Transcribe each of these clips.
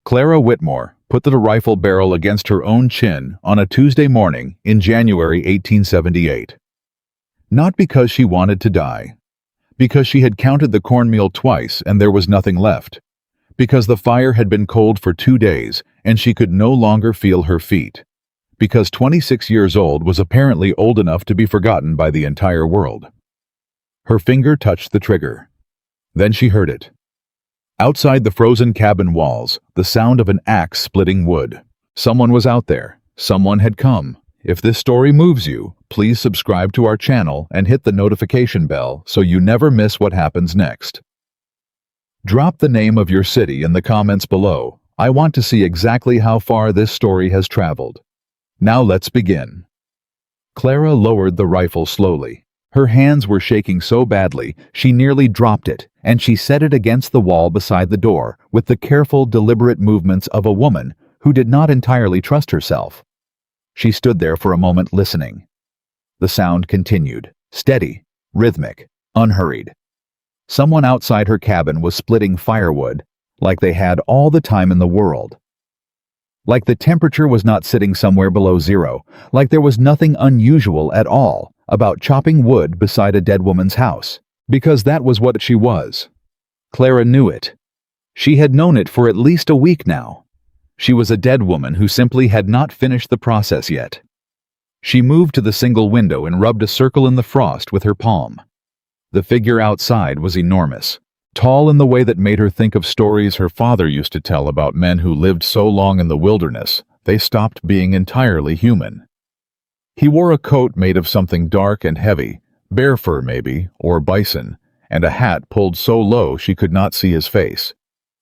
Clara Whitmore put the rifle barrel against her own chin on a Tuesday morning in January 1878. Not because she wanted to die. Because she had counted the cornmeal twice and there was nothing left. Because the fire had been cold for 2 days and she could no longer feel her feet. Because 26 years old was apparently old enough to be forgotten by the entire world. Her finger touched the trigger. Then she heard it. Outside the frozen cabin walls, the sound of an axe splitting wood. Someone was out there. Someone had come. If this story moves you, please subscribe to our channel and hit the notification bell so you never miss what happens next. Drop the name of your city in the comments below. I want to see exactly how far this story has traveled. Now let's begin. Clara lowered the rifle slowly. Her hands were shaking so badly, she nearly dropped it, and she set it against the wall beside the door with the careful, deliberate movements of a woman who did not entirely trust herself. She stood there for a moment listening. The sound continued, steady, rhythmic, unhurried. Someone outside her cabin was splitting firewood, like they had all the time in the world. Like the temperature was not sitting somewhere below zero, like there was nothing unusual at all about chopping wood beside a dead woman's house, because that was what she was. Clara knew it. She had known it for at least a week now. She was a dead woman who simply had not finished the process yet. She moved to the single window and rubbed a circle in the frost with her palm. The figure outside was enormous, tall in the way that made her think of stories her father used to tell about men who lived so long in the wilderness they stopped being entirely human. He wore a coat made of something dark and heavy, bear fur maybe, or bison, and a hat pulled so low she could not see his face.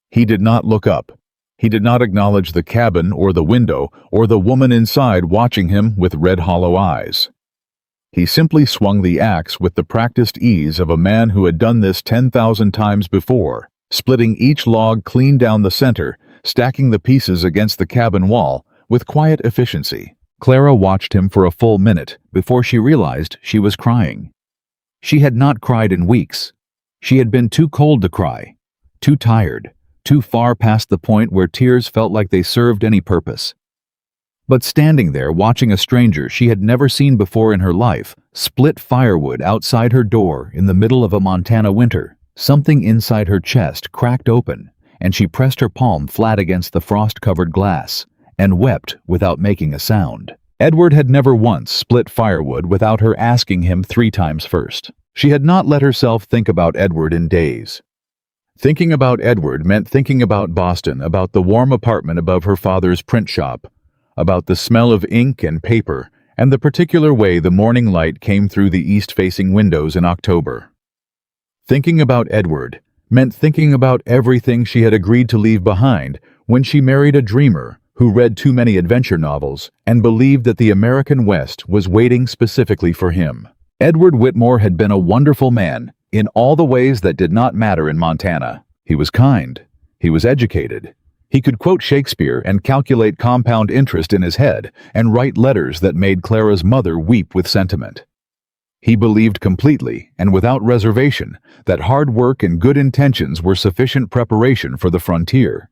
He did not look up. He did not acknowledge the cabin or the window or the woman inside watching him with red hollow eyes. He simply swung the axe with the practiced ease of a man who had done this 10,000 times before, splitting each log clean down the center, stacking the pieces against the cabin wall with quiet efficiency. Clara watched him for a full minute before she realized she was crying. She had not cried in weeks. She had been too cold to cry, too tired, too far past the point where tears felt like they served any purpose. But standing there watching a stranger she had never seen before in her life split firewood outside her door in the middle of a Montana winter, something inside her chest cracked open, and she pressed her palm flat against the frost-covered glass and wept without making a sound. Edward had never once split firewood without her asking him 3 times first. She had not let herself think about Edward in days. Thinking about Edward meant thinking about Boston, about the warm apartment above her father's print shop, about the smell of ink and paper, and the particular way the morning light came through the east-facing windows in October. Thinking about Edward meant thinking about everything she had agreed to leave behind when she married a dreamer who read too many adventure novels and believed that the American West was waiting specifically for him. Edward Whitmore had been a wonderful man in all the ways that did not matter in Montana. He was kind. He was educated. He could quote Shakespeare and calculate compound interest in his head and write letters that made Clara's mother weep with sentiment. He believed completely and without reservation that hard work and good intentions were sufficient preparation for the frontier.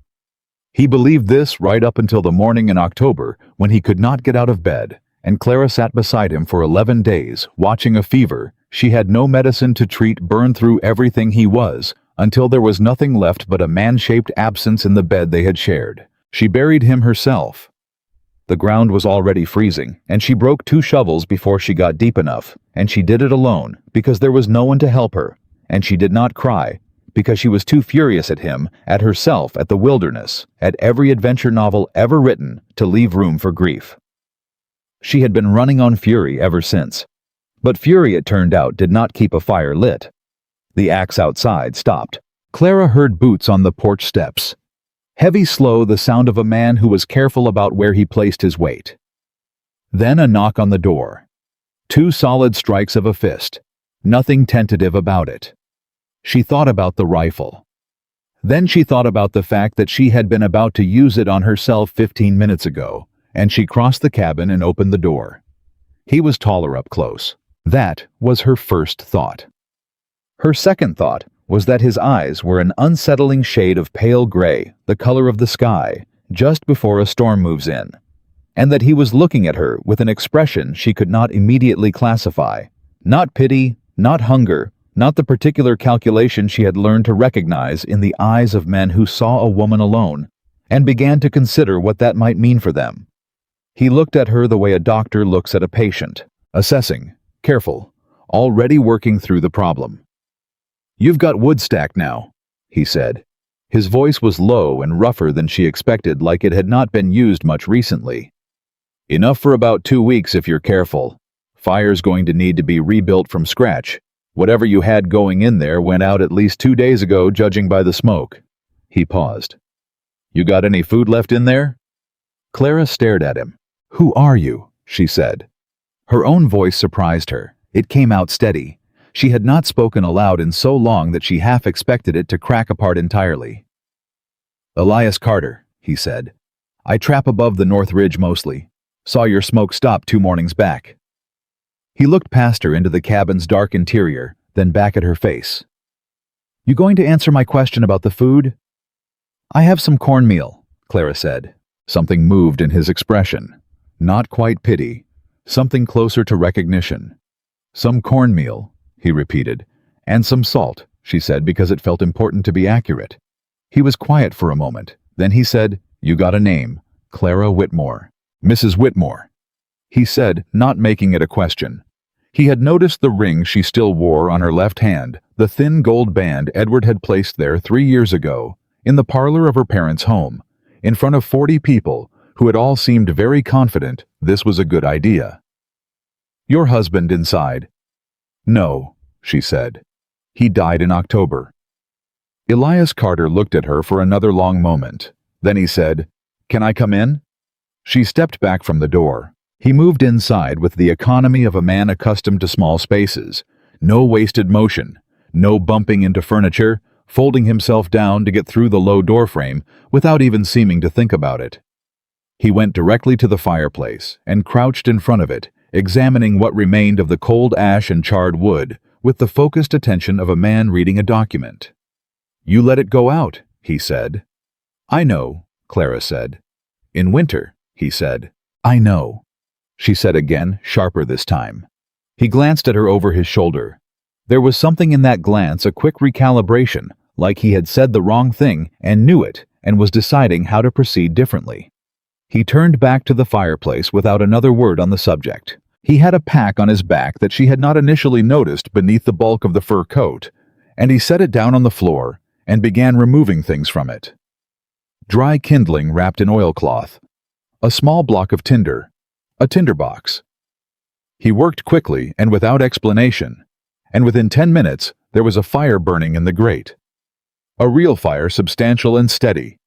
He believed this right up until the morning in October when he could not get out of bed, and Clara sat beside him for 11 days, watching a fever she had no medicine to treat burn through everything he was, until there was nothing left but a man-shaped absence in the bed they had shared. She buried him herself. The ground was already freezing, and she broke 2 shovels before she got deep enough, and she did it alone because there was no one to help her, and she did not cry because she was too furious at him, at herself, at the wilderness, at every adventure novel ever written to leave room for grief. She had been running on fury ever since. But fury, it turned out, did not keep a fire lit. The axe outside stopped. Clara heard boots on the porch steps. Heavy, slow, the sound of a man who was careful about where he placed his weight. Then a knock on the door. 2 solid strikes of a fist. Nothing tentative about it. She thought about the rifle. Then she thought about the fact that she had been about to use it on herself 15 minutes ago, and she crossed the cabin and opened the door. He was taller up close. That was her first thought. Her second thought was that his eyes were an unsettling shade of pale gray, the color of the sky, just before a storm moves in, and that he was looking at her with an expression she could not immediately classify. Not pity, not hunger, not the particular calculation she had learned to recognize in the eyes of men who saw a woman alone and began to consider what that might mean for them. He looked at her the way a doctor looks at a patient, assessing, careful, already working through the problem. "You've got wood stacked now," he said. His voice was low and rougher than she expected, like it had not been used much recently. "Enough for about 2 weeks if you're careful. Fire's going to need to be rebuilt from scratch. Whatever you had going in there went out at least 2 days ago, judging by the smoke." He paused. "You got any food left in there?" Clara stared at him. "Who are you?" she said. Her own voice surprised her. It came out steady. She had not spoken aloud in so long that she half expected it to crack apart entirely. "Elias Carter," he said. "I trap above the North Ridge mostly. Saw your smoke stop 2 mornings back." He looked past her into the cabin's dark interior, then back at her face. "You going to answer my question about the food?" "I have some cornmeal," Clara said. Something moved in his expression. Not quite pity, something closer to recognition. "Some cornmeal," he repeated. "And some salt," she said, because it felt important to be accurate. He was quiet for a moment. Then he said, "You got a name, Clara Whitmore." "Mrs. Whitmore," he said, not making it a question. He had noticed the ring she still wore on her left hand, the thin gold band Edward had placed there 3 years ago, in the parlor of her parents' home, in front of 40 people who had all seemed very confident this was a good idea. "Your husband inside?" "No," she said. "He died in October." Elias Carter looked at her for another long moment. Then he said, "Can I come in?" She stepped back from the door. He moved inside with the economy of a man accustomed to small spaces. No wasted motion, no bumping into furniture, folding himself down to get through the low doorframe without even seeming to think about it. He went directly to the fireplace and crouched in front of it, examining what remained of the cold ash and charred wood with the focused attention of a man reading a document. "You let it go out," he said. "I know," Clara said. "In winter," he said. "I know," she said again, sharper this time. He glanced at her over his shoulder. There was something in that glance, a quick recalibration, like he had said the wrong thing and knew it and was deciding how to proceed differently. He turned back to the fireplace without another word on the subject. He had a pack on his back that she had not initially noticed beneath the bulk of the fur coat, and he set it down on the floor and began removing things from it. Dry kindling wrapped in oilcloth, a small block of tinder, a tinderbox. He worked quickly and without explanation, and within 10 minutes there was a fire burning in the grate. A real fire, substantial and steady.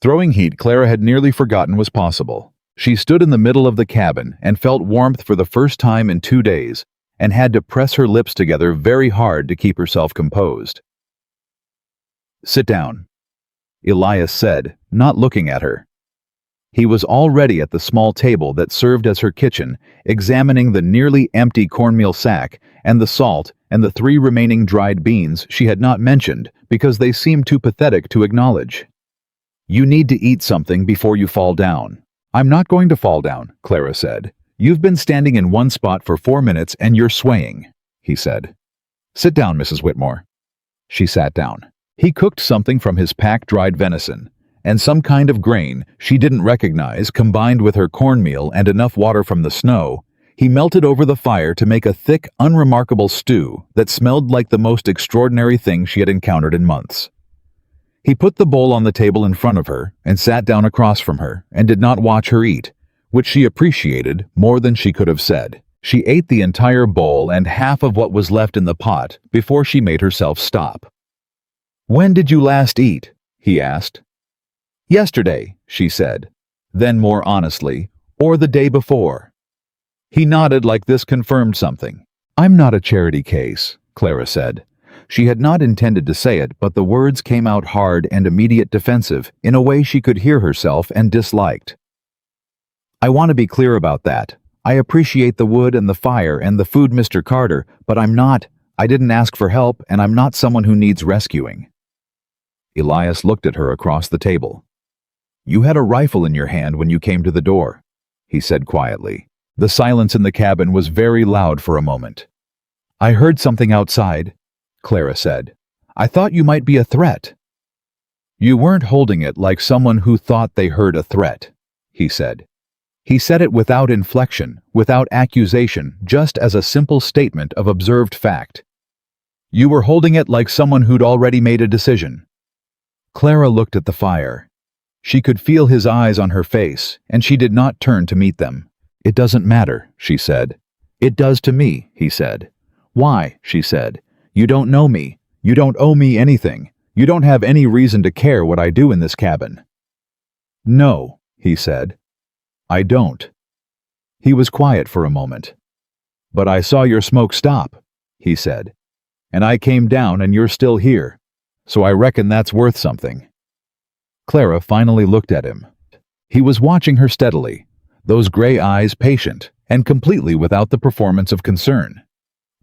Throwing heat Clara had nearly forgotten was possible. She stood in the middle of the cabin and felt warmth for the first time in 2 days and had to press her lips together very hard to keep herself composed. "Sit down," Elias said, not looking at her. He was already at the small table that served as her kitchen, examining the nearly empty cornmeal sack and the salt and the 3 remaining dried beans she had not mentioned because they seemed too pathetic to acknowledge. "You need to eat something before you fall down." "I'm not going to fall down," Clara said. "You've been standing in one spot for 4 minutes and you're swaying," he said. "Sit down, Mrs. Whitmore." She sat down. He cooked something from his packed dried venison, and some kind of grain she didn't recognize combined with her cornmeal and enough water from the snow. He melted over the fire to make a thick, unremarkable stew that smelled like the most extraordinary thing she had encountered in months. He put the bowl on the table in front of her and sat down across from her and did not watch her eat, which she appreciated more than she could have said. She ate the entire bowl and half of what was left in the pot before she made herself stop. "When did you last eat?" he asked. "Yesterday," she said. Then more honestly, "Or the day before." He nodded like this confirmed something. "I'm not a charity case," Clara said. She had not intended to say it, but the words came out hard and immediate defensive in a way she could hear herself and disliked. "I want to be clear about that. I appreciate the wood and the fire and the food, Mr. Carter, but I'm not I didn't ask for help, and I'm not someone who needs rescuing." Elias looked at her across the table. "You had a rifle in your hand when you came to the door," he said quietly. The silence in the cabin was very loud for a moment. "I heard something outside," Clara said. "I thought you might be a threat." "You weren't holding it like someone who thought they heard a threat," he said. He said it without inflection, without accusation, just as a simple statement of observed fact. "You were holding it like someone who'd already made a decision." Clara looked at the fire. She could feel his eyes on her face, and she did not turn to meet them. "It doesn't matter," she said. "It does to me," he said. "Why?" she said. "You don't know me. You don't owe me anything. You don't have any reason to care what I do in this cabin." "No," he said. "I don't." He was quiet for a moment. "But I saw your smoke stop," he said. "And I came down and you're still here. So I reckon that's worth something." Clara finally looked at him. He was watching her steadily, those gray eyes patient and completely without the performance of concern.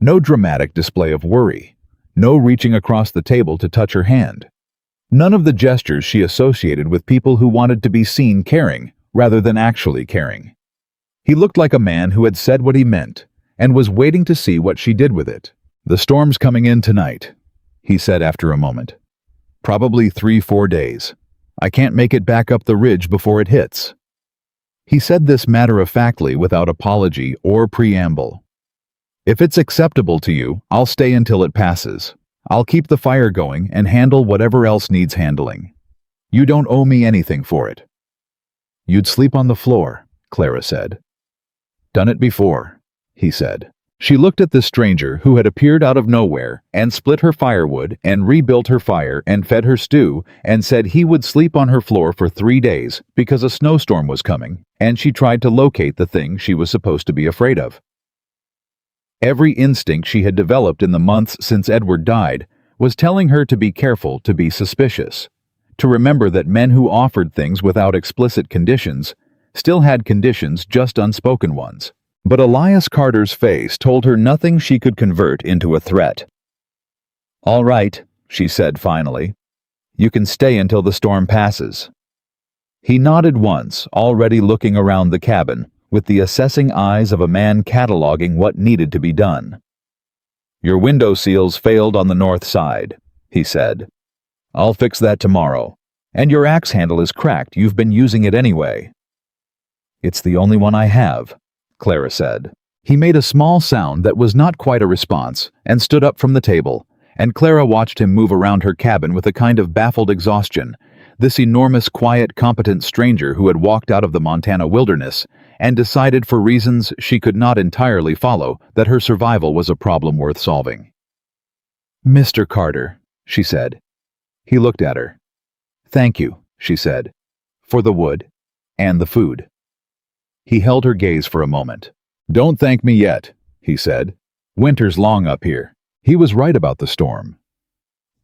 No dramatic display of worry. No reaching across the table to touch her hand. None of the gestures she associated with people who wanted to be seen caring rather than actually caring. He looked like a man who had said what he meant and was waiting to see what she did with it. "The storm's coming in tonight," he said after a moment. "Probably 3-4 days. I can't make it back up the ridge before it hits." He said this matter-of-factly without apology or preamble. "If it's acceptable to you, I'll stay until it passes. I'll keep the fire going and handle whatever else needs handling. You don't owe me anything for it." "You'd sleep on the floor," Clara said. "Done it before," he said. She looked at this stranger who had appeared out of nowhere and split her firewood and rebuilt her fire and fed her stew and said he would sleep on her floor for 3 days because a snowstorm was coming, and she tried to locate the thing she was supposed to be afraid of. Every instinct she had developed in the months since Edward died was telling her to be careful, to be suspicious, to remember that men who offered things without explicit conditions still had conditions, just unspoken ones. But Elias Carter's face told her nothing she could convert into a threat. "All right," she said finally. "You can stay until the storm passes." He nodded once, already looking around the cabin, with the assessing eyes of a man cataloging what needed to be done. "Your window seals failed on the north side," he said. "I'll fix that tomorrow. And your axe handle is cracked. You've been using it anyway." "It's the only one I have," Clara said. He made a small sound that was not quite a response and stood up from the table, and Clara watched him move around her cabin with a kind of baffled exhaustion, this enormous, quiet, competent stranger who had walked out of the Montana wilderness and decided for reasons she could not entirely follow that her survival was a problem worth solving. "Mr. Carter," she said. He looked at her. "Thank you," she said, "for the wood and the food." He held her gaze for a moment. "Don't thank me yet," he said. "Winter's long up here." He was right about the storm.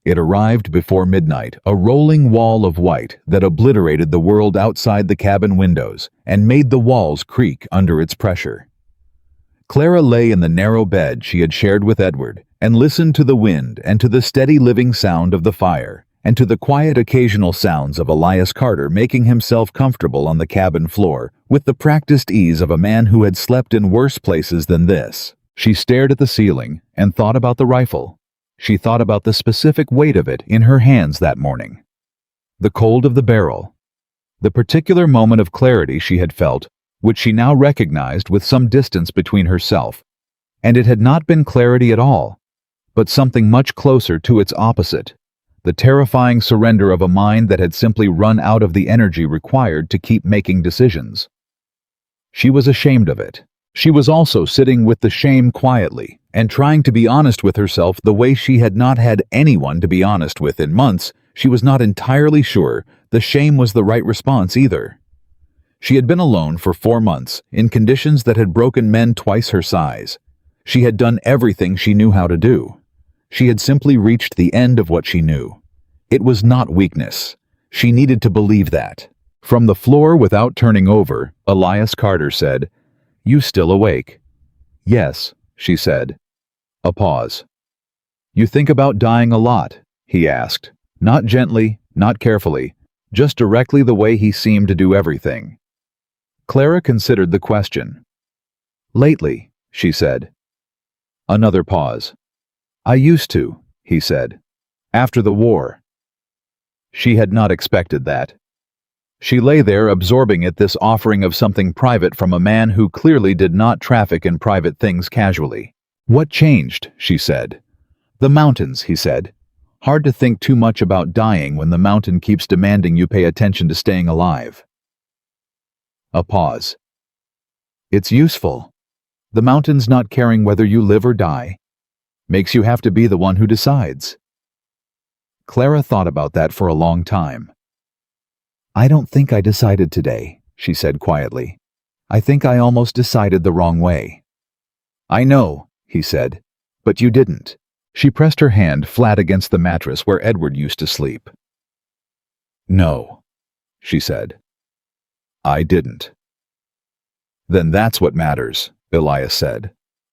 It arrived before midnight, a rolling wall of white that obliterated the world outside the cabin windows and made the walls creak under its pressure. Clara lay in the narrow bed she had shared with Edward and listened to the wind and to the steady living sound of the fire and to the quiet occasional sounds of Elias Carter making himself comfortable on the cabin floor with the practiced ease of a man who had slept in worse places than this. She stared at the ceiling and thought about the rifle. She thought about the specific weight of it in her hands that morning. The cold of the barrel. The particular moment of clarity she had felt, which she now recognized with some distance between herself. And it had not been clarity at all, but something much closer to its opposite. The terrifying surrender of a mind that had simply run out of the energy required to keep making decisions. She was ashamed of it. She was also sitting with the shame quietly and trying to be honest with herself the way she had not had anyone to be honest with in months. She was not entirely sure the shame was the right response either. She had been alone for 4 months in conditions that had broken men twice her size. She had done everything she knew how to do. She had simply reached the end of what she knew. It was not weakness. She needed to believe that. From the floor without turning over, Elias Carter said, "You still awake?" "Yes," she said. A pause. "You think about dying a lot?" he asked. Not gently, not carefully, just directly the way he seemed to do everything. Clara considered the question. "Lately," she said. Another pause. "I used to," he said. "After the war." She had not expected that. She lay there absorbing it, this offering of something private from a man who clearly did not traffic in private things casually. "What changed?" she said. "The mountains," he said. "Hard to think too much about dying when the mountain keeps demanding you pay attention to staying alive." A pause. "It's useful. The mountain's not caring whether you live or die. Makes you have to be the one who decides." Clara thought about that for a long time. "I don't think I decided today," she said quietly. "I think I almost decided the wrong way." "I know," he said, "but you didn't." She pressed her hand flat against the mattress where Edward used to sleep. "No," she said. "I didn't." "Then that's what matters," Elias said.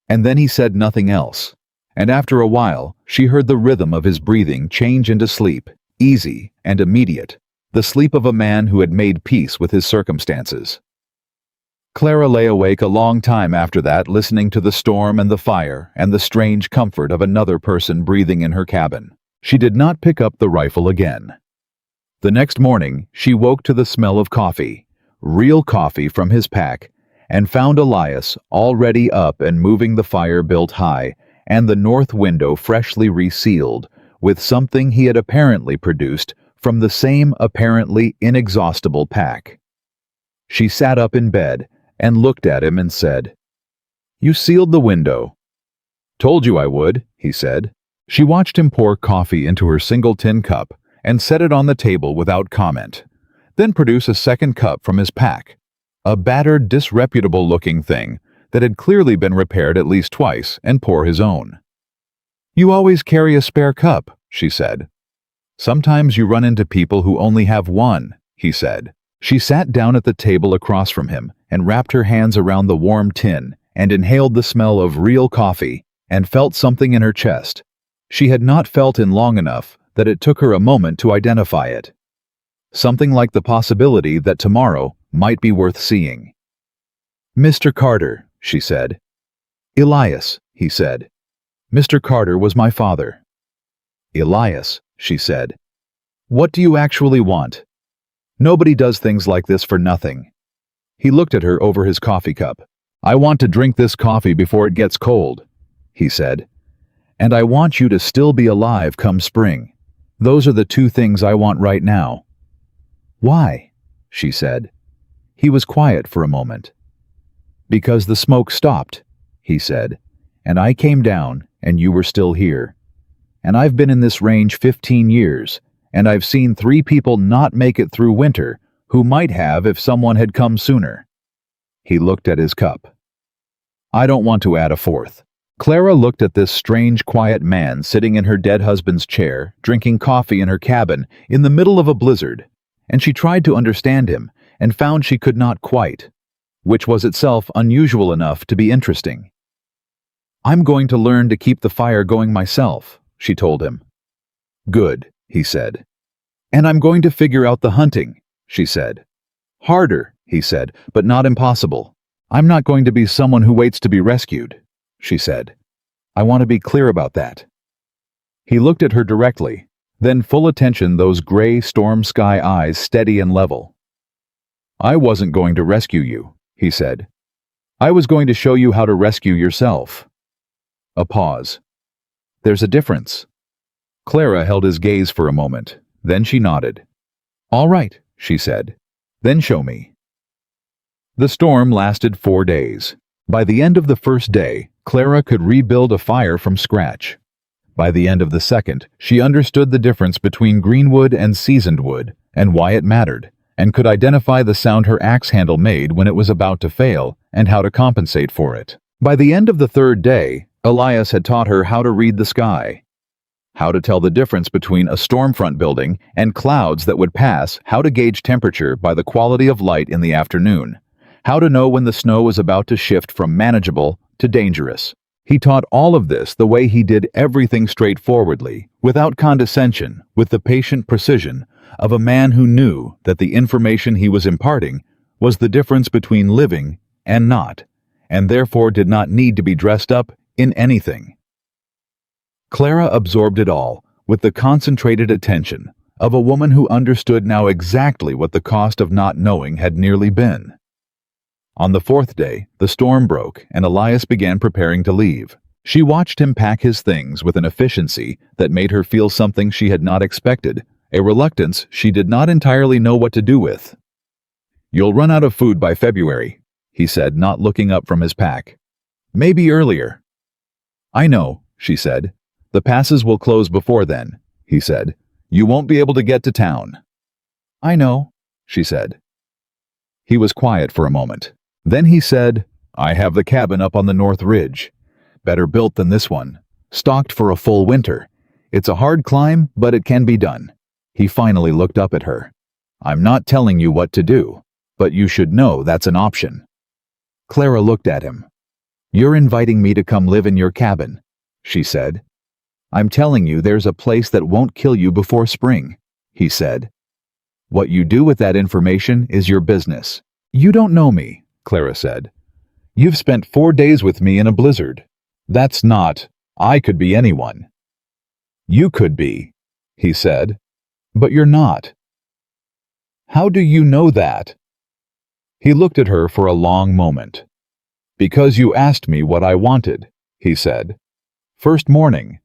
And then he said nothing else. And after a while, she heard the rhythm of his breathing change into sleep, easy and immediate, the sleep of a man who had made peace with his circumstances. Clara lay awake a long time after that, listening to the storm and the fire and the strange comfort of another person breathing in her cabin. She did not pick up the rifle again. The next morning, she woke to the smell of coffee, real coffee from his pack, and found Elias already up and moving the fire built high, and the north window freshly resealed, with something he had apparently produced from the same apparently inexhaustible pack. She sat up in bed and looked at him and said, "You sealed the window." "Told you I would," he said. She watched him pour coffee into her single tin cup and set it on the table without comment, then produce a second cup from his pack, a battered, disreputable-looking thing that had clearly been repaired at least twice, and pour his own. "You always carry a spare cup," she said. "Sometimes you run into people who only have one," he said. She sat down at the table across from him and wrapped her hands around the warm tin and inhaled the smell of real coffee and felt something in her chest. She had not felt in long enough that it took her a moment to identify it. Something like the possibility that tomorrow might be worth seeing. "Mr. Carter," she said. "Elias," he said. "Mr. Carter was my father." "Elias," she said. "What do you actually want? Nobody does things like this for nothing." He looked at her over his coffee cup. "I want to drink this coffee before it gets cold," he said. "And I want you to still be alive come spring. Those are the two things I want right now." "Why?" she said. He was quiet for a moment. "Because the smoke stopped," he said, "and I came down and you were still here. And I've been in this range 15 years, and I've seen 3 people not make it through winter who might have if someone had come sooner." He looked at his cup. "I don't want to add a fourth." Clara looked at this strange, quiet man sitting in her dead husband's chair, drinking coffee in her cabin in the middle of a blizzard, and she tried to understand him and found she could not quite, which was itself unusual enough to be interesting. "I'm going to learn to keep the fire going myself," she told him. "Good," he said. "And I'm going to figure out the hunting," she said. "Harder," he said, "but not impossible. I'm not going to be someone who waits to be rescued," she said. "I want to be clear about that." He looked at her directly, then full attention, those gray storm sky eyes steady and level. "I wasn't going to rescue you," he said. "I was going to show you how to rescue yourself." A pause. "There's a difference." Clara held his gaze for a moment, then she nodded. "All right," she said. "Then show me." The storm lasted 4 days. By the end of the first day, Clara could rebuild a fire from scratch. By the end of the second, she understood the difference between greenwood and seasoned wood and why it mattered, and could identify the sound her axe handle made when it was about to fail and how to compensate for it. By the end of the third day, Elias had taught her how to read the sky, how to tell the difference between a stormfront building and clouds that would pass, how to gauge temperature by the quality of light in the afternoon, how to know when the snow was about to shift from manageable to dangerous. He taught all of this the way he did everything straightforwardly, without condescension, with the patient precision of a man who knew that the information he was imparting was the difference between living and not, and therefore did not need to be dressed up in anything. Clara absorbed it all with the concentrated attention of a woman who understood now exactly what the cost of not knowing had nearly been. On the fourth day, the storm broke and Elias began preparing to leave. She watched him pack his things with an efficiency that made her feel something she had not expected, a reluctance she did not entirely know what to do with. "You'll run out of food by February," he said, not looking up from his pack. "Maybe earlier." "I know," she said. "The passes will close before then," he said. "You won't be able to get to town." "I know," she said. He was quiet for a moment. Then he said, "I have the cabin up on the North Ridge. Better built than this one. Stocked for a full winter. It's a hard climb, but it can be done." He finally looked up at her. "I'm not telling you what to do, but you should know that's an option." Clara looked at him. "You're inviting me to come live in your cabin," she said. "I'm telling you there's a place that won't kill you before spring," he said. "What you do with that information is your business." "You don't know me," Clara said. "You've spent 4 days with me in a blizzard. That's not, I could be anyone." "You could be," he said, "but you're not." "How do you know that?" He looked at her for a long moment. "Because you asked me what I wanted," he said. "First morning.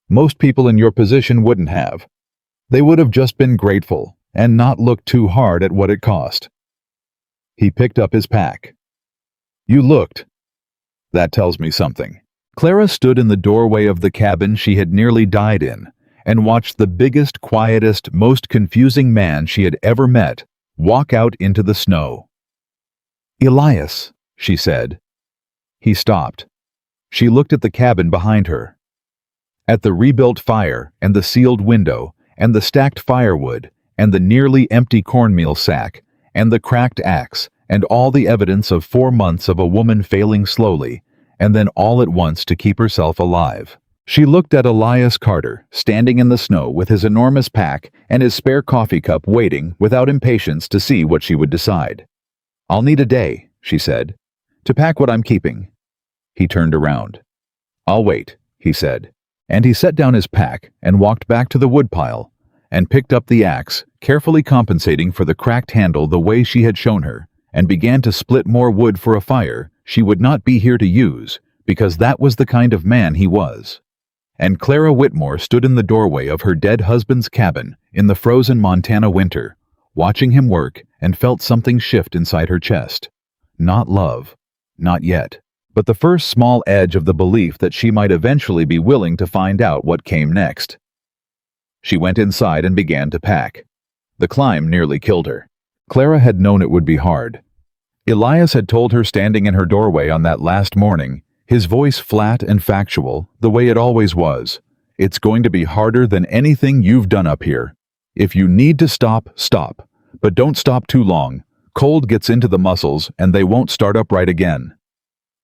Most people in your position wouldn't have. They would have just been grateful and not looked too hard at what it cost." He picked up his pack. "You looked. That tells me something." Clara stood in the doorway of the cabin she had nearly died in and watched the biggest, quietest, most confusing man she had ever met walk out into the snow. "Elias," she said. He stopped. She looked at the cabin behind her. At the rebuilt fire and the sealed window and the stacked firewood and the nearly empty cornmeal sack and the cracked axe, and all the evidence of 4 months of a woman failing slowly, and then all at once to keep herself alive. She looked at Elias Carter, standing in the snow with his enormous pack and his spare coffee cup, waiting without impatience to see what she would decide. "I'll need a day," she said, "to pack what I'm keeping." He turned around. "I'll wait," he said, and he set down his pack and walked back to the woodpile and picked up the axe, carefully compensating for the cracked handle the way she had shown her, and began to split more wood for a fire she would not be here to use, because that was the kind of man he was. And Clara Whitmore stood in the doorway of her dead husband's cabin in the frozen Montana winter, watching him work, and felt something shift inside her chest. Not love, not yet, but the first small edge of the belief that she might eventually be willing to find out what came next. She went inside and began to pack. The climb nearly killed her. Clara had known it would be hard. Elias had told her standing in her doorway on that last morning, his voice flat and factual, the way it always was. "It's going to be harder than anything you've done up here. If you need to stop, stop. But don't stop too long. Cold gets into the muscles and they won't start up right again."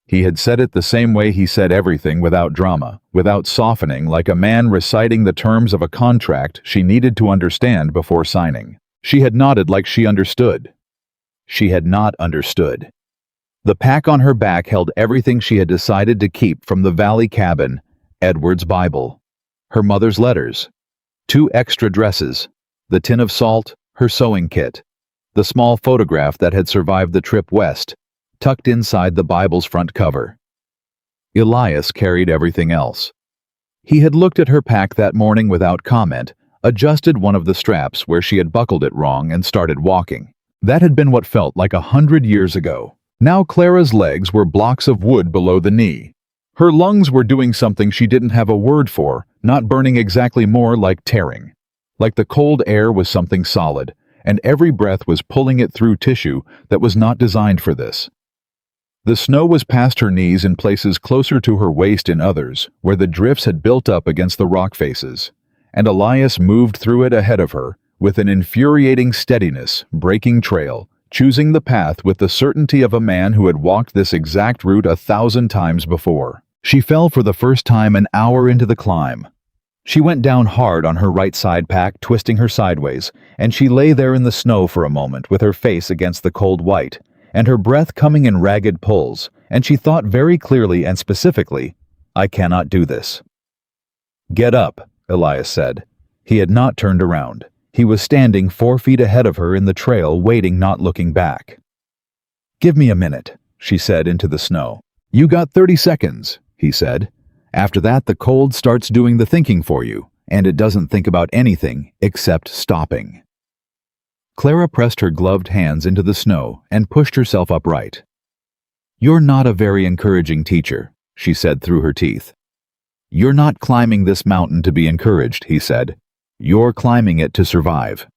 He had said it the same way he said everything, without drama, without softening, like a man reciting the terms of a contract she needed to understand before signing. She had nodded like she understood. She had not understood. The pack on her back held everything she had decided to keep from the Valley cabin: Edward's Bible, her mother's letters, 2 extra dresses, the tin of salt, her sewing kit, the small photograph that had survived the trip west, tucked inside the Bible's front cover. Elias carried everything else. He had looked at her pack that morning without comment, adjusted one of the straps where she had buckled it wrong, and started walking. That had been what felt like 100 years ago. Now Clara's legs were blocks of wood below the knee. Her lungs were doing something she didn't have a word for, not burning exactly, more like tearing. Like the cold air was something solid, and every breath was pulling it through tissue that was not designed for this. The snow was past her knees in places, closer to her waist in others, where the drifts had built up against the rock faces, and Elias moved through it ahead of her, with an infuriating steadiness, breaking trail, choosing the path with the certainty of a man who had walked this exact route 1,000 times before. She fell for the first time an hour into the climb. She went down hard on her right side pack, twisting her sideways, and she lay there in the snow for a moment with her face against the cold white, and her breath coming in ragged pulls, and she thought very clearly and specifically, "I cannot do this." "Get up," Elias said. He had not turned around. He was standing 4 feet ahead of her in the trail, waiting, not looking back. "Give me a minute," she said into the snow. "You got 30 seconds, he said. "After that, the cold starts doing the thinking for you, and it doesn't think about anything except stopping." Clara pressed her gloved hands into the snow and pushed herself upright. "You're not a very encouraging teacher," she said through her teeth. "You're not climbing this mountain to be encouraged," he said. "You're climbing it to survive."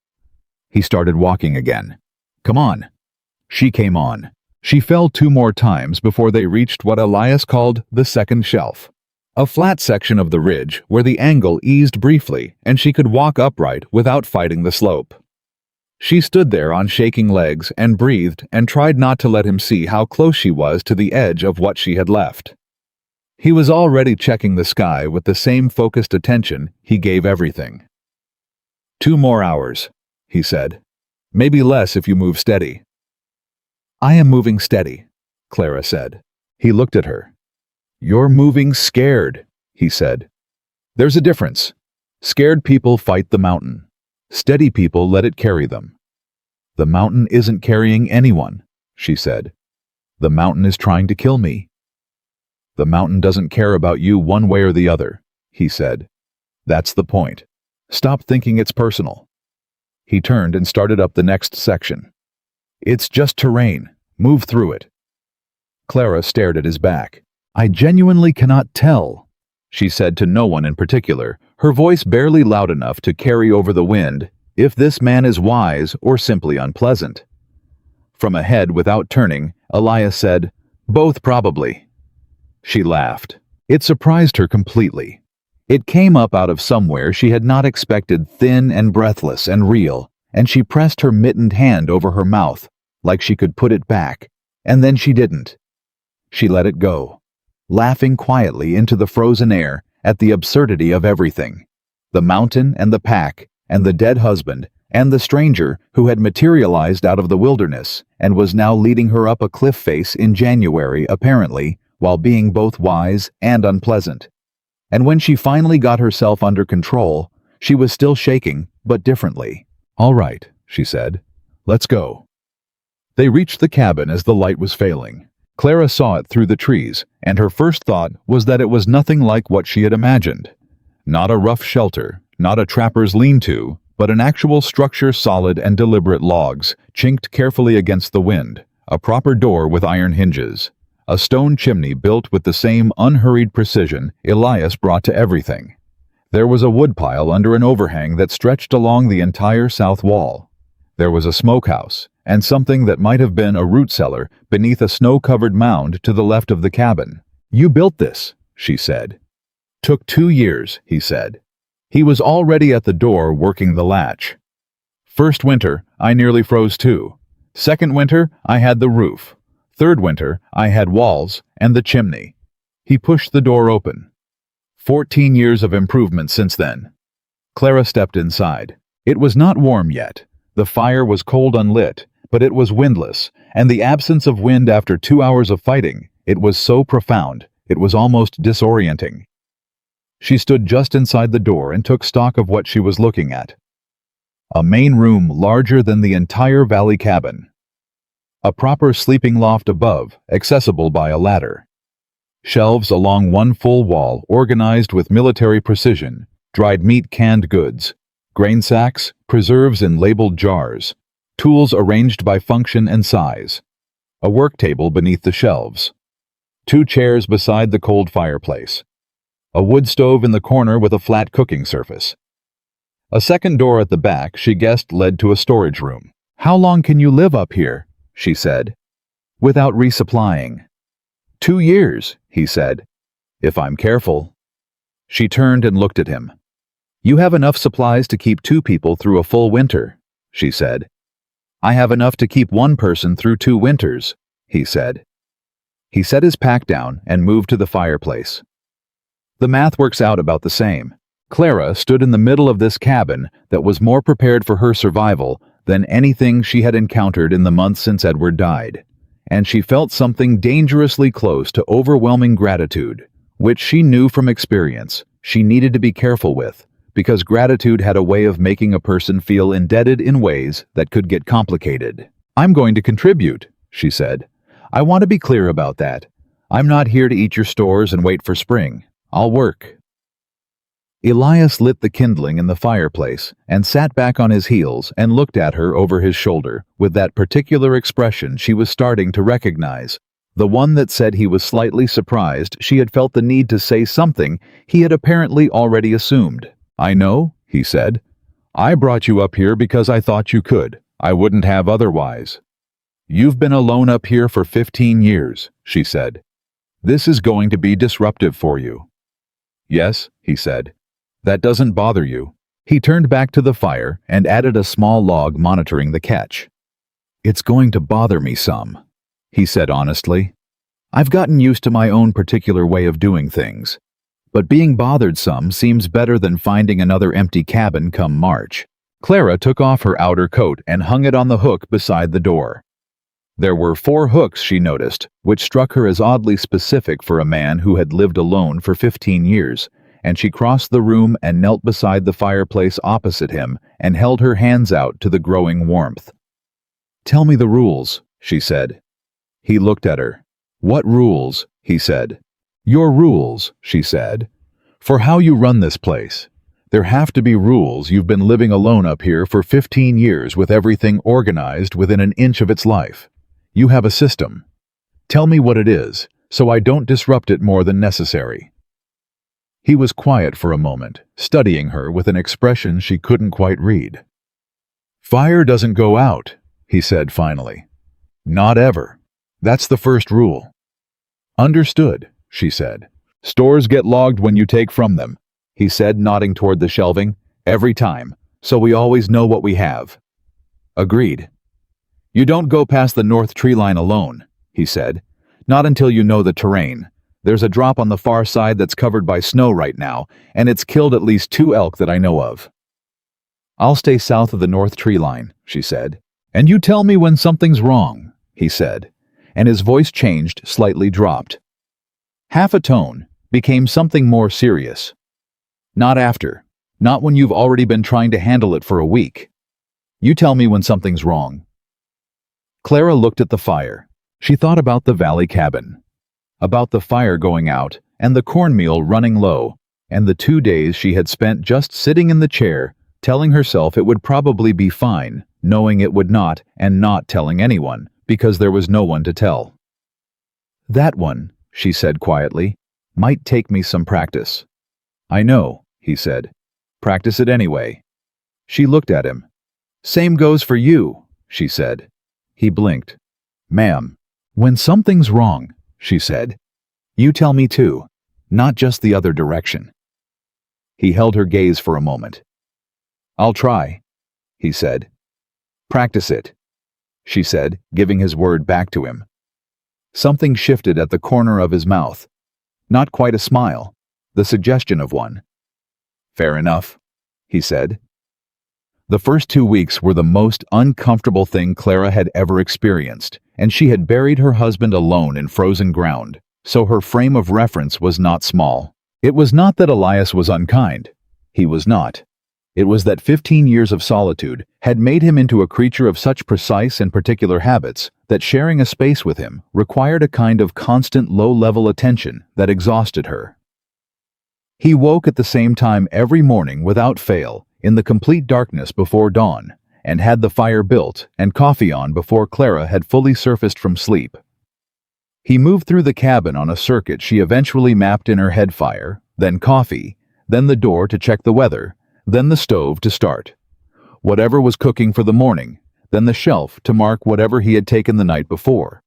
He started walking again. "Come on." She came on. She fell 2 more times before they reached what Elias called the second shelf, a flat section of the ridge where the angle eased briefly and she could walk upright without fighting the slope. She stood there on shaking legs and breathed and tried not to let him see how close she was to the edge of what she had left. He was already checking the sky with the same focused attention he gave everything. "2 more hours," he said. "Maybe less if you move steady." "I am moving steady," Clara said. He looked at her. "You're moving scared," he said. "There's a difference. Scared people fight the mountain. Steady people let it carry them." "The mountain isn't carrying anyone," she said. "The mountain is trying to kill me." "The mountain doesn't care about you one way or the other," he said. "That's the point. Stop thinking it's personal." He turned and started up the next section. "It's just terrain. Move through it." Clara stared at his back. "I genuinely cannot tell," she said to no one in particular, her voice barely loud enough to carry over the wind, "if this man is wise or simply unpleasant." From ahead, without turning, Elias said, "Both probably." She laughed. It surprised her completely. It came up out of somewhere she had not expected, thin and breathless and real, and she pressed her mittened hand over her mouth, like she could put it back, and then she didn't. She let it go, laughing quietly into the frozen air at the absurdity of everything. The mountain and the pack, and the dead husband, and the stranger who had materialized out of the wilderness and was now leading her up a cliff face in January, apparently, while being both wise and unpleasant. And when she finally got herself under control, she was still shaking, but differently. "All right," she said. "Let's go." They reached the cabin as the light was failing. Clara saw it through the trees, and her first thought was that it was nothing like what she had imagined. Not a rough shelter, not a trapper's lean-to, but an actual structure, solid and deliberate logs, chinked carefully against the wind, a proper door with iron hinges, a stone chimney built with the same unhurried precision Elias brought to everything. There was a woodpile under an overhang that stretched along the entire south wall. There was a smokehouse, and something that might have been a root cellar beneath a snow-covered mound to the left of the cabin. "You built this," she said. "Took 2 years," he said. He was already at the door working the latch. "First winter, I nearly froze too. Second winter, I had the roof. Third winter, I had walls and the chimney." He pushed the door open. 14 years of improvement since then. Clara stepped inside. It was not warm yet. The fire was cold unlit, but it was windless, and the absence of wind after 2 hours of fighting, it was so profound, it was almost disorienting. She stood just inside the door and took stock of what she was looking at. A main room larger than the entire valley cabin. A proper sleeping loft above, accessible by a ladder. Shelves along one full wall organized with military precision, dried meat, canned goods, grain sacks, preserves in labeled jars, tools arranged by function and size. A work table beneath the shelves. 2 chairs beside the cold fireplace. A wood stove in the corner with a flat cooking surface. A second door at the back she guessed led to a storage room. "How long can you live up here?" she said. "Without resupplying." 2 years, he said. "If I'm careful." She turned and looked at him. "You have enough supplies to keep 2 people through a full winter," she said. "I have enough to keep 1 person through 2 winters," he said. He set his pack down and moved to the fireplace. The math works out about the same. Clara stood in the middle of this cabin that was more prepared for her survival than anything she had encountered in the months since Edward died, and she felt something dangerously close to overwhelming gratitude, which she knew from experience she needed to be careful with, because gratitude had a way of making a person feel indebted in ways that could get complicated. "I'm going to contribute," she said. "I want to be clear about that. I'm not here to eat your stores and wait for spring. I'll work." Elias lit the kindling in the fireplace and sat back on his heels and looked at her over his shoulder with that particular expression she was starting to recognize, the one that said he was slightly surprised she had felt the need to say something he had apparently already assumed. "I know," he said. "I brought you up here because I thought you could. I wouldn't have otherwise." "You've been alone up here for 15 years, she said. "This is going to be disruptive for you." "Yes," he said. "That doesn't bother you." He turned back to the fire and added a small log monitoring the catch. "It's going to bother me some," he said honestly. "I've gotten used to my own particular way of doing things. But being bothered some seems better than finding another empty cabin come March." Clara took off her outer coat and hung it on the hook beside the door. There were 4 hooks, she noticed, which struck her as oddly specific for a man who had lived alone for 15 years, and she crossed the room and knelt beside the fireplace opposite him and held her hands out to the growing warmth. "Tell me the rules," she said. He looked at her. "What rules?" he said. "Your rules," she said. "For how you run this place. There have to be rules. You've been living alone up here for 15 years with everything organized within an inch of its life. You have a system. Tell me what it is, so I don't disrupt it more than necessary." He was quiet for a moment, studying her with an expression she couldn't quite read. "Fire doesn't go out," he said finally. "Not ever. That's the first rule." "Understood," she said. "Stores get logged when you take from them," he said, nodding toward the shelving. "Every time, so we always know what we have." "Agreed." "You don't go past the north tree line alone," he said. "Not until you know the terrain. There's a drop on the far side that's covered by snow right now, and it's killed at least 2 elk that I know of." "I'll stay south of the north tree line," she said. "And you tell me when something's wrong," he said, and his voice changed, slightly dropped. Half a tone, became something more serious. "Not after. Not when you've already been trying to handle it for a week. You tell me when something's wrong." Clara looked at the fire. She thought about the valley cabin, about the fire going out and the cornmeal running low, and the 2 days she had spent just sitting in the chair, telling herself it would probably be fine, knowing it would not, and not telling anyone, because there was no one to tell. "That one," she said quietly, "might take me some practice." "I know," he said. "Practice it anyway." She looked at him. "Same goes for you," she said. He blinked. "Ma'am, when something's wrong," she said, "you tell me too, not just the other direction." He held her gaze for a moment. "I'll try," he said. "Practice it," she said, giving his word back to him. Something shifted at the corner of his mouth. Not quite a smile, the suggestion of one. "Fair enough," he said. The first 2 weeks were the most uncomfortable thing Clara had ever experienced, and she had buried her husband alone in frozen ground, so her frame of reference was not small. It was not that Elias was unkind. He was not. It was that 15 years of solitude had made him into a creature of such precise and particular habits that sharing a space with him required a kind of constant low-level attention that exhausted her. He woke at the same time every morning without fail, in the complete darkness before dawn, and had the fire built and coffee on before Clara had fully surfaced from sleep. He moved through the cabin on a circuit she eventually mapped in her head: fire, then coffee, then the door to check the weather, then the stove to start. Whatever was cooking for the morning, then the shelf to mark whatever he had taken the night before.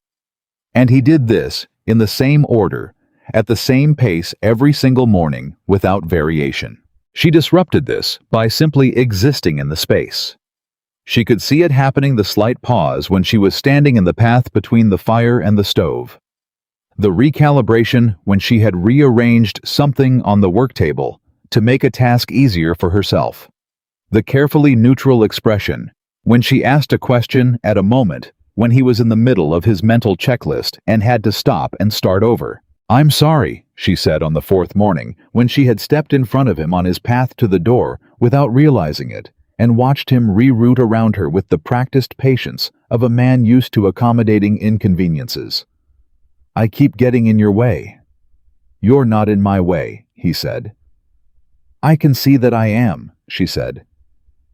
And he did this, in the same order, at the same pace every single morning, without variation. She disrupted this by simply existing in the space. She could see it happening, the slight pause when she was standing in the path between the fire and the stove. The recalibration when she had rearranged something on the work table to make a task easier for herself. The carefully neutral expression when she asked a question at a moment when he was in the middle of his mental checklist and had to stop and start over. "I'm sorry," she said on the fourth morning when she had stepped in front of him on his path to the door without realizing it and watched him reroute around her with the practiced patience of a man used to accommodating inconveniences. "I keep getting in your way." "You're not in my way," he said. "I can see that I am," she said.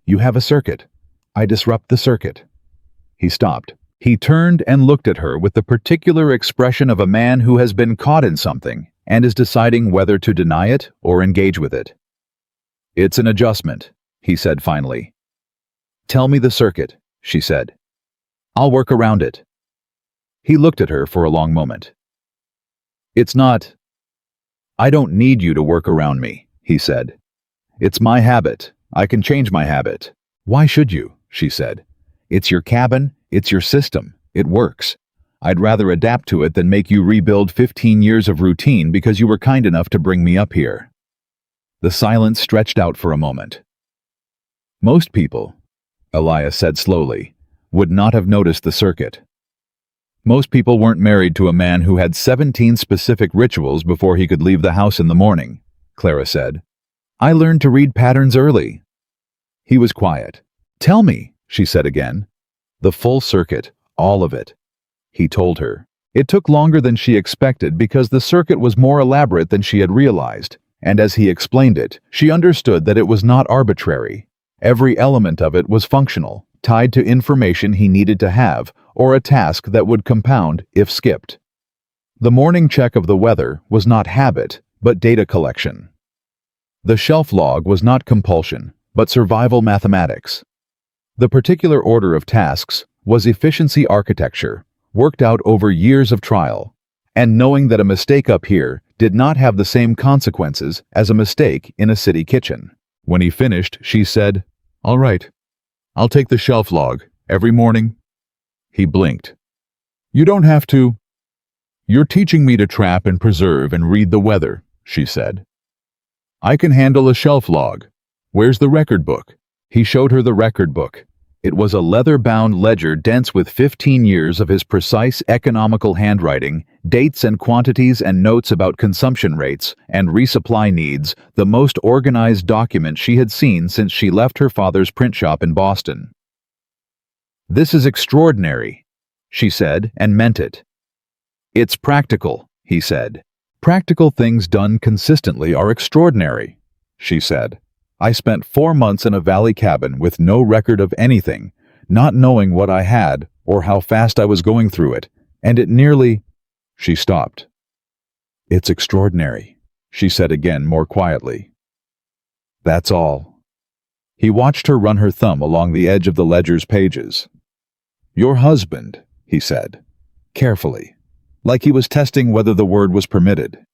"You have a circuit. I disrupt the circuit." He stopped. He turned and looked at her with the particular expression of a man who has been caught in something and is deciding whether to deny it or engage with it. "It's an adjustment," he said finally. "Tell me the circuit," she said. "I'll work around it." He looked at her for a long moment. "It's not. I don't need you to work around me," he said. "It's my habit. I can change my habit." "Why should you?" she said. "It's your cabin, it's your system. It works. I'd rather adapt to it than make you rebuild 15 years of routine because you were kind enough to bring me up here." The silence stretched out for a moment. "Most people," Elias said slowly, "would not have noticed the circuit. Most people weren't married to a man who had 17 specific rituals before he could leave the house in the morning," Clara said. "I learned to read patterns early." He was quiet. "Tell me," she said again. "The full circuit, all of it." He told her. It took longer than she expected because the circuit was more elaborate than she had realized, and as he explained it, she understood that it was not arbitrary. Every element of it was functional, tied to information he needed to have, or a task that would compound if skipped. The morning check of the weather was not habit, but data collection. The shelf log was not compulsion, but survival mathematics. The particular order of tasks was efficiency architecture, worked out over years of trial, and knowing that a mistake up here did not have the same consequences as a mistake in a city kitchen. When he finished, she said, "All right, I'll take the shelf log every morning." He blinked. "You don't have to." "You're teaching me to trap and preserve and read the weather," she said. "I can handle a shelf log. Where's the record book?" He showed her the record book. It was a leather-bound ledger dense with 15 years of his precise economical handwriting, dates and quantities and notes about consumption rates and resupply needs, the most organized document she had seen since she left her father's print shop in Boston. "This is extraordinary," she said, and meant it. "It's practical," he said. "Practical things done consistently are extraordinary," she said. "I spent 4 months in a valley cabin with no record of anything, not knowing what I had or how fast I was going through it, and it nearly—" She stopped. "It's extraordinary," she said again more quietly. "That's all." He watched her run her thumb along the edge of the ledger's pages. "Your husband," he said, carefully, like he was testing whether the word was permitted.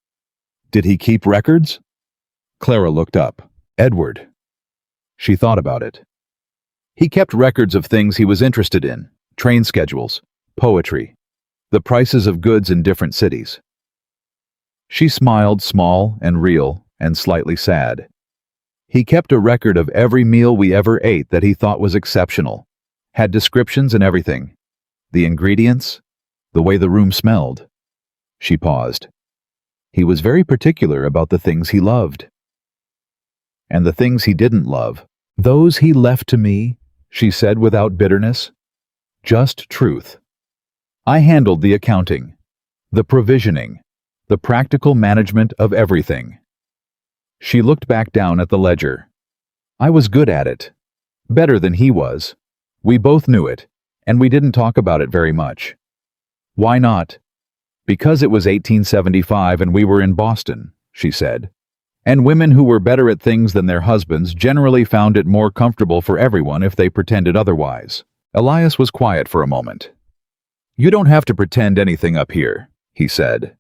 "Did he keep records?" Clara looked up. "Edward." She thought about it. "He kept records of things he was interested in, train schedules, poetry, the prices of goods in different cities." She smiled, small and real and slightly sad. "He kept a record of every meal we ever ate that he thought was exceptional, had descriptions and everything. The ingredients, the way the room smelled." She paused. "He was very particular about the things he loved." "And the things he didn't love, those he left to me," she said without bitterness. "Just truth. I handled the accounting, the provisioning, the practical management of everything." She looked back down at the ledger. "I was good at it. Better than he was. We both knew it, and we didn't talk about it very much." "Why not?" "Because it was 1875 and we were in Boston," she said. "And women who were better at things than their husbands generally found it more comfortable for everyone if they pretended otherwise." Elias was quiet for a moment. "You don't have to pretend anything up here," he said.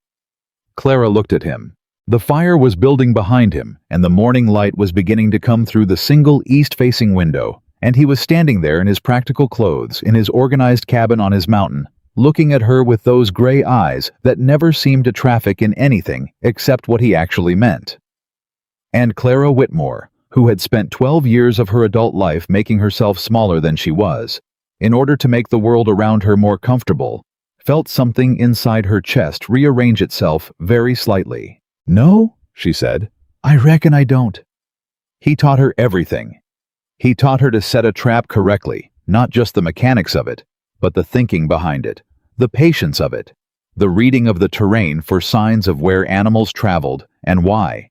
Clara looked at him. The fire was building behind him, and the morning light was beginning to come through the single east-facing window, and he was standing there in his practical clothes, in his organized cabin on his mountain, looking at her with those gray eyes that never seemed to traffic in anything except what he actually meant. And Clara Whitmore, who had spent 12 years of her adult life making herself smaller than she was, in order to make the world around her more comfortable, felt something inside her chest rearrange itself very slightly. "No," she said, "I reckon I don't." He taught her everything. He taught her to set a trap correctly, not just the mechanics of it, but the thinking behind it, the patience of it, the reading of the terrain for signs of where animals traveled and why.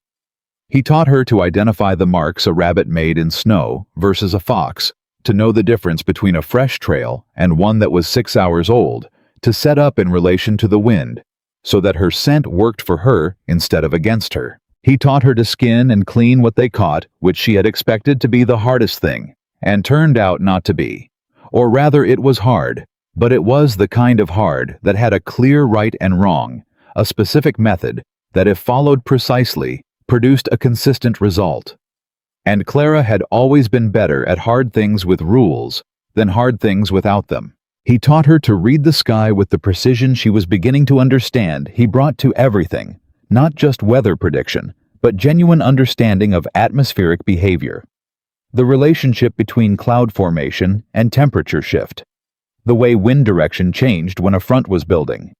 He taught her to identify the marks a rabbit made in snow versus a fox, to know the difference between a fresh trail and one that was 6 hours old, to set up in relation to the wind, so that her scent worked for her instead of against her. He taught her to skin and clean what they caught, which she had expected to be the hardest thing, and turned out not to be. Or rather, it was hard, but it was the kind of hard that had a clear right and wrong, a specific method that, if followed precisely, produced a consistent result. And Clara had always been better at hard things with rules than hard things without them. He taught her to read the sky with the precision she was beginning to understand he brought to everything, not just weather prediction, but genuine understanding of atmospheric behavior. The relationship between cloud formation and temperature shift. The way wind direction changed when a front was building.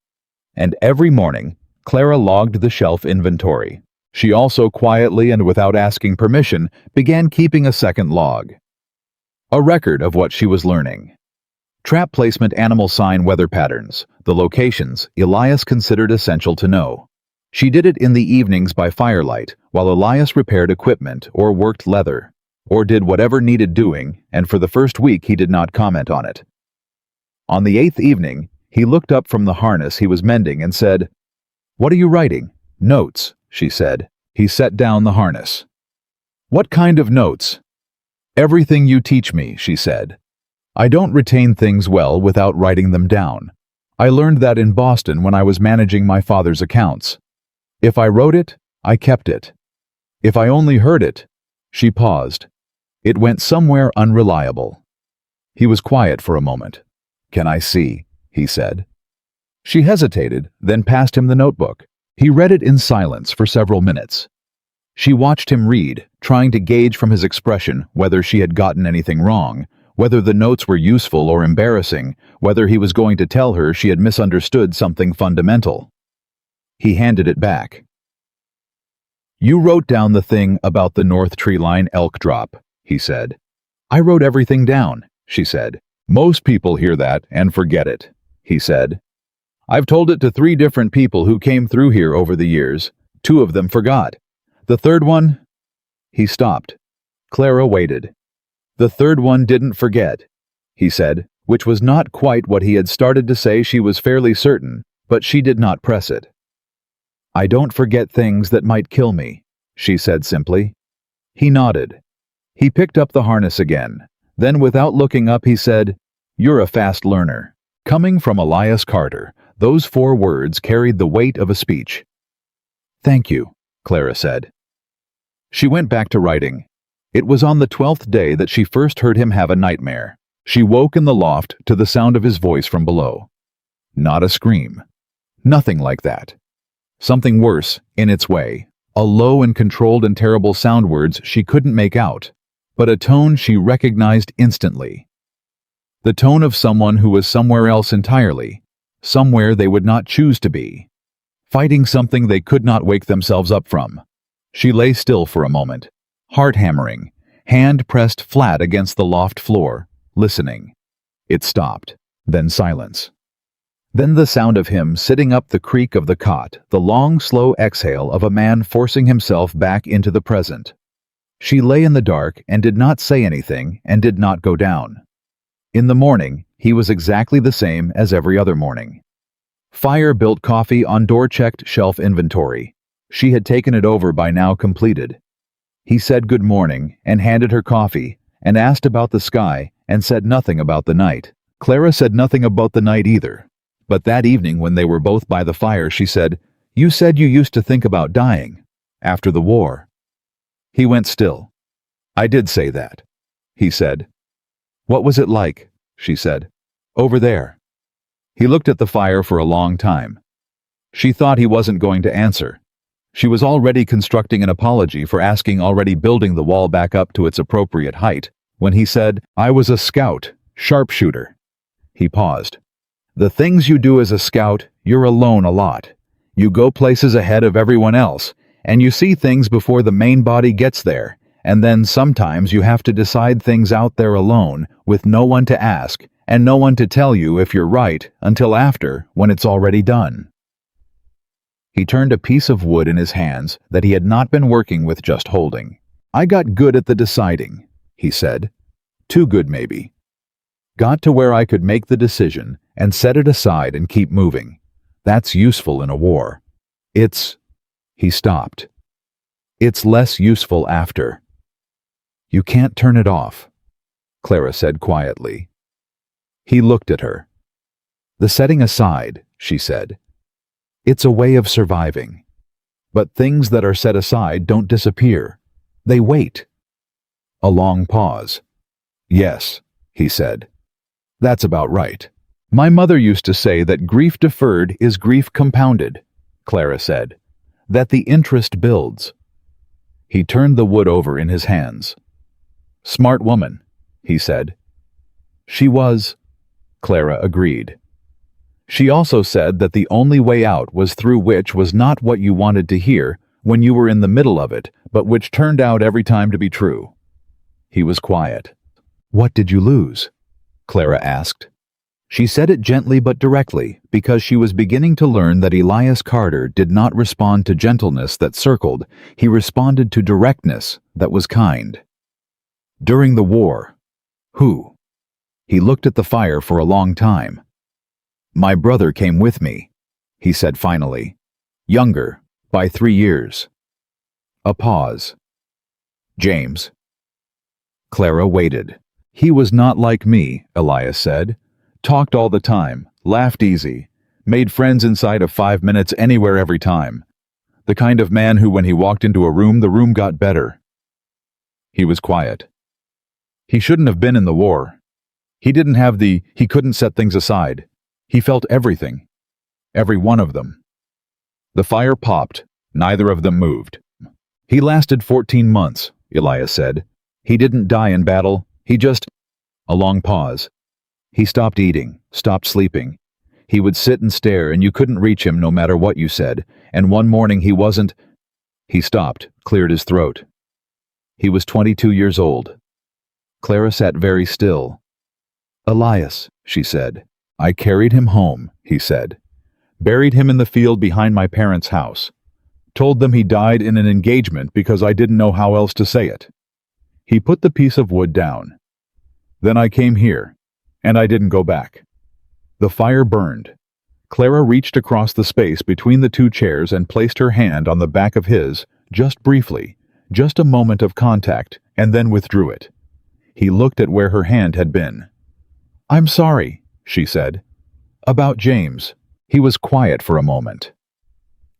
And every morning, Clara logged the shelf inventory. She also quietly and without asking permission began keeping a second log. A record of what she was learning. Trap placement, animal sign, weather patterns, the locations Elias considered essential to know. She did it in the evenings by firelight while Elias repaired equipment or worked leather, or did whatever needed doing, and for the first week he did not comment on it. On the 8th evening, he looked up from the harness he was mending and said, "What are you writing?" "Notes," she said. He set down the harness. "What kind of notes?" "Everything you teach me," she said. "I don't retain things well without writing them down. I learned that in Boston when I was managing my father's accounts. If I wrote it, I kept it. If I only heard it," she paused, "it went somewhere unreliable." He was quiet for a moment. "Can I see?" he said. She hesitated, then passed him the notebook. He read it in silence for several minutes. She watched him read, trying to gauge from his expression whether she had gotten anything wrong, whether the notes were useful or embarrassing, whether he was going to tell her she had misunderstood something fundamental. He handed it back. "You wrote down the thing about the North Tree Line elk drop," he said. "I wrote everything down," she said. "Most people hear that and forget it," he said. "I've told it to 3 different people who came through here over the years. 2 of them forgot. The third one—" He stopped. Clara waited. "The third one didn't forget," he said, which was not quite what he had started to say. She was fairly certain, but she did not press it. "I don't forget things that might kill me," she said simply. He nodded. He picked up the harness again. Then, without looking up, he said, "You're a fast learner." Coming from Elias Carter, those 4 words carried the weight of a speech. "Thank you," Clara said. She went back to writing. It was on the 12th day that she first heard him have a nightmare. She woke in the loft to the sound of his voice from below. Not a scream. Nothing like that. Something worse, in its way. A low and controlled and terrible sound, words she couldn't make out, but a tone she recognized instantly. The tone of someone who was somewhere else entirely, somewhere they would not choose to be, fighting something they could not wake themselves up from. She lay still for a moment, heart hammering, hand pressed flat against the loft floor, listening. It stopped, then silence. Then the sound of him sitting up, the creak of the cot, the long, slow exhale of a man forcing himself back into the present. She lay in the dark and did not say anything and did not go down. In the morning, he was exactly the same as every other morning. Fire-built coffee on door-checked shelf inventory. She had taken it over by now, completed. He said good morning and handed her coffee and asked about the sky and said nothing about the night. Clara said nothing about the night either. But that evening when they were both by the fire, she said, "You said you used to think about dying. After the war." He went still. "I did say that," he said. "What was it like?" she said. "Over there." He looked at the fire for a long time. She thought he wasn't going to answer. She was already constructing an apology for asking, already building the wall back up to its appropriate height, when he said, "I was a scout, sharpshooter." He paused. "The things you do as a scout, you're alone a lot. You go places ahead of everyone else, and you see things before the main body gets there, and then sometimes you have to decide things out there alone, with no one to ask, and no one to tell you if you're right until after, when it's already done." He turned a piece of wood in his hands that he had not been working with, just holding. "I got good at the deciding," he said. "Too good, maybe. Got to where I could make the decision and set it aside and keep moving. That's useful in a war. He stopped. "It's less useful after." "You can't turn it off," Clara said quietly. He looked at her. "The setting aside," she said. "It's a way of surviving. But things that are set aside don't disappear. They wait." A long pause. "Yes," he said. "That's about right. My mother used to say that grief deferred is grief compounded," Clara said. "That the interest builds." He turned the wood over in his hands. "Smart woman," he said. "She was," Clara agreed. She also said that the only way out was through, which was not what you wanted to hear when you were in the middle of it, but which turned out every time to be true. He was quiet. "What did you lose?" Clara asked. She said it gently but directly, because she was beginning to learn that Elias Carter did not respond to gentleness that circled, he responded to directness that was kind. "During the war." "Who?" He looked at the fire for a long time. "My brother came with me," he said finally. "Younger, by 3 years." A pause. "James." Clara waited. "He was not like me," Elias said. "Talked all the time, laughed easy, made friends inside of 5 minutes anywhere every time. The kind of man who, when he walked into a room, the room got better." He was quiet. "He shouldn't have been in the war. He couldn't set things aside. He felt everything. Every one of them." The fire popped. Neither of them moved. "He lasted 14 months, Elias said. "He didn't die in battle. He just—" A long pause. "He stopped eating, stopped sleeping. He would sit and stare, and you couldn't reach him no matter what you said, and one morning he wasn't—" He stopped, cleared his throat. "He was 22 years old." Clara sat very still. "Elias," she said. "I carried him home," he said. "Buried him in the field behind my parents' house. Told them he died in an engagement because I didn't know how else to say it." He put the piece of wood down. "Then I came here, and I didn't go back." The fire burned. Clara reached across the space between the two chairs and placed her hand on the back of his, just briefly, just a moment of contact, and then withdrew it. He looked at where her hand had been. "I'm sorry," she said. "About James." He was quiet for a moment.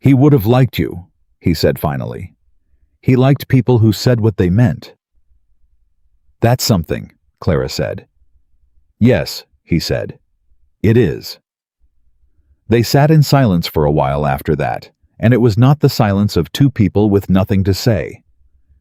"He would have liked you," he said finally. "He liked people who said what they meant." "That's something," Clara said. "Yes," he said. "It is." They sat in silence for a while after that, and it was not the silence of two people with nothing to say.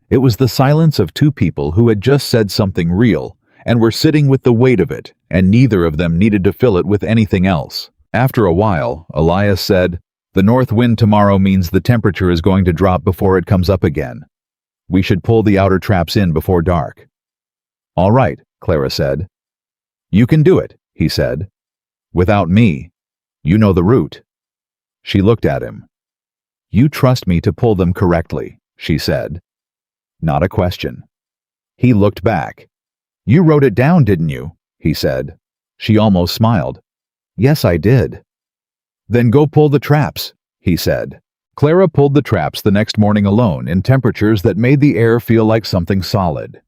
It was the silence of two people who had just said something real, and were sitting with the weight of it, and neither of them needed to fill it with anything else. After a while, Elias said, "The north wind tomorrow means the temperature is going to drop before it comes up again. We should pull the outer traps in before dark." "All right," Clara said. "You can do it," he said. "Without me. You know the route." She looked at him. "You trust me to pull them correctly," she said. Not a question. He looked back. "You wrote it down, didn't you?" he said. She almost smiled. "Yes, I did." "Then go pull the traps," he said. Clara pulled the traps the next morning alone in temperatures that made the air feel like something solid.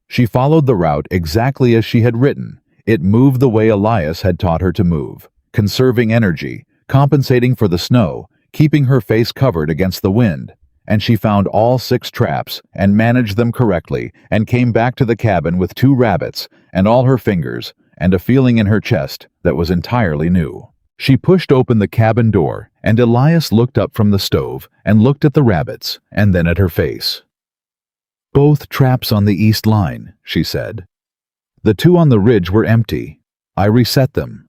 She followed the route exactly as she had written. It moved the way Elias had taught her to move, conserving energy, compensating for the snow, keeping her face covered against the wind. And she found all 6 traps and managed them correctly and came back to the cabin with 2 rabbits and all her fingers and a feeling in her chest that was entirely new. She pushed open the cabin door, and Elias looked up from the stove and looked at the rabbits and then at her face. "Both traps on the east line," she said. "The two on the ridge were empty. I reset them."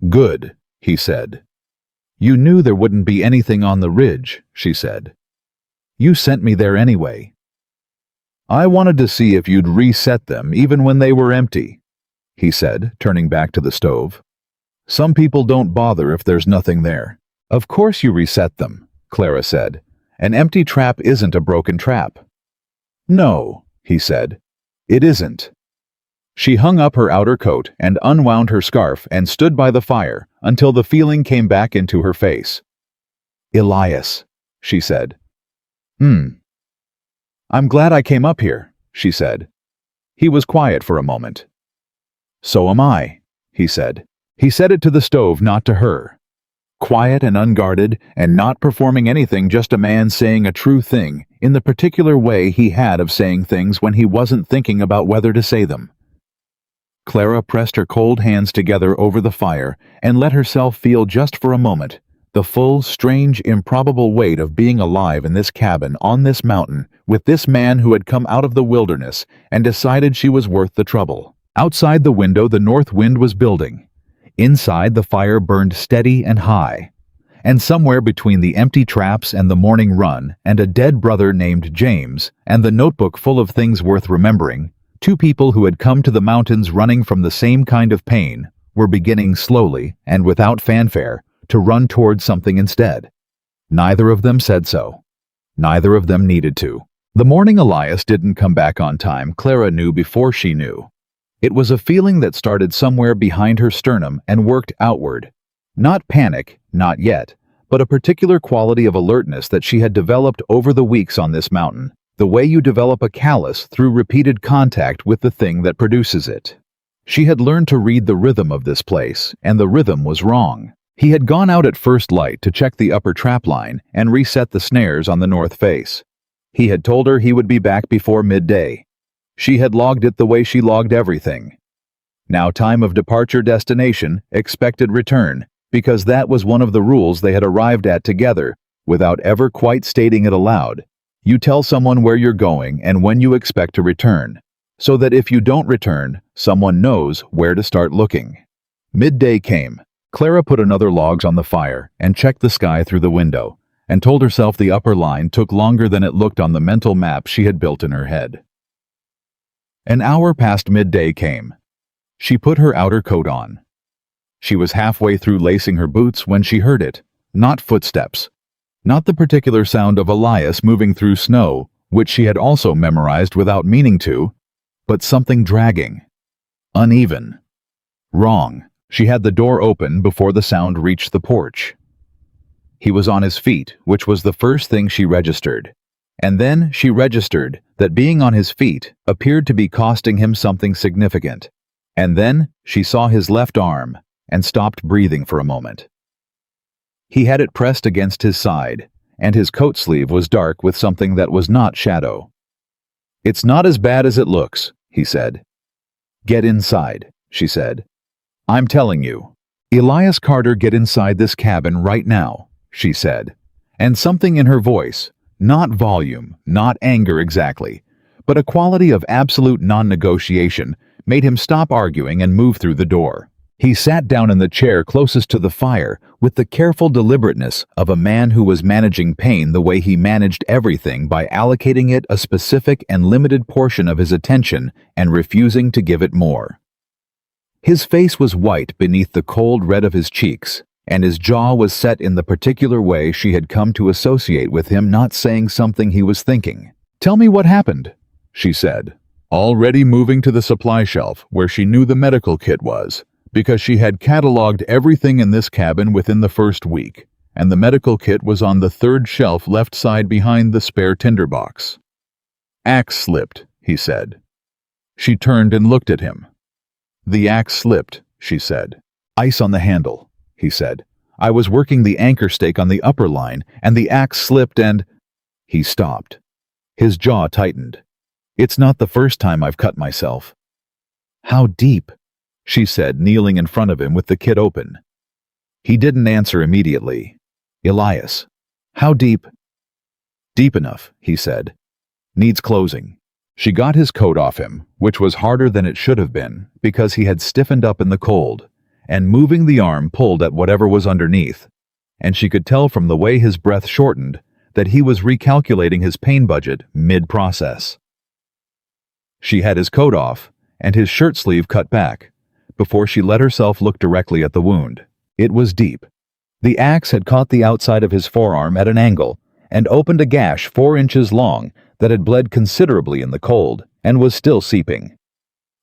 "Good," he said. "You knew there wouldn't be anything on the ridge," she said. "You sent me there anyway." "I wanted to see if you'd reset them even when they were empty," he said, turning back to the stove. "Some people don't bother if there's nothing there." "Of course you reset them," Clara said. "An empty trap isn't a broken trap." "No," he said. "It isn't." She hung up her outer coat and unwound her scarf and stood by the fire until the feeling came back into her face. "Elias," she said. "I'm glad I came up here," she said. He was quiet for a moment. "So am I," he said. He said it to the stove, not to her. Quiet and unguarded, and not performing anything, just a man saying a true thing in the particular way he had of saying things when he wasn't thinking about whether to say them. Clara pressed her cold hands together over the fire and let herself feel just for a moment the full, strange, improbable weight of being alive in this cabin on this mountain with this man who had come out of the wilderness and decided she was worth the trouble. Outside the window, the north wind was building. Inside, the fire burned steady and high. And somewhere between the empty traps and the morning run and a dead brother named James and the notebook full of things worth remembering, two people who had come to the mountains running from the same kind of pain were beginning slowly and without fanfare to run towards something instead. Neither of them said so. Neither of them needed to. The morning Elias didn't come back on time, Clara knew before she knew. It was a feeling that started somewhere behind her sternum and worked outward. Not panic, not yet, but a particular quality of alertness that she had developed over the weeks on this mountain, the way you develop a callus through repeated contact with the thing that produces it. She had learned to read the rhythm of this place, and the rhythm was wrong. He had gone out at first light to check the upper trap line and reset the snares on the north face. He had told her he would be back before midday. She had logged it the way she logged everything. Now time of departure, destination, expected return, because that was one of the rules they had arrived at together, without ever quite stating it aloud. You tell someone where you're going and when you expect to return, so that if you don't return, someone knows where to start looking. Midday came. Clara put another logs on the fire and checked the sky through the window, and told herself the upper line took longer than it looked on the mental map she had built in her head. An hour past midday came. She put her outer coat on. She was halfway through lacing her boots when she heard it. Not footsteps. Not the particular sound of Elias moving through snow, which she had also memorized without meaning to, but something dragging. Uneven. Wrong. She had the door open before the sound reached the porch. He was on his feet, which was the first thing she registered. And then she registered that being on his feet appeared to be costing him something significant. And then she saw his left arm and stopped breathing for a moment. He had it pressed against his side, and his coat sleeve was dark with something that was not shadow. "It's not as bad as it looks," he said. "Get inside," she said. "I'm telling you." "Elias Carter, get inside this cabin right now," she said. And something in her voice, not volume, not anger exactly, but a quality of absolute non-negotiation, made him stop arguing and move through the door. He sat down in the chair closest to the fire with the careful deliberateness of a man who was managing pain the way he managed everything by allocating it a specific and limited portion of his attention and refusing to give it more. His face was white beneath the cold red of his cheeks, and his jaw was set in the particular way she had come to associate with him not saying something he was thinking. "Tell me what happened," she said, already moving to the supply shelf where she knew the medical kit was, because she had cataloged everything in this cabin within the first week, and the medical kit was on the third shelf left side behind the spare tinderbox. "Axe slipped," he said. She turned and looked at him. "The axe slipped," she said. "Ice on the handle," he said. "I was working the anchor stake on the upper line, and the axe slipped and—" He stopped. His jaw tightened. "It's not the first time I've cut myself." "How deep?" she said, kneeling in front of him with the kit open. He didn't answer immediately. Elias. How deep? Deep enough, he said. Needs closing. She got his coat off him, which was harder than it should have been, because he had stiffened up in the cold, and moving the arm pulled at whatever was underneath, and she could tell from the way his breath shortened that he was recalculating his pain budget mid-process. She had his coat off, and his shirt sleeve cut back, before she let herself look directly at the wound. It was deep. The axe had caught the outside of his forearm at an angle, and opened a gash 4 inches long that had bled considerably in the cold, and was still seeping.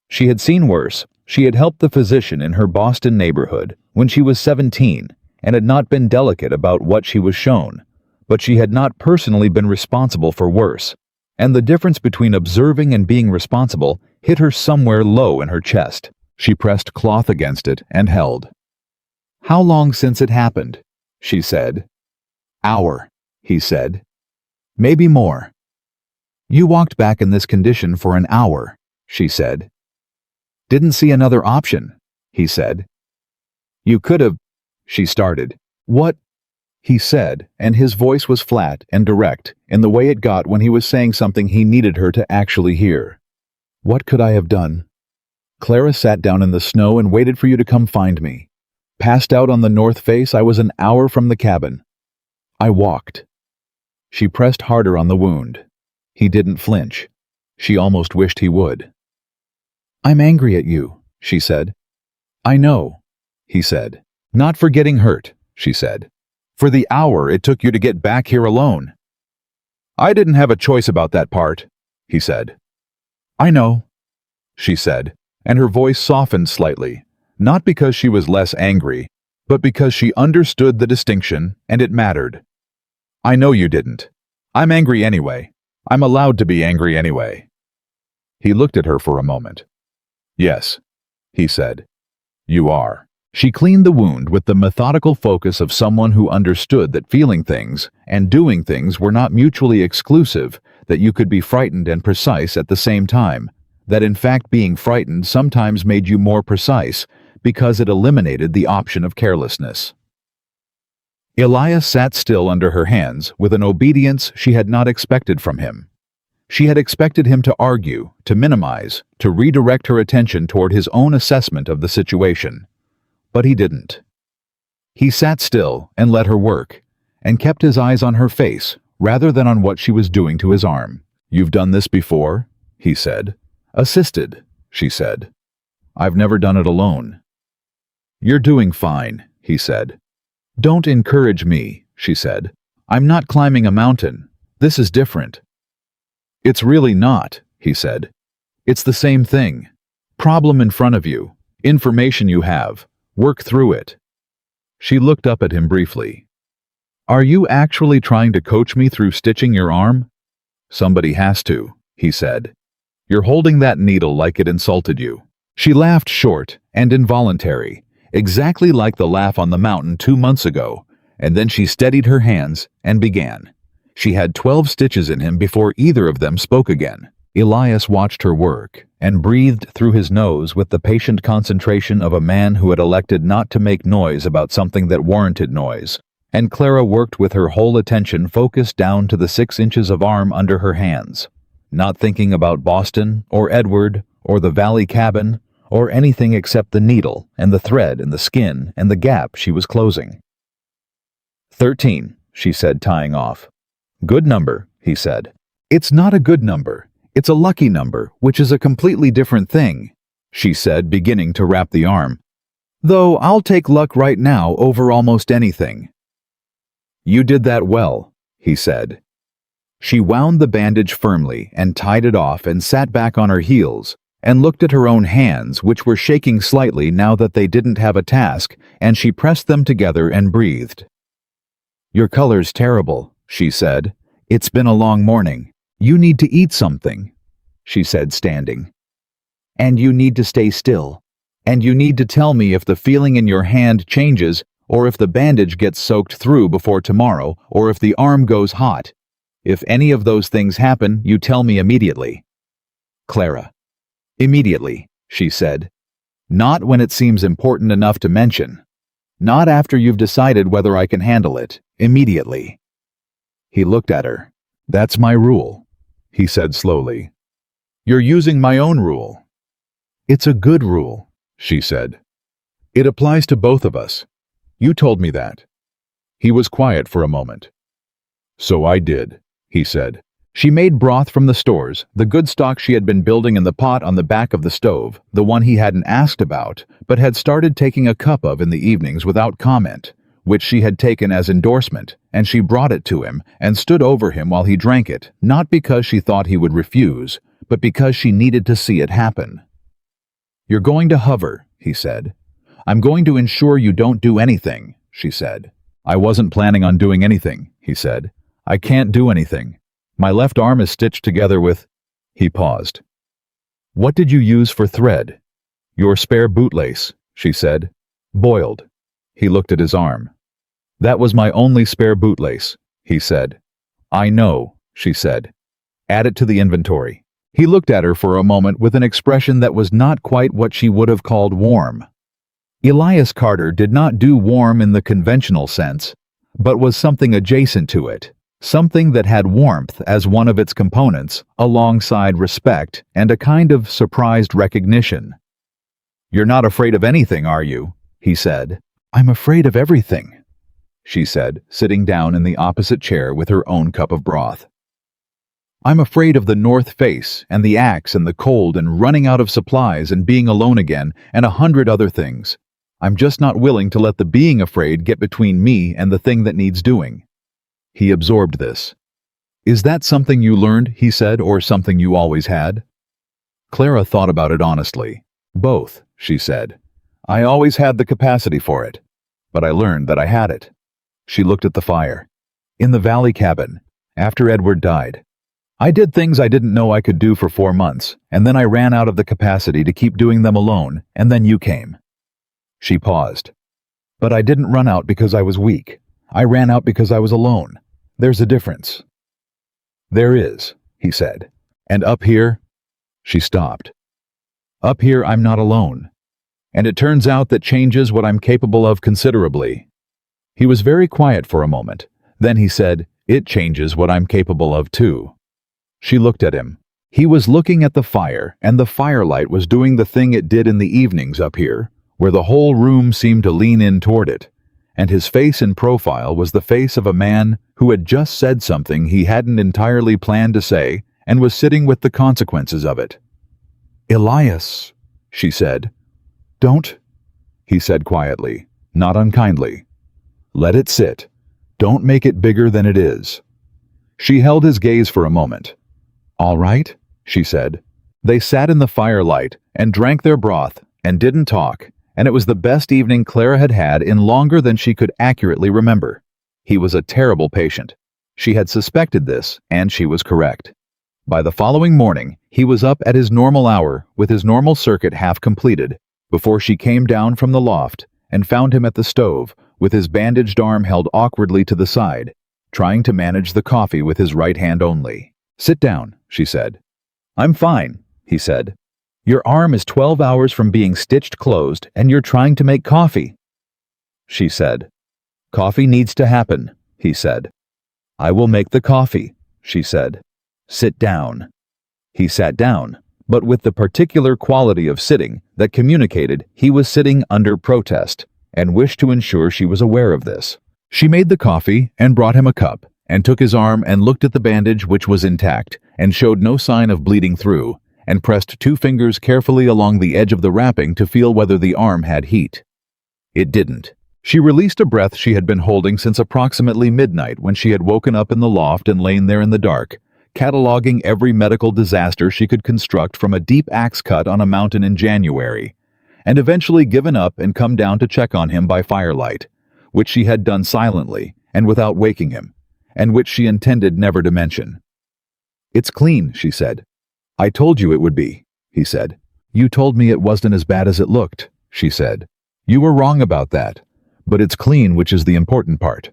She had seen worse. She had helped the physician in her Boston neighborhood when she was 17, and had not been delicate about what she was shown, but she had not personally been responsible for worse, and the difference between observing and being responsible hit her somewhere low in her chest. She pressed cloth against it and held. How long since it happened? She said. Hour, he said. Maybe more. You walked back in this condition for an hour, she said. Didn't see another option, he said. You could have, she started. What? He said, and his voice was flat and direct in the way it got when he was saying something he needed her to actually hear. What could I have done? Clara sat down in the snow and waited for you to come find me. Passed out on the north face, I was an hour from the cabin. I walked. She pressed harder on the wound. He didn't flinch. She almost wished he would. I'm angry at you, she said. I know, he said. Not for getting hurt, she said. For the hour it took you to get back here alone. I didn't have a choice about that part, he said. I know, she said, and her voice softened slightly, not because she was less angry, but because she understood the distinction and it mattered. I know you didn't. I'm angry anyway. I'm allowed to be angry anyway. He looked at her for a moment. Yes, he said. You are. She cleaned the wound with the methodical focus of someone who understood that feeling things and doing things were not mutually exclusive, that you could be frightened and precise at the same time, that in fact being frightened sometimes made you more precise because it eliminated the option of carelessness. Elias sat still under her hands with an obedience she had not expected from him. She had expected him to argue, to minimize, to redirect her attention toward his own assessment of the situation. But he didn't. He sat still and let her work, and kept his eyes on her face rather than on what she was doing to his arm. You've done this before, he said. Assisted, she said. I've never done it alone. You're doing fine, he said. Don't encourage me, she said. I'm not climbing a mountain. This is different. It's really not, he said. It's the same thing. Problem in front of you. Information you have. Work through it. She looked up at him briefly. Are you actually trying to coach me through stitching your arm? Somebody has to, he said. You're holding that needle like it insulted you. She laughed short and involuntary, exactly like the laugh on the mountain 2 months ago, and then she steadied her hands and began. She had 12 stitches in him before either of them spoke again. Elias watched her work and breathed through his nose with the patient concentration of a man who had elected not to make noise about something that warranted noise, and Clara worked with her whole attention focused down to the 6 inches of arm under her hands, not thinking about Boston or Edward or the valley cabin or anything except the needle and the thread and the skin and the gap she was closing. 13, she said, tying off. Good number, he said. It's not a good number. It's a lucky number, which is a completely different thing, she said, beginning to wrap the arm. Though I'll take luck right now over almost anything. You did that well, he said. She wound the bandage firmly and tied it off and sat back on her heels and looked at her own hands, which were shaking slightly now that they didn't have a task, and she pressed them together and breathed. Your color's terrible, she said. It's been a long morning. You need to eat something, she said, standing. And you need to stay still. And you need to tell me if the feeling in your hand changes, or if the bandage gets soaked through before tomorrow, or if the arm goes hot. If any of those things happen, you tell me immediately. Clara. Immediately, she said. Not when it seems important enough to mention. Not after you've decided whether I can handle it, immediately. He looked at her. That's my rule, he said slowly. You're using my own rule. It's a good rule, she said. It applies to both of us. You told me that. He was quiet for a moment. So I did, he said. She made broth from the stores, the good stock she had been building in the pot on the back of the stove, the one he hadn't asked about, but had started taking a cup of in the evenings without comment, which she had taken as endorsement, and she brought it to him and stood over him while he drank it, not because she thought he would refuse, but because she needed to see it happen. You're going to hover, he said. I'm going to ensure you don't do anything, she said. I wasn't planning on doing anything, he said. I can't do anything. My left arm is stitched together with... He paused. What did you use for thread? Your spare bootlace, she said. Boiled. He looked at his arm. That was my only spare bootlace, he said. I know, she said. Add it to the inventory. He looked at her for a moment with an expression that was not quite what she would have called warm. Elias Carter did not do warm in the conventional sense, but was something adjacent to it. Something that had warmth as one of its components, alongside respect and a kind of surprised recognition. You're not afraid of anything, are you? He said. I'm afraid of everything, she said, sitting down in the opposite chair with her own cup of broth. I'm afraid of the North Face and the axe and the cold and running out of supplies and being alone again and 100 other things. I'm just not willing to let the being afraid get between me and the thing that needs doing. He absorbed this. Is that something you learned, he said, or something you always had? Clara thought about it honestly. Both, she said. I always had the capacity for it, but I learned that I had it. She looked at the fire. In the valley cabin, after Edward died. I did things I didn't know I could do for 4 months, and then I ran out of the capacity to keep doing them alone, and then you came. She paused. But I didn't run out because I was weak. I ran out because I was alone. There's a difference. There is, he said. And up here? She stopped. Up here I'm not alone. And it turns out that changes what I'm capable of considerably. He was very quiet for a moment. Then he said, it changes what I'm capable of too. She looked at him. He was looking at the fire, and the firelight was doing the thing it did in the evenings up here, where the whole room seemed to lean in toward it. And his face in profile was the face of a man who had just said something he hadn't entirely planned to say and was sitting with the consequences of it. Elias, she said. Don't, he said quietly, not unkindly. Let it sit. Don't make it bigger than it is. She held his gaze for a moment. All right, she said. They sat in the firelight and drank their broth and didn't talk, and it was the best evening Clara had had in longer than she could accurately remember. He was a terrible patient. She had suspected this, and she was correct. By the following morning, he was up at his normal hour, with his normal circuit half completed, before she came down from the loft and found him at the stove, with his bandaged arm held awkwardly to the side, trying to manage the coffee with his right hand only. Sit down, she said. I'm fine, he said. Your arm is 12 hours from being stitched closed, and you're trying to make coffee, she said. Coffee needs to happen, he said. I will make the coffee, she said. Sit down. He sat down, but with the particular quality of sitting that communicated he was sitting under protest, and wished to ensure she was aware of this. She made the coffee and brought him a cup, and took his arm and looked at the bandage, which was intact, and showed no sign of bleeding through, and pressed 2 fingers carefully along the edge of the wrapping to feel whether the arm had heat. It didn't. She released a breath she had been holding since approximately midnight, when she had woken up in the loft and lain there in the dark, cataloging every medical disaster she could construct from a deep axe cut on a mountain in January, and eventually given up and come down to check on him by firelight, which she had done silently and without waking him, and which she intended never to mention. It's clean, she said. I told you it would be, he said. You told me it wasn't as bad as it looked, she said. You were wrong about that, but it's clean, which is the important part.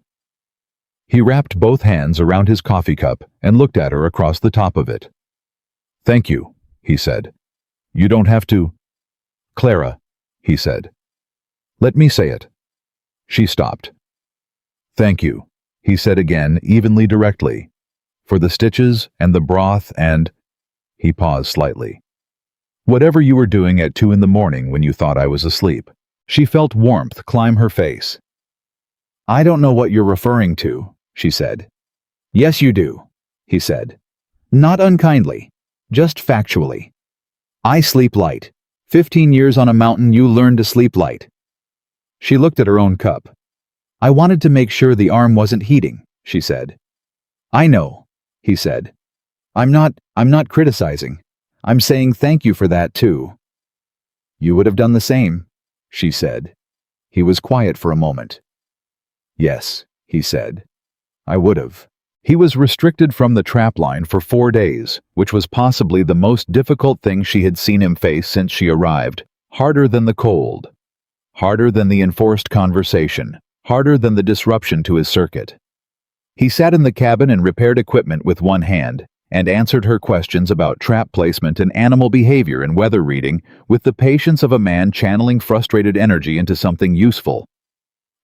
He wrapped both hands around his coffee cup and looked at her across the top of it. Thank you, he said. You don't have to. Clara, he said. Let me say it. She stopped. "Thank you," he said again, evenly directly. "For the stitches and the broth and—" He paused slightly. "Whatever you were doing at 2 in the morning when you thought I was asleep." She felt warmth climb her face. "I don't know what you're referring to," she said. "Yes, you do," he said. "Not unkindly, just factually. I sleep light. 15 years on a mountain, you learn to sleep light." She looked at her own cup. "I wanted to make sure the arm wasn't heating," she said. "I know," he said. I'm not criticizing. I'm saying thank you for that too." "You would have done the same," she said. He was quiet for a moment. "Yes," he said. "I would have." He was restricted from the trapline for 4 days, which was possibly the most difficult thing she had seen him face since she arrived. Harder than the cold. Harder than the enforced conversation. Harder than the disruption to his circuit. He sat in the cabin and repaired equipment with one hand, and answered her questions about trap placement and animal behavior and weather reading with the patience of a man channeling frustrated energy into something useful.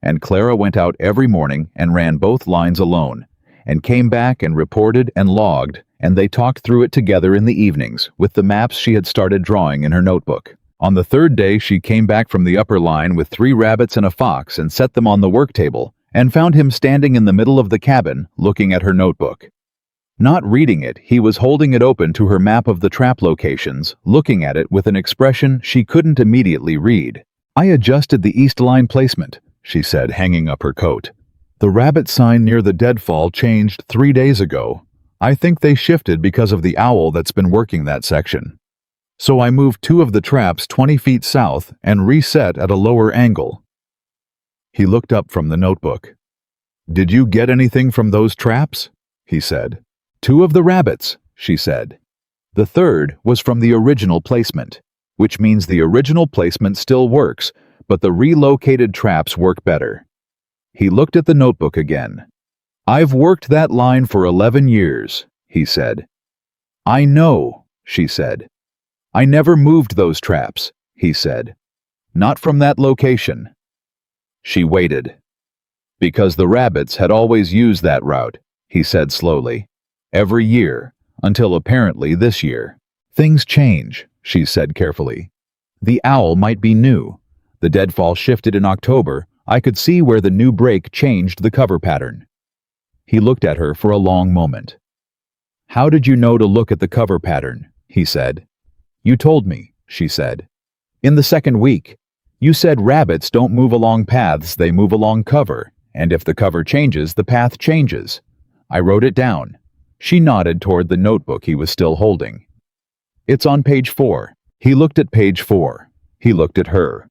And Clara went out every morning and ran both lines alone, and came back and reported and logged, and they talked through it together in the evenings with the maps she had started drawing in her notebook. On the 3rd day she came back from the upper line with 3 rabbits and a fox and set them on the work table, and found him standing in the middle of the cabin looking at her notebook. Not reading it, he was holding it open to her map of the trap locations, looking at it with an expression she couldn't immediately read. "I adjusted the east line placement," she said, hanging up her coat. "The rabbit sign near the deadfall changed 3 days ago. I think they shifted because of the owl that's been working that section. So I moved 2 of the traps 20 feet south and reset at a lower angle." He looked up from the notebook. "Did you get anything from those traps?" he said. "2 of the rabbits," she said. "The 3rd was from the original placement, which means the original placement still works, but the relocated traps work better." He looked at the notebook again. "I've worked that line for 11 years, he said. "I know," she said. "I never moved those traps," he said. "Not from that location." She waited. "Because the rabbits had always used that route," he said slowly. "Every year, until apparently this year." "Things change," she said carefully. "The owl might be new. The deadfall shifted in October. I could see where the new break changed the cover pattern." He looked at her for a long moment. "How did you know to look at the cover pattern?" he said. "You told me," she said. "In the 2nd week. You said rabbits don't move along paths, they move along cover, and if the cover changes, the path changes. I wrote it down." She nodded toward the notebook he was still holding. "It's on page 4. He looked at page 4. He looked at her.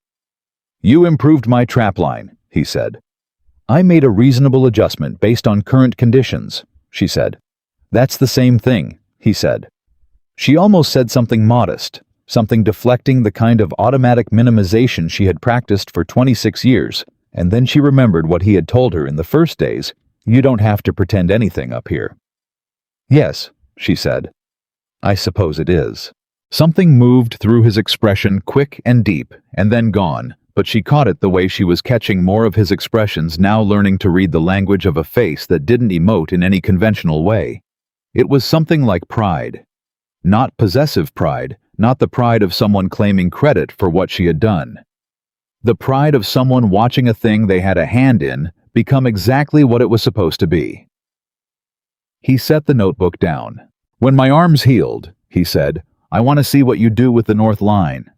"You improved my trapline," he said. "I made a reasonable adjustment based on current conditions," she said. "That's the same thing," he said. She almost said something modest, something deflecting the kind of automatic minimization she had practiced for 26 years, and then she remembered what he had told her in the first days: "You don't have to pretend anything up here." "Yes," she said. "I suppose it is." Something moved through his expression, quick and deep, and then gone, but she caught it the way she was catching more of his expressions, now learning to read the language of a face that didn't emote in any conventional way. It was something like pride. Not possessive pride, not the pride of someone claiming credit for what she had done. The pride of someone watching a thing they had a hand in become exactly what it was supposed to be. He set the notebook down. "When my arm's healed," he said, "I want to see what you do with the north line."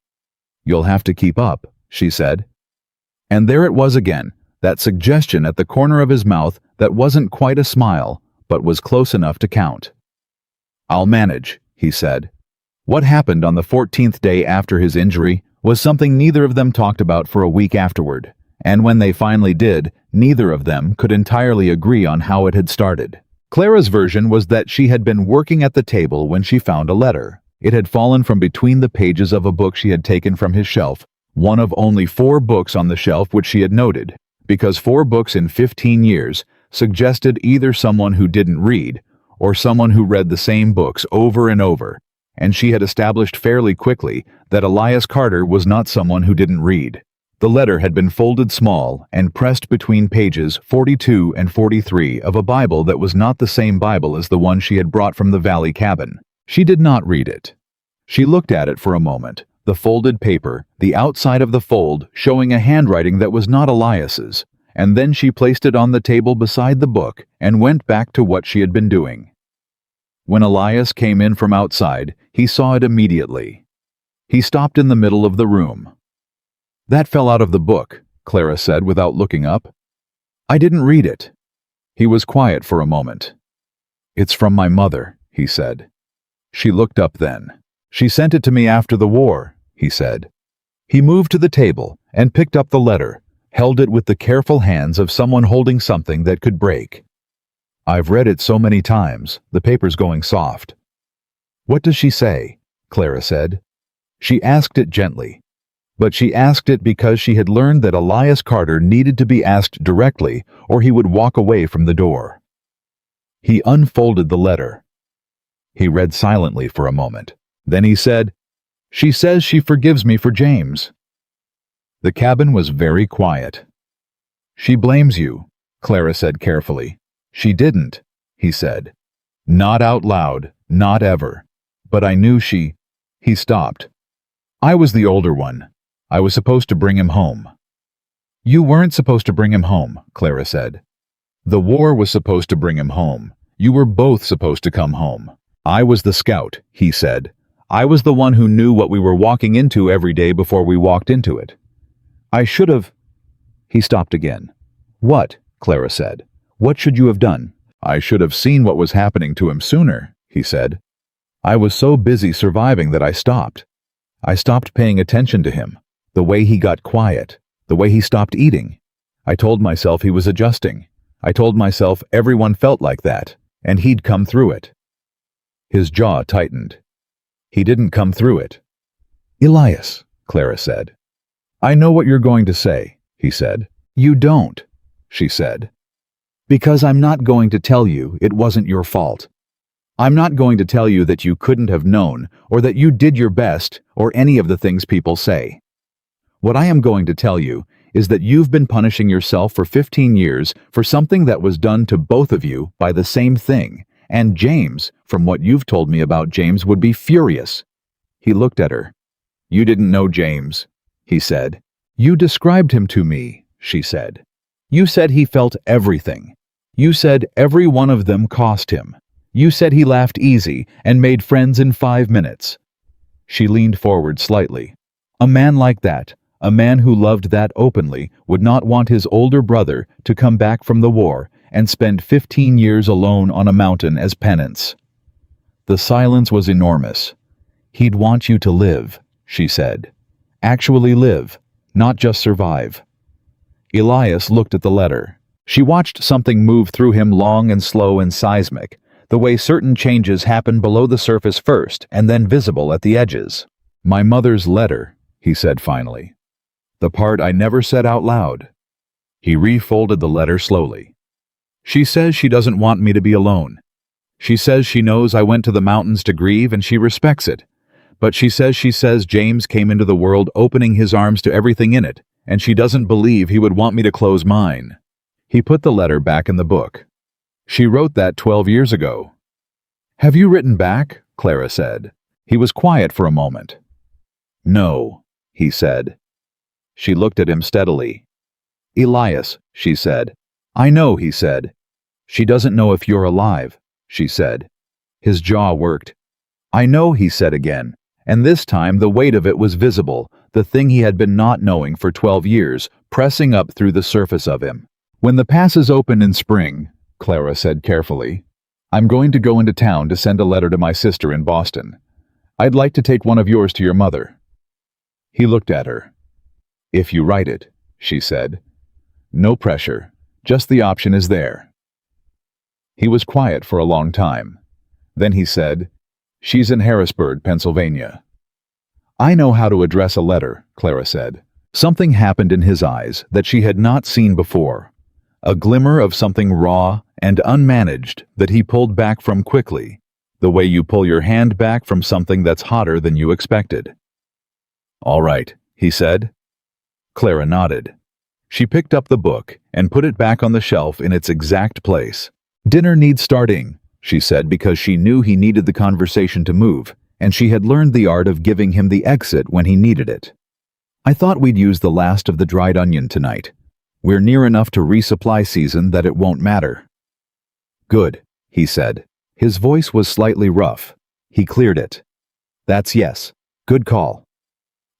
"You'll have to keep up," she said. And there it was again, that suggestion at the corner of his mouth that wasn't quite a smile, but was close enough to count. "I'll manage," he said. What happened on the 14th day after his injury was something neither of them talked about for a week afterward, and when they finally did, neither of them could entirely agree on how it had started. Clara's version was that she had been working at the table when she found a letter. It had fallen from between the pages of a book she had taken from his shelf, one of only 4 books on the shelf which she had noted, because 4 books in 15 years suggested either someone who didn't read or someone who read the same books over and over, and she had established fairly quickly that Elias Carter was not someone who didn't read. The letter had been folded small and pressed between pages 42 and 43 of a Bible that was not the same Bible as the one she had brought from the valley cabin. She did not read it. She looked at it for a moment, the folded paper, the outside of the fold showing a handwriting that was not Elias's, and then she placed it on the table beside the book and went back to what she had been doing. When Elias came in from outside, he saw it immediately. He stopped in the middle of the room. "That fell out of the book," Clara said without looking up. "I didn't read it." He was quiet for a moment. "It's from my mother," he said. She looked up then. "She sent it to me after the war," he said. He moved to the table and picked up the letter, held it with the careful hands of someone holding something that could break. "I've read it so many times, the paper's going soft." "What does she say?" Clara said. She asked it gently, but she asked it because she had learned that Elias Carter needed to be asked directly or he would walk away from the door. He unfolded the letter. He read silently for a moment. Then he said, "She says she forgives me for James." The cabin was very quiet. "She blames you," Clara said carefully. "She didn't," he said. "Not out loud, not ever. But I knew she—" He stopped. "I was the older one. I was supposed to bring him home." "You weren't supposed to bring him home," Clara said. "The war was supposed to bring him home. You were both supposed to come home. I was the scout," he said. "I was the one who knew what we were walking into every day before we walked into it. I should have—" He stopped again. "What?" Clara said. "What should you have done?" "I should have seen what was happening to him sooner," he said. "I was so busy surviving that I stopped. I stopped paying attention to him, the way he got quiet, the way he stopped eating. I told myself he was adjusting. I told myself everyone felt like that, and he'd come through it." His jaw tightened. "He didn't come through it." "Elias," Clara said. "I know what you're going to say," he said. "You don't," she said. "Because I'm not going to tell you it wasn't your fault. I'm not going to tell you that you couldn't have known, or that you did your best, or any of the things people say. What I am going to tell you is that you've been punishing yourself for 15 years for something that was done to both of you by the same thing, and James, from what you've told me about James, would be furious." He looked at her. "You didn't know James," he said. "You described him to me," she said. "You said he felt everything. You said every one of them cost him. You said he laughed easy and made friends in 5 minutes." She leaned forward slightly. "A man like that, a man who loved that openly, would not want his older brother to come back from the war and spend 15 years alone on a mountain as penance." The silence was enormous. "He'd want you to live," she said. "Actually live, not just survive." Elias looked at the letter. She watched something move through him, long and slow and seismic, the way certain changes happen below the surface first and then visible at the edges. "My mother's letter," he said finally. "The part I never said out loud." He refolded the letter slowly. "She says she doesn't want me to be alone. She says she knows I went to the mountains to grieve and she respects it. But she says James came into the world opening his arms to everything in it, and she doesn't believe he would want me to close mine." He put the letter back in the book. "She wrote that 12 years ago." "Have you written back?" Clara said. He was quiet for a moment. "No," he said. She looked at him steadily. "Elias," she said. "I know," he said. "She doesn't know if you're alive," she said. His jaw worked. "I know," he said again, and this time the weight of it was visible, the thing he had been not knowing for 12 years, pressing up through the surface of him. "When the passes open in spring," Clara said carefully, "I'm going to go into town to send a letter to my sister in Boston. I'd like to take one of yours to your mother." He looked at her. "If you write it," she said. "No pressure, just the option is there." He was quiet for a long time. Then he said, "She's in Harrisburg, Pennsylvania." "I know how to address a letter," Clara said. Something happened in his eyes that she had not seen before. A glimmer of something raw and unmanaged that he pulled back from quickly, the way you pull your hand back from something that's hotter than you expected. "All right," he said. Clara nodded. She picked up the book and put it back on the shelf in its exact place. "Dinner needs starting," she said, because she knew he needed the conversation to move, and she had learned the art of giving him the exit when he needed it. "I thought we'd use the last of the dried onion tonight. We're near enough to resupply season that it won't matter." "Good," he said. His voice was slightly rough. He cleared it. "That's yes. Good call."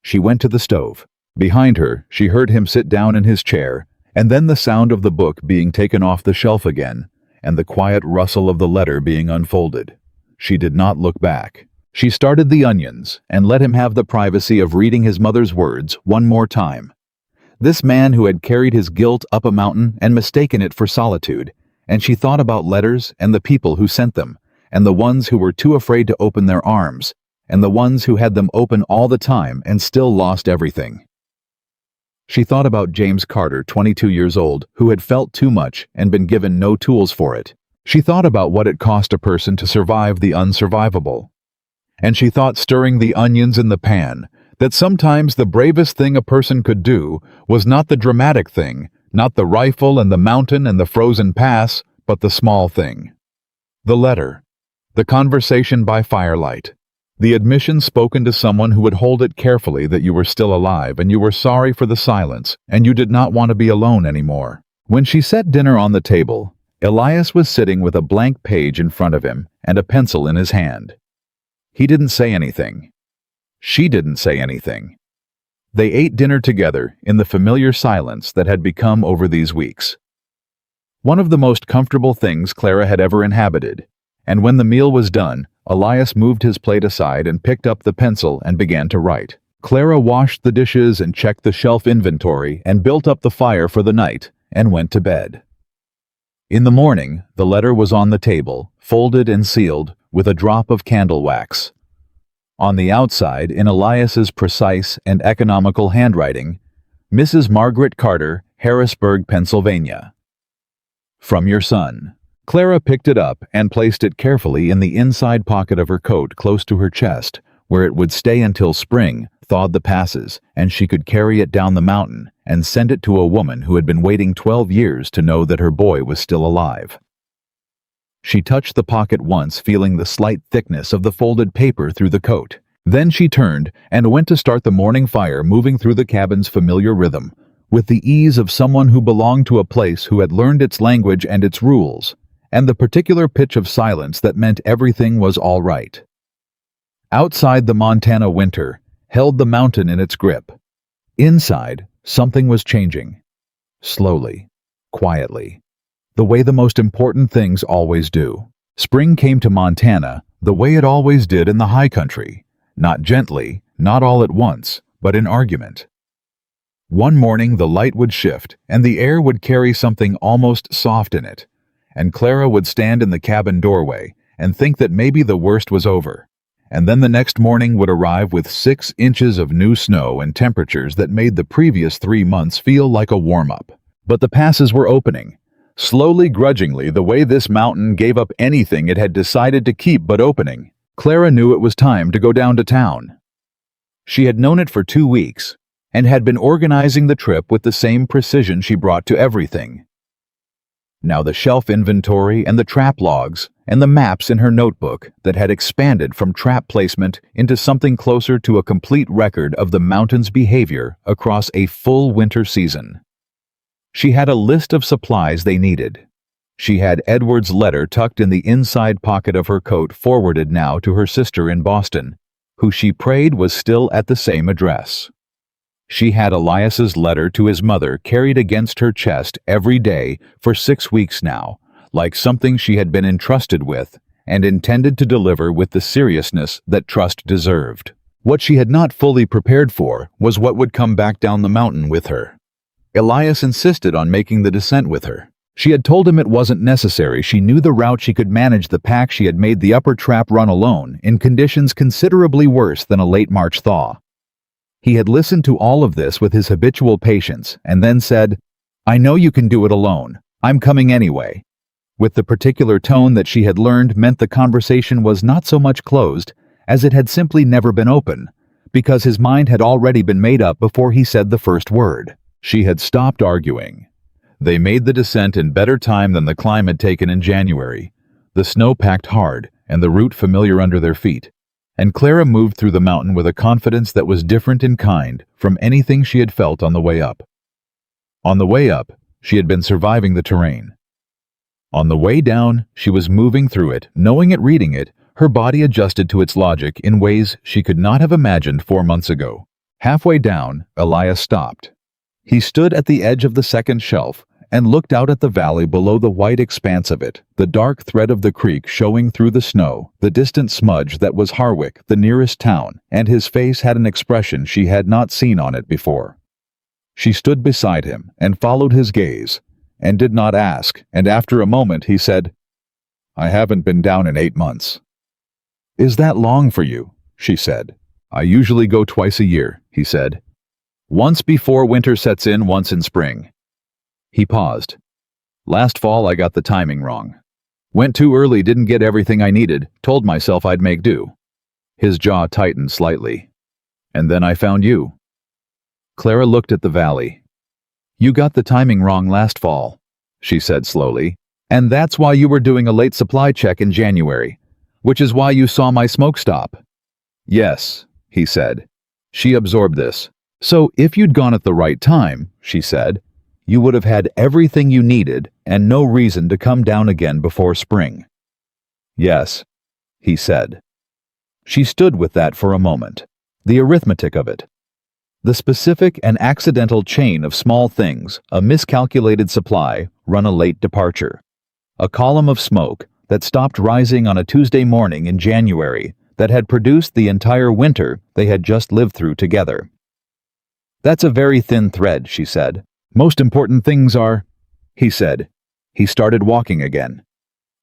She went to the stove. Behind her, she heard him sit down in his chair, and then the sound of the book being taken off the shelf again, and the quiet rustle of the letter being unfolded. She did not look back. She started the onions and let him have the privacy of reading his mother's words one more time. This man who had carried his guilt up a mountain and mistaken it for solitude, and she thought about letters and the people who sent them, and the ones who were too afraid to open their arms, and the ones who had them open all the time and still lost everything. She thought about James Carter, 22 years old, who had felt too much and been given no tools for it. She thought about what it cost a person to survive the unsurvivable. And she thought, stirring the onions in the pan, that sometimes the bravest thing a person could do was not the dramatic thing, not the rifle and the mountain and the frozen pass, but the small thing. The letter. The conversation by firelight. The admission spoken to someone who would hold it carefully that you were still alive and you were sorry for the silence and you did not want to be alone anymore. When she set dinner on the table, Elias was sitting with a blank page in front of him and a pencil in his hand. He didn't say anything. She didn't say anything. They ate dinner together in the familiar silence that had become over these weeks. One of the most comfortable things Clara had ever inhabited, and when the meal was done, Elias moved his plate aside and picked up the pencil and began to write. Clara washed the dishes and checked the shelf inventory and built up the fire for the night and went to bed. In the morning, the letter was on the table, folded and sealed, with a drop of candle wax. On the outside, in Elias's precise and economical handwriting, Mrs. Margaret Carter, Harrisburg, Pennsylvania. From your son. Clara picked it up and placed it carefully in the inside pocket of her coat close to her chest, where it would stay until spring thawed the passes and she could carry it down the mountain and send it to a woman who had been waiting 12 years to know that her boy was still alive. She touched the pocket once, feeling the slight thickness of the folded paper through the coat. Then she turned and went to start the morning fire, moving through the cabin's familiar rhythm, with the ease of someone who belonged to a place who had learned its language and its rules, and the particular pitch of silence that meant everything was all right. Outside, the Montana winter held the mountain in its grip. Inside, something was changing. Slowly, quietly, the way the most important things always do. Spring came to Montana the way it always did in the high country, not gently, not all at once, but in argument. One morning the light would shift and the air would carry something almost soft in it, and Clara would stand in the cabin doorway and think that maybe the worst was over. And then the next morning would arrive with 6 inches of new snow and temperatures that made the previous 3 months feel like a warm-up. But the passes were opening, slowly, grudgingly, the way this mountain gave up anything it had decided to keep but opening. Clara knew it was time to go down to town. She had known it for 2 weeks and had been organizing the trip with the same precision she brought to everything. Now the shelf inventory and the trap logs and the maps in her notebook that had expanded from trap placement into something closer to a complete record of the mountain's behavior across a full winter season. She had a list of supplies they needed. She had Edward's letter tucked in the inside pocket of her coat, forwarded now to her sister in Boston, who she prayed was still at the same address. She had Elias's letter to his mother carried against her chest every day for 6 weeks now, like something she had been entrusted with and intended to deliver with the seriousness that trust deserved. What she had not fully prepared for was what would come back down the mountain with her. Elias insisted on making the descent with her. She had told him it wasn't necessary. She knew the route. She could manage the pack. She had made the upper trap run alone in conditions considerably worse than a late March thaw. He had listened to all of this with his habitual patience and then said, "I know you can do it alone. I'm coming anyway," with the particular tone that she had learned meant the conversation was not so much closed as it had simply never been open, because his mind had already been made up before he said the first word. She had stopped arguing. They made the descent in better time than the climb had taken in January. The snow packed hard, and the route familiar under their feet. And Clara moved through the mountain with a confidence that was different in kind from anything she had felt on the way up. On the way up, she had been surviving the terrain. On the way down, she was moving through it, knowing it, reading it, her body adjusted to its logic in ways she could not have imagined 4 months ago. Halfway down, Elias stopped. He stood at the edge of the second shelf and looked out at the valley below, the white expanse of it, the dark thread of the creek showing through the snow, the distant smudge that was Harwick, the nearest town, and his face had an expression she had not seen on it before. She stood beside him and followed his gaze, and did not ask, and after a moment he said, "I haven't been down in 8 months." "Is that long for you?" she said. "I usually go twice a year," he said. "Once before winter sets in, once in spring." He paused. "Last fall I got the timing wrong. Went too early, didn't get everything I needed, told myself I'd make do." His jaw tightened slightly. "And then I found you." Clara looked at the valley. "You got the timing wrong last fall," she said slowly, "and that's why you were doing a late supply check in January, which is why you saw my smoke stop." "Yes," he said. She absorbed this. "So if you'd gone at the right time," she said, "you would have had everything you needed and no reason to come down again before spring." "Yes," he said. She stood with that for a moment, the arithmetic of it. The specific and accidental chain of small things, a miscalculated supply, run a late departure. A column of smoke that stopped rising on a Tuesday morning in January that had produced the entire winter they had just lived through together. "That's a very thin thread," she said. "Most important things are—" he said. He started walking again.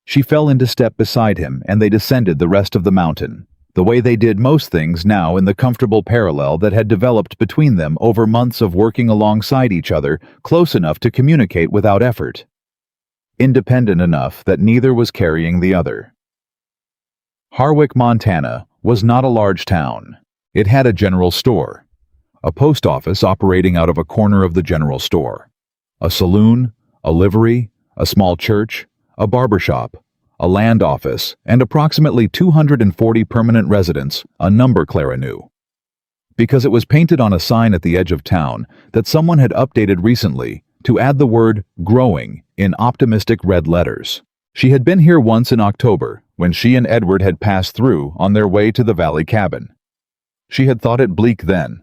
She fell into step beside him, and they descended the rest of the mountain, the way they did most things now, in the comfortable parallel that had developed between them over months of working alongside each other, close enough to communicate without effort. Independent enough that neither was carrying the other. Harwick, Montana, was not a large town. It had a general store, a post office operating out of a corner of the general store, a saloon, a livery, a small church, a barber shop, a land office, and approximately 240 permanent residents, a number Clara knew, because it was painted on a sign at the edge of town that someone had updated recently to add the word "growing" in optimistic red letters. She had been here once in October, when she and Edward had passed through on their way to the valley cabin. She had thought it bleak then.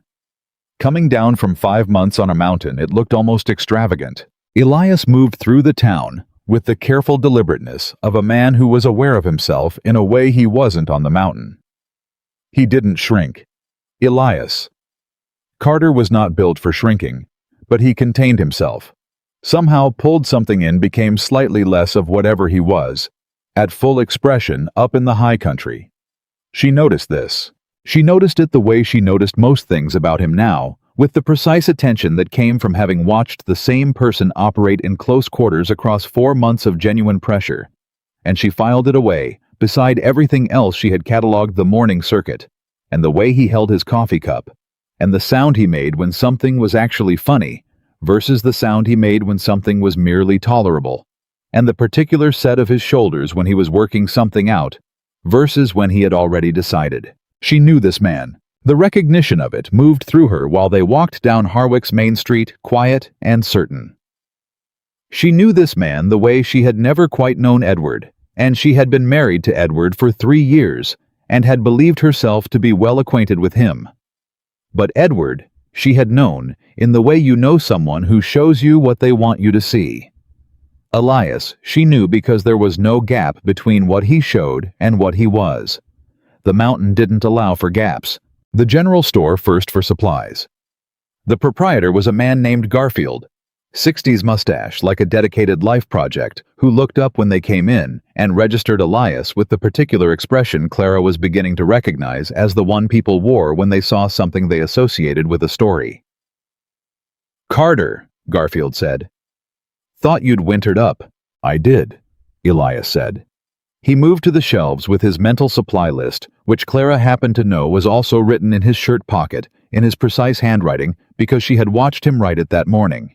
Coming down from 5 months on a mountain, it looked almost extravagant. Elias moved through the town with the careful deliberateness of a man who was aware of himself in a way he wasn't on the mountain. He didn't shrink. Elias. Carter was not built for shrinking, but he contained himself. Somehow pulled something in, became slightly less of whatever he was, at full expression up in the high country. She noticed this. She noticed it the way she noticed most things about him now, with the precise attention that came from having watched the same person operate in close quarters across 4 months of genuine pressure. And she filed it away, beside everything else she had catalogued: the morning circuit, and the way he held his coffee cup, and the sound he made when something was actually funny, versus the sound he made when something was merely tolerable, and the particular set of his shoulders when he was working something out, versus when he had already decided. She knew this man. The recognition of it moved through her while they walked down Harwick's main street, quiet and certain. She knew this man the way she had never quite known Edward, and she had been married to Edward for 3 years, and had believed herself to be well acquainted with him. But Edward, she had known, in the way you know someone who shows you what they want you to see. Elias, she knew because there was no gap between what he showed and what he was. The mountain didn't allow for gaps. The general store first for supplies. The proprietor was a man named Garfield, 60s mustache like a dedicated life project, who looked up when they came in and registered Elias with the particular expression Clara was beginning to recognize as the one people wore when they saw something they associated with a story. "Carter," Garfield said. "Thought you'd wintered up." "I did," Elias said. He moved to the shelves with his mental supply list, which Clara happened to know was also written in his shirt pocket, in his precise handwriting, because she had watched him write it that morning.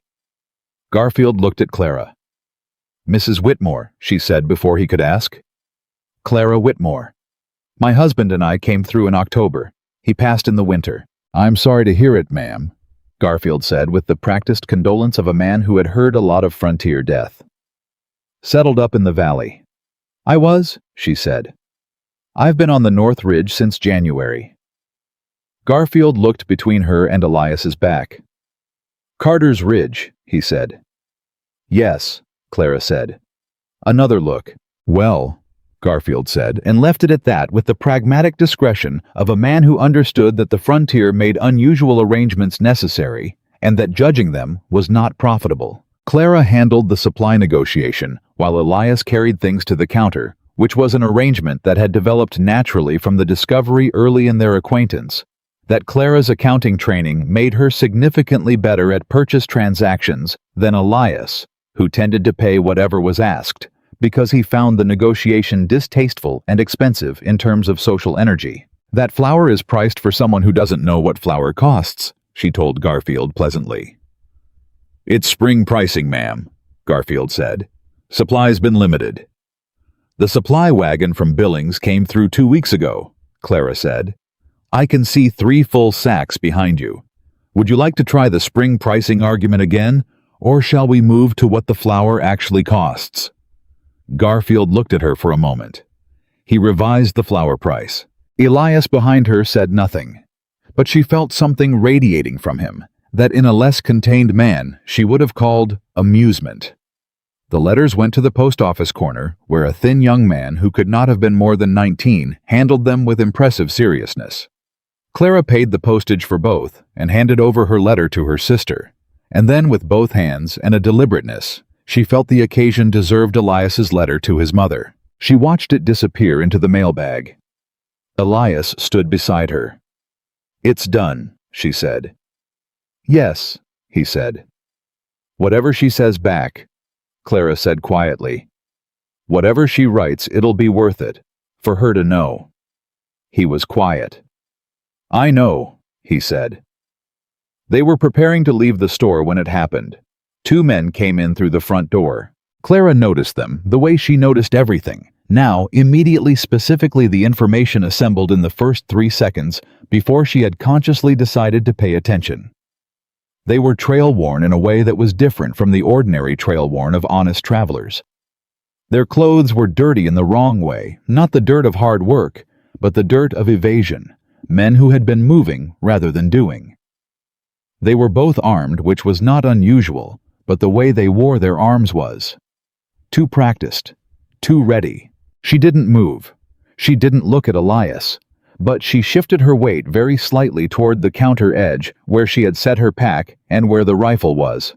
Garfield looked at Clara. "Mrs. Whitmore," she said before he could ask. "Clara Whitmore. My husband and I came through in October. He passed in the winter." "I'm sorry to hear it, ma'am," Garfield said with the practiced condolence of a man who had heard a lot of frontier death. "Settled up in the valley." "I was," she said. "I've been on the North Ridge since January." Garfield looked between her and Elias's back. "Carter's Ridge," he said. "Yes," Clara said. Another look. "Well," Garfield said, and left it at that with the pragmatic discretion of a man who understood that the frontier made unusual arrangements necessary and that judging them was not profitable. Clara handled the supply negotiation while Elias carried things to the counter, which was an arrangement that had developed naturally from the discovery early in their acquaintance that Clara's accounting training made her significantly better at purchase transactions than Elias, who tended to pay whatever was asked, because he found the negotiation distasteful and expensive in terms of social energy. "That flour is priced for someone who doesn't know what flour costs," she told Garfield pleasantly. "It's spring pricing, ma'am," Garfield said. "Supply's been limited." "The supply wagon from Billings came through 2 weeks ago," Clara said. "I can see 3 full sacks behind you. Would you like to try the spring pricing argument again, or shall we move to what the flour actually costs?" Garfield looked at her for a moment. He revised the flour price. Elias behind her said nothing, but she felt something radiating from him that in a less contained man she would have called amusement. The letters went to the post office corner, where a thin young man who could not have been more than 19 handled them with impressive seriousness. Clara paid the postage for both and handed over her letter to her sister, and then with both hands and a deliberateness, she felt the occasion deserved Elias's letter to his mother. She watched it disappear into the mailbag. Elias stood beside her. "It's done," she said. "Yes," he said. "Whatever she says back," Clara said quietly. "Whatever she writes, it'll be worth it, for her to know." He was quiet. "I know," he said. They were preparing to leave the store when it happened. 2 men came in through the front door. Clara noticed them the way she noticed everything, now immediately specifically the information assembled in the first 3 seconds before she had consciously decided to pay attention. They were trail-worn in a way that was different from the ordinary trail-worn of honest travelers. Their clothes were dirty in the wrong way, not the dirt of hard work, but the dirt of evasion, men who had been moving rather than doing. They were both armed, which was not unusual, but the way they wore their arms was too practiced, too ready. She didn't move. She didn't look at Elias, but she shifted her weight very slightly toward the counter edge where she had set her pack and where the rifle was.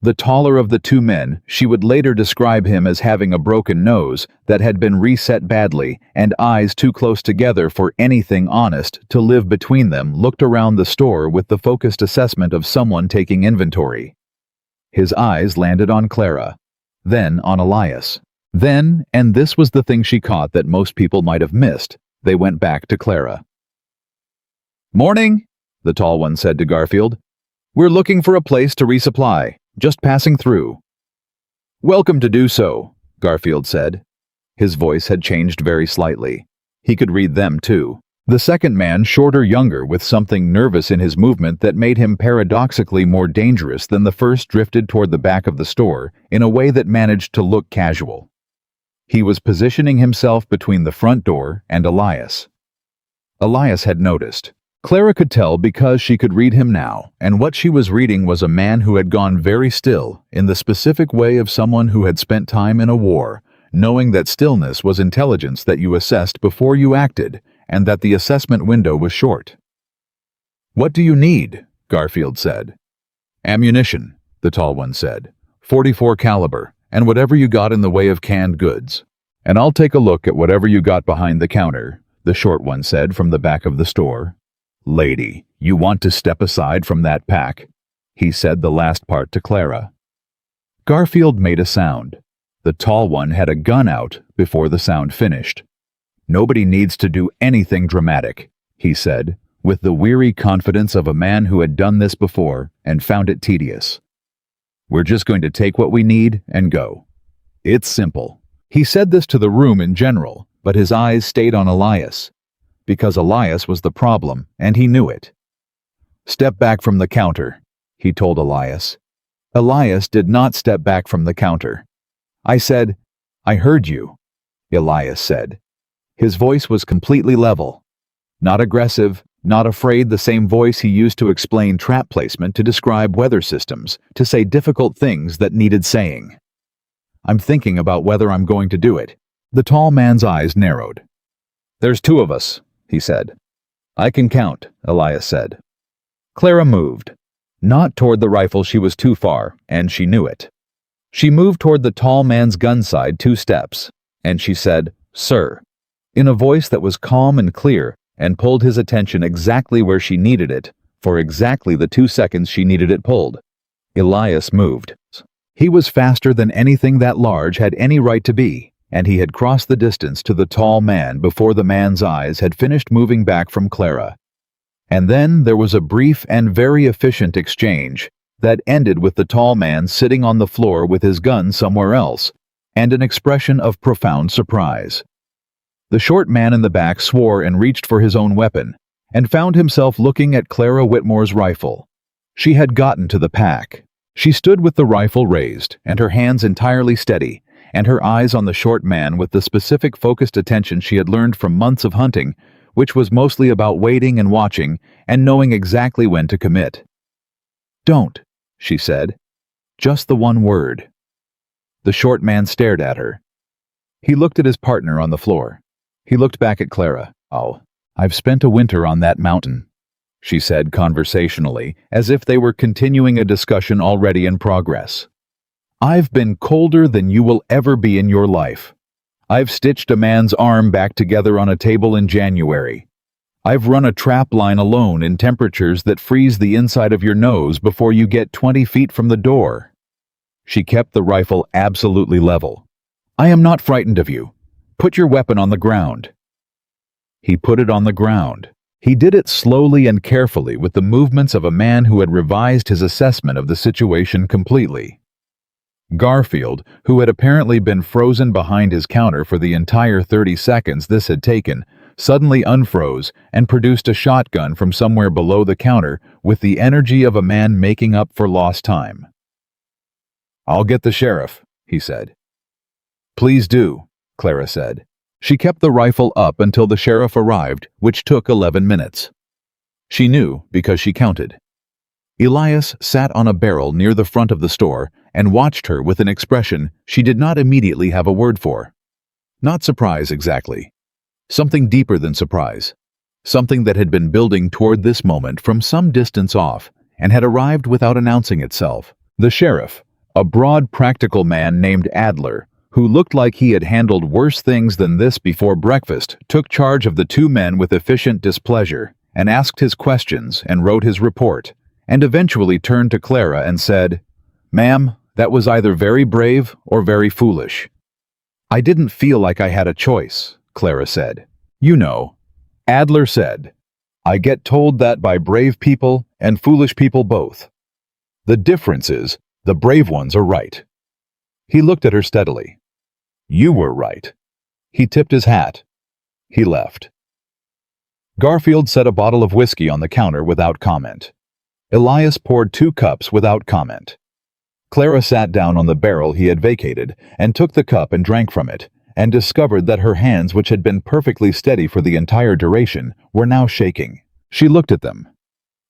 The taller of the 2 men, she would later describe him as having a broken nose that had been reset badly and eyes too close together for anything honest to live between them, looked around the store with the focused assessment of someone taking inventory. His eyes landed on Clara, then on Elias. Then, and this was the thing she caught that most people might have missed, they went back to Clara. "Morning," the tall one said to Garfield. "We're looking for a place to resupply. Just passing through." "Welcome to do so," Garfield said. His voice had changed very slightly. He could read them, too. The second man, shorter, younger, with something nervous in his movement that made him paradoxically more dangerous than the first, drifted toward the back of the store in a way that managed to look casual. He was positioning himself between the front door and Elias. Elias had noticed. Clara could tell because she could read him now, and what she was reading was a man who had gone very still, in the specific way of someone who had spent time in a war, knowing that stillness was intelligence that you assessed before you acted, and that the assessment window was short. "What do you need?" Garfield said. "Ammunition," the tall one said. "44 caliber, and whatever you got in the way of canned goods." "And I'll take a look at whatever you got behind the counter," the short one said from the back of the store. "Lady, you want to step aside from that pack?" He said the last part to Clara. Garfield made a sound. The tall one had a gun out before the sound finished. "Nobody needs to do anything dramatic," he said, with the weary confidence of a man who had done this before and found it tedious. "We're just going to take what we need and go. It's simple." He said this to the room in general, but his eyes stayed on Elias, because Elias was the problem, and he knew it. "Step back from the counter," he told Elias. Elias did not step back from the counter. "I said, I heard you," Elias said. His voice was completely level. Not aggressive, not afraid, the same voice he used to explain trap placement, to describe weather systems, to say difficult things that needed saying. "I'm thinking about whether I'm going to do it." The tall man's eyes narrowed. "There's 2 of us," he said. "I can count," Elias said. Clara moved. Not toward the rifle, she was too far, and she knew it. She moved toward the tall man's gun side 2 steps, and she said, "Sir," in a voice that was calm and clear, and pulled his attention exactly where she needed it, for exactly the 2 seconds she needed it pulled. Elias moved. He was faster than anything that large had any right to be, and he had crossed the distance to the tall man before the man's eyes had finished moving back from Clara. And then there was a brief and very efficient exchange that ended with the tall man sitting on the floor with his gun somewhere else, and an expression of profound surprise. The short man in the back swore and reached for his own weapon, and found himself looking at Clara Whitmore's rifle. She had gotten to the pack. She stood with the rifle raised, and her hands entirely steady, and her eyes on the short man with the specific focused attention she had learned from months of hunting, which was mostly about waiting and watching, and knowing exactly when to commit. "Don't," she said. Just the one word. The short man stared at her. He looked at his partner on the floor. He looked back at Clara. "Oh, I've spent a winter on that mountain," she said conversationally, as if they were continuing a discussion already in progress. "I've been colder than you will ever be in your life. I've stitched a man's arm back together on a table in January. I've run a trap line alone in temperatures that freeze the inside of your nose before you get 20 feet from the door." She kept the rifle absolutely level. "I am not frightened of you. Put your weapon on the ground." He put it on the ground. He did it slowly and carefully, with the movements of a man who had revised his assessment of the situation completely. Garfield, who had apparently been frozen behind his counter for the entire 30 seconds this had taken, suddenly unfroze and produced a shotgun from somewhere below the counter with the energy of a man making up for lost time. "I'll get the sheriff," he said. "Please do," Clara said. She kept the rifle up until the sheriff arrived, which took 11 minutes. She knew because she counted. Elias sat on a barrel near the front of the store and watched her with an expression she did not immediately have a word for. Not surprise exactly. Something deeper than surprise. Something that had been building toward this moment from some distance off and had arrived without announcing itself. The sheriff, a broad, practical man named Adler, who looked like he had handled worse things than this before breakfast, took charge of the 2 men with efficient displeasure and asked his questions and wrote his report, and eventually turned to Clara and said, "Ma'am, that was either very brave or very foolish." "I didn't feel like I had a choice," Clara said. "You know," Adler said, "I get told that by brave people and foolish people both. The difference is, the brave ones are right." He looked at her steadily. "You were right." He tipped his hat. He left. Garfield set a bottle of whiskey on the counter without comment. Elias poured 2 cups without comment. Clara sat down on the barrel he had vacated and took the cup and drank from it, and discovered that her hands, which had been perfectly steady for the entire duration, were now shaking. She looked at them.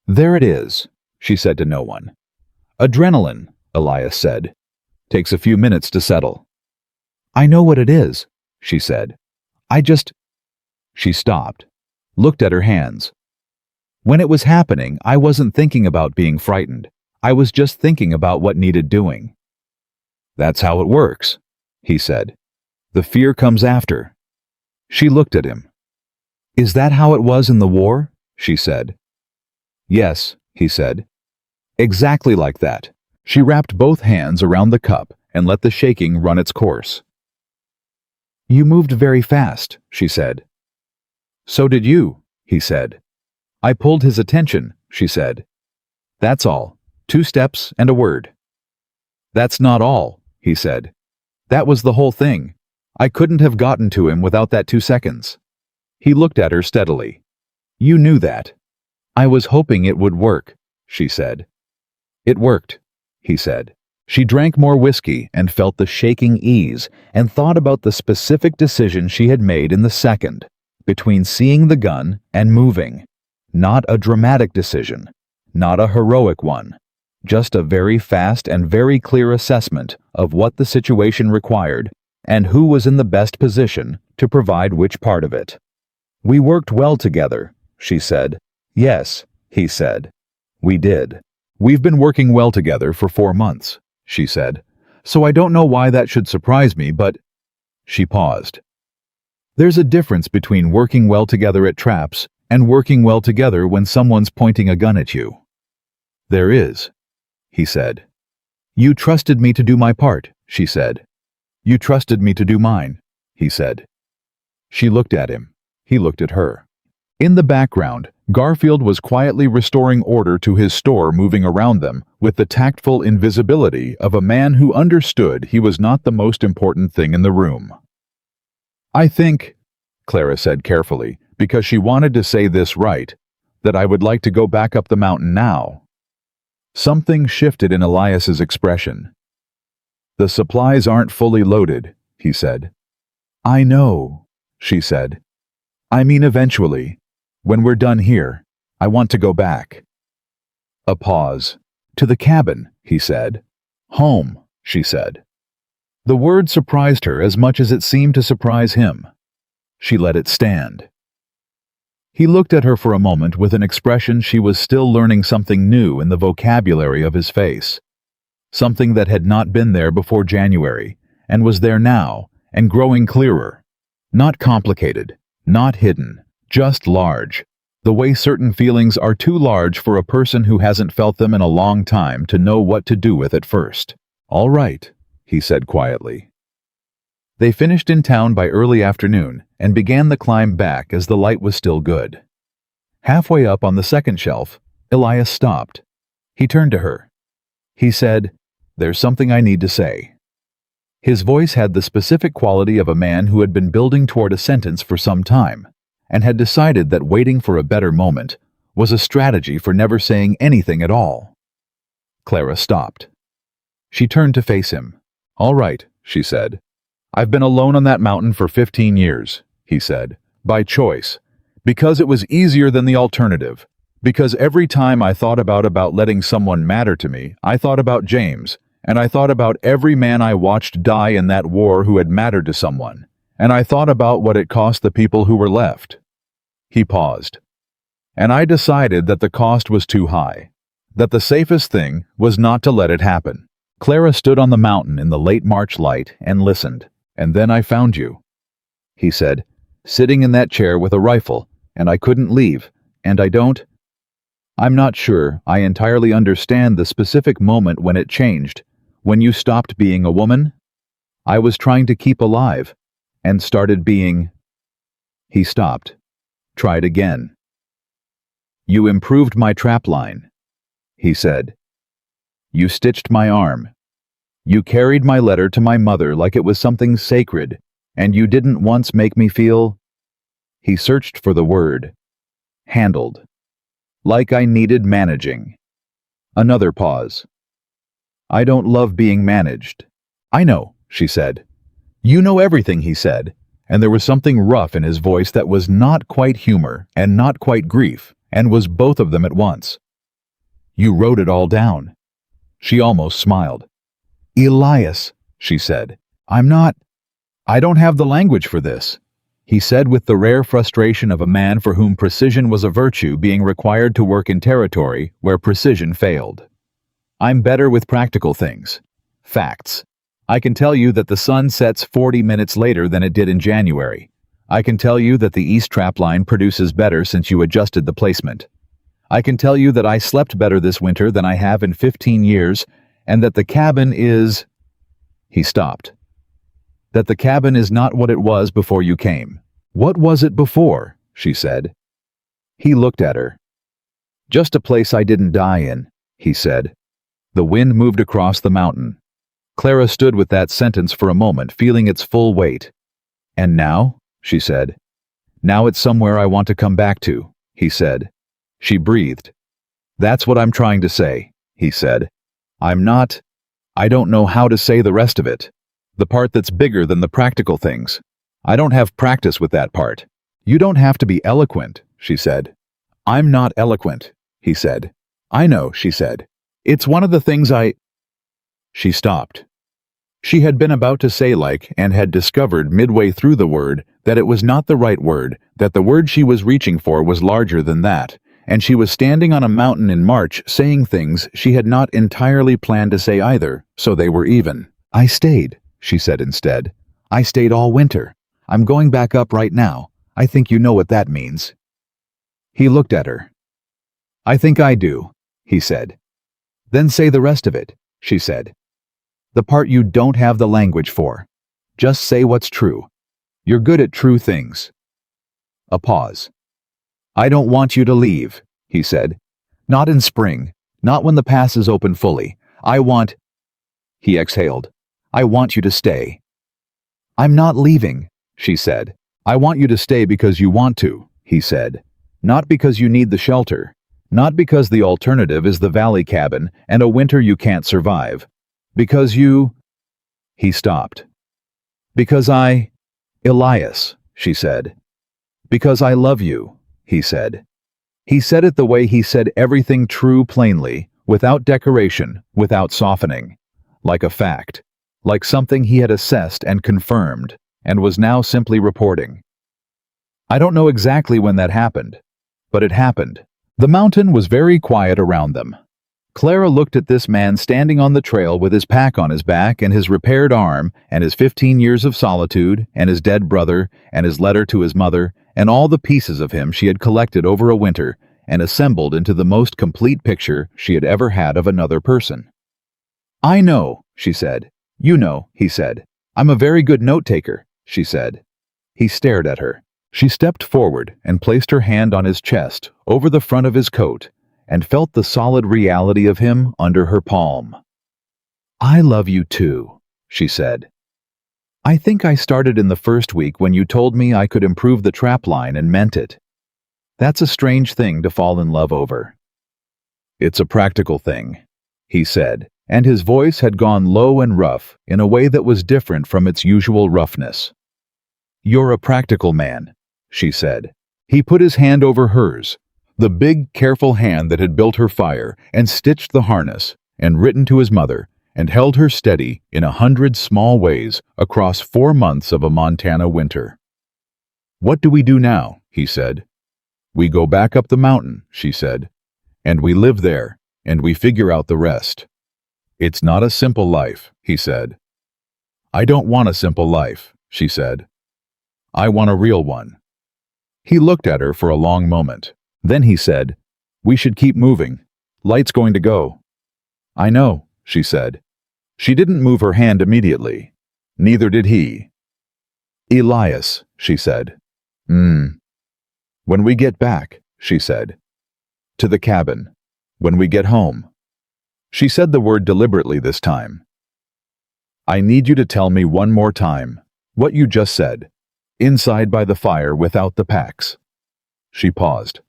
"There it is," she said to no one. "Adrenaline," Elias said. "Takes a few minutes to settle." "I know what it is," she said. She stopped, looked at her hands. "When it was happening, I wasn't thinking about being frightened. I was just thinking about what needed doing." "That's how it works," he said. "The fear comes after." She looked at him. "Is that how it was in the war?" she said. "Yes," he said. "Exactly like that." She wrapped both hands around the cup and let the shaking run its course. "You moved very fast," she said. "So did you," he said. "I pulled his attention," she said. "That's all. 2 steps and a word." "That's not all," he said. "That was the whole thing. I couldn't have gotten to him without that 2 seconds." He looked at her steadily. "You knew that." "I was hoping it would work," she said. "It worked," he said. She drank more whiskey and felt the shaking ease and thought about the specific decision she had made in the second, between seeing the gun and moving. Not a dramatic decision, not a heroic one, just a very fast and very clear assessment of what the situation required and who was in the best position to provide which part of it. "We worked well together," she said. "Yes," he said. "We did. We've been working well together for 4 months," she said. "So I don't know why that should surprise me, but—" She paused. "There's a difference between working well together at traps and working well together when someone's pointing a gun at you." "There is," he said. "You trusted me to do my part," she said. "You trusted me to do mine," he said. She looked at him. He looked at her. In the background, Garfield was quietly restoring order to his store, moving around them with the tactful invisibility of a man who understood he was not the most important thing in the room. "I think," Clara said carefully, because she wanted to say this right, "that I would like to go back up the mountain now." Something shifted in Elias's expression. "The supplies aren't fully loaded," he said. "I know," she said. "I mean eventually. When we're done here, I want to go back." A pause. "To the cabin," he said. "Home," she said. The word surprised her as much as it seemed to surprise him. She let it stand. He looked at her for a moment with an expression she was still learning something new in the vocabulary of his face. Something that had not been there before January, and was there now, and growing clearer. Not complicated, not hidden, just large. The way certain feelings are too large for a person who hasn't felt them in a long time to know what to do with at first. "All right," he said quietly. They finished in town by early afternoon and began the climb back as the light was still good. Halfway up on the second shelf, Elias stopped. He turned to her. He said, "There's something I need to say." His voice had the specific quality of a man who had been building toward a sentence for some time, and had decided that waiting for a better moment was a strategy for never saying anything at all. Clara stopped. She turned to face him. "All right," she said. "I've been alone on that mountain for 15 years, he said, "by choice, because it was easier than the alternative, because every time I thought about letting someone matter to me, I thought about James, and I thought about every man I watched die in that war who had mattered to someone, and I thought about what it cost the people who were left." He paused. "And I decided that the cost was too high, that the safest thing was not to let it happen." Clara stood on the mountain in the late March light and listened. "And then I found you," he said, "sitting in that chair with a rifle, and I couldn't leave, and I'm not sure I entirely understand the specific moment when it changed, when you stopped being a woman. I was trying to keep alive, and started being—" He stopped. Tried again. "You improved my trap line," he said. "You stitched my arm. You carried my letter to my mother like it was something sacred, and you didn't once make me feel—" He searched for the word. "Handled. Like I needed managing." Another pause. "I don't love being managed." "I know," she said. "You know everything," he said, and there was something rough in his voice that was not quite humor and not quite grief, and was both of them at once. "You wrote it all down." She almost smiled. "Elias," she said, I don't have the language for this," he said with the rare frustration of a man for whom precision was a virtue being required to work in territory where precision failed. "I'm better with practical things. Facts. I can tell you that the sun sets 40 minutes later than it did in January. I can tell you that the east trap line produces better since you adjusted the placement. I can tell you that I slept better this winter than I have in 15 years, and that the cabin is—" He stopped. That the cabin is not what it was before you came. What was it before? She said. He looked at her. Just a place I didn't die in, he said. The wind moved across the mountain. Clara stood with that sentence for a moment, feeling its full weight. And now? She said. Now it's somewhere I want to come back to, he said. She breathed. That's what I'm trying to say, he said. I don't know how to say the rest of it. The part that's bigger than the practical things. I don't have practice with that part. You don't have to be eloquent, she said. I'm not eloquent, he said. I know, she said. It's one of the things She stopped. She had been about to say and had discovered midway through the word that it was not the right word, that the word she was reaching for was larger than that, and she was standing on a mountain in March saying things she had not entirely planned to say either, so they were even. I stayed, she said instead. I stayed all winter. I'm going back up right now. I think you know what that means. He looked at her. I think I do, he said. Then say the rest of it, she said. The part you don't have the language for. Just say what's true. You're good at true things. A pause. I don't want you to leave, he said. Not in spring, not when the pass is open fully. He exhaled. I want you to stay. I'm not leaving, she said. I want you to stay because you want to, he said. Not because you need the shelter. Not because the alternative is the valley cabin and a winter you can't survive. Because you... He stopped. Because Elias, she said. Because I love you, he said. He said it the way he said everything true plainly, without decoration, without softening. Like a fact. Like something he had assessed and confirmed, and was now simply reporting. I don't know exactly when that happened, but it happened. The mountain was very quiet around them. Clara looked at this man standing on the trail with his pack on his back and his repaired arm and his 15 years of solitude and his dead brother and his letter to his mother and all the pieces of him she had collected over a winter and assembled into the most complete picture she had ever had of another person. I know, she said. You know, he said. I'm a very good note-taker, she said. He stared at her. She stepped forward and placed her hand on his chest, over the front of his coat, and felt the solid reality of him under her palm. I love you too, she said. I think I started in the first week when you told me I could improve the trap line and meant it. That's a strange thing to fall in love over. It's a practical thing, he said, and his voice had gone low and rough in a way that was different from its usual roughness. You're a practical man, she said. He put his hand over hers, the big, careful hand that had built her fire and stitched the harness and written to his mother and held her steady in 100 small ways across 4 months of a Montana winter. What do we do now? He said. We go back up the mountain, she said, and we live there, and we figure out the rest. It's not a simple life, he said. I don't want a simple life, she said. I want a real one. He looked at her for a long moment. Then he said, we should keep moving. Light's going to go. I know, she said. She didn't move her hand immediately. Neither did he. Elias, she said. When we get back, she said. To the cabin. When we get home. She said the word deliberately this time. I need you to tell me one more time what you just said. Inside by the fire without the packs. She paused.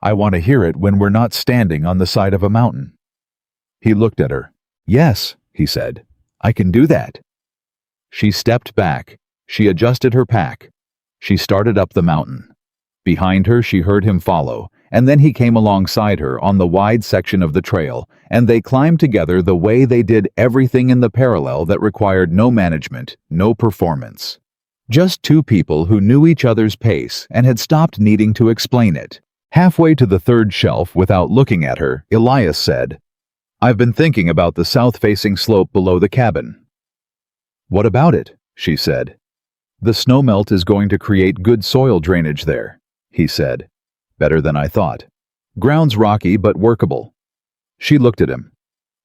I want to hear it when we're not standing on the side of a mountain. He looked at her. Yes, he said. I can do that. She stepped back. She adjusted her pack. She started up the mountain. Behind her she heard him follow, and then he came alongside her on the wide section of the trail, and they climbed together the way they did everything in the parallel that required no management, no performance. Just two people who knew each other's pace and had stopped needing to explain it. Halfway to the third shelf, without looking at her, Elias said, I've been thinking about the south-facing slope below the cabin. What about it? She said. The snowmelt is going to create good soil drainage there, he said. Better than I thought. Ground's rocky but workable. She looked at him.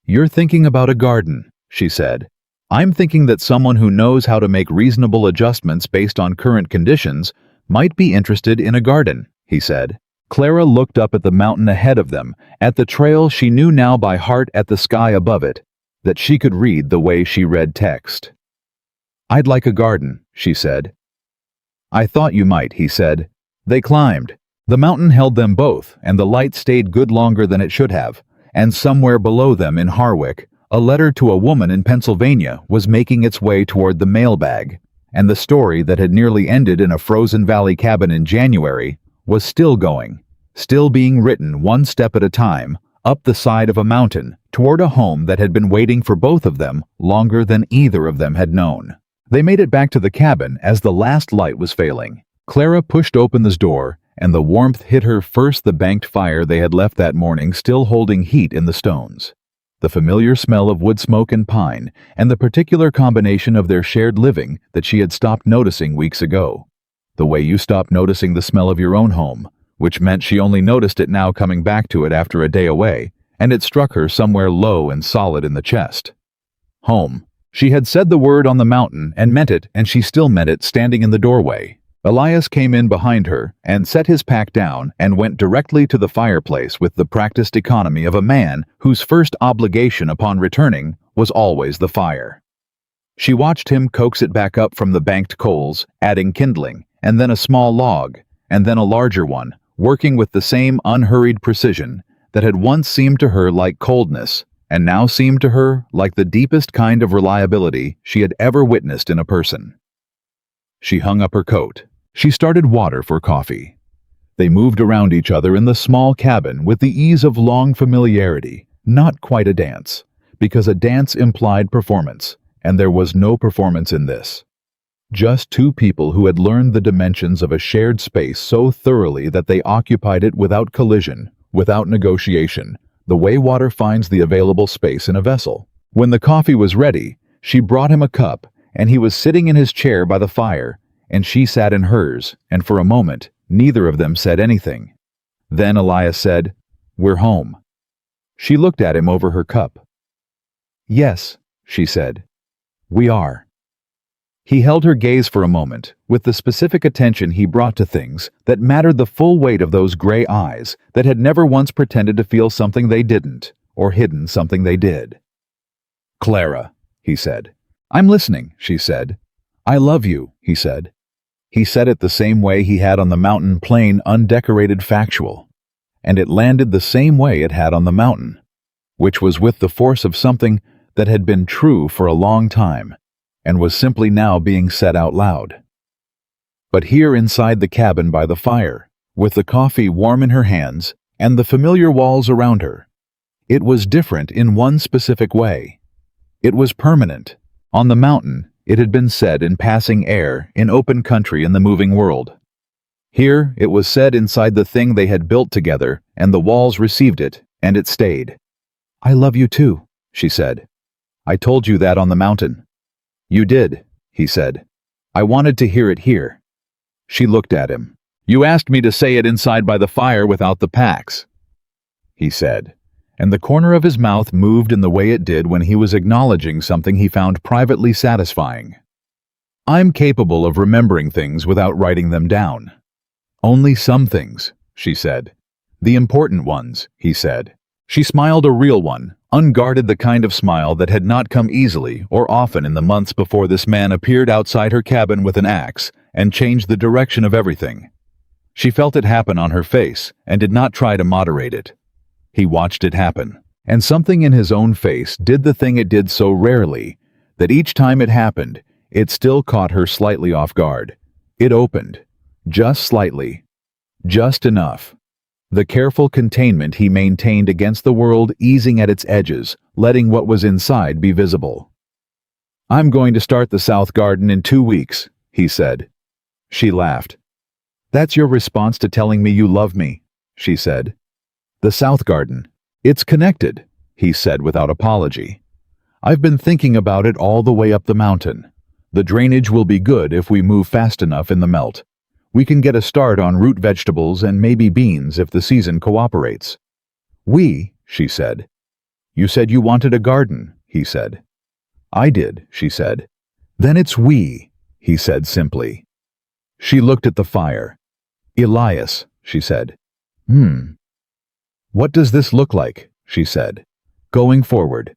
You're thinking about a garden, she said. I'm thinking that someone who knows how to make reasonable adjustments based on current conditions might be interested in a garden," he said. Clara looked up at the mountain ahead of them, at the trail she knew now by heart, at the sky above it, that she could read the way she read text. "I'd like a garden," she said. "I thought you might," he said. They climbed. The mountain held them both, and the light stayed good longer than it should have, and somewhere below them in Harwick, a letter to a woman in Pennsylvania was making its way toward the mailbag, and the story that had nearly ended in a Frozen Valley cabin in January was still going, still being written one step at a time, up the side of a mountain, toward a home that had been waiting for both of them longer than either of them had known. They made it back to the cabin as the last light was failing. Clara pushed open the door, and the warmth hit her, first the banked fire they had left that morning still holding heat in the stones, the familiar smell of wood smoke and pine, and the particular combination of their shared living that she had stopped noticing weeks ago. The way you stopped noticing the smell of your own home, which meant she only noticed it now coming back to it after a day away, and it struck her somewhere low and solid in the chest. Home. She had said the word on the mountain and meant it, and she still meant it standing in the doorway. Elias came in behind her and set his pack down and went directly to the fireplace with the practiced economy of a man whose first obligation upon returning was always the fire. She watched him coax it back up from the banked coals, adding kindling, and then a small log, and then a larger one, working with the same unhurried precision that had once seemed to her like coldness, and now seemed to her like the deepest kind of reliability she had ever witnessed in a person. She hung up her coat. She started water for coffee. They moved around each other in the small cabin with the ease of long familiarity, not quite a dance, because a dance implied performance, and there was no performance in this. Just two people who had learned the dimensions of a shared space so thoroughly that they occupied it without collision, without negotiation, the way water finds the available space in a vessel. When the coffee was ready, she brought him a cup, and he was sitting in his chair by the fire, and she sat in hers, and for a moment, neither of them said anything. Then Elias said, "We're home." She looked at him over her cup. "Yes," she said, "we are." He held her gaze for a moment, with the specific attention he brought to things that mattered, the full weight of those gray eyes that had never once pretended to feel something they didn't, or hidden something they did. "Clara," he said. "I'm listening," she said. "I love you," he said. He said it the same way he had on the mountain, plain, undecorated, factual. And it landed the same way it had on the mountain, which was with the force of something that had been true for a long time, and was simply now being said out loud. But here inside the cabin by the fire, with the coffee warm in her hands and the familiar walls around her, it was different in one specific way. It was permanent. On the mountain, it had been said in passing air, in open country, in the moving world. Here, it was said inside the thing they had built together, and the walls received it, and it stayed. "I love you too," she said. "I told you that on the mountain." "You did," he said. "I wanted to hear it here." She looked at him. "You asked me to say it inside by the fire without the packs," he said, and the corner of his mouth moved in the way it did when he was acknowledging something he found privately satisfying. "I'm capable of remembering things without writing them down." "Only some things," she said. "The important ones," he said. She smiled, a real one, unguarded, the kind of smile that had not come easily or often in the months before this man appeared outside her cabin with an axe and changed the direction of everything. She felt it happen on her face and did not try to moderate it. He watched it happen, and something in his own face did the thing it did so rarely, that each time it happened, it still caught her slightly off guard. It opened, just slightly, just enough. The careful containment he maintained against the world easing at its edges, letting what was inside be visible. "I'm going to start the South Garden in 2 weeks," he said. She laughed. "That's your response to telling me you love me," she said. "The South Garden. It's connected," he said without apology. "I've been thinking about it all the way up the mountain. The drainage will be good if we move fast enough in the melt. We can get a start on root vegetables and maybe beans if the season cooperates." "We," she said. "You said you wanted a garden," he said. I did, she said. Then it's we, he said simply. She looked at the fire. Elias, she said. What does this look like? She said. Going forward.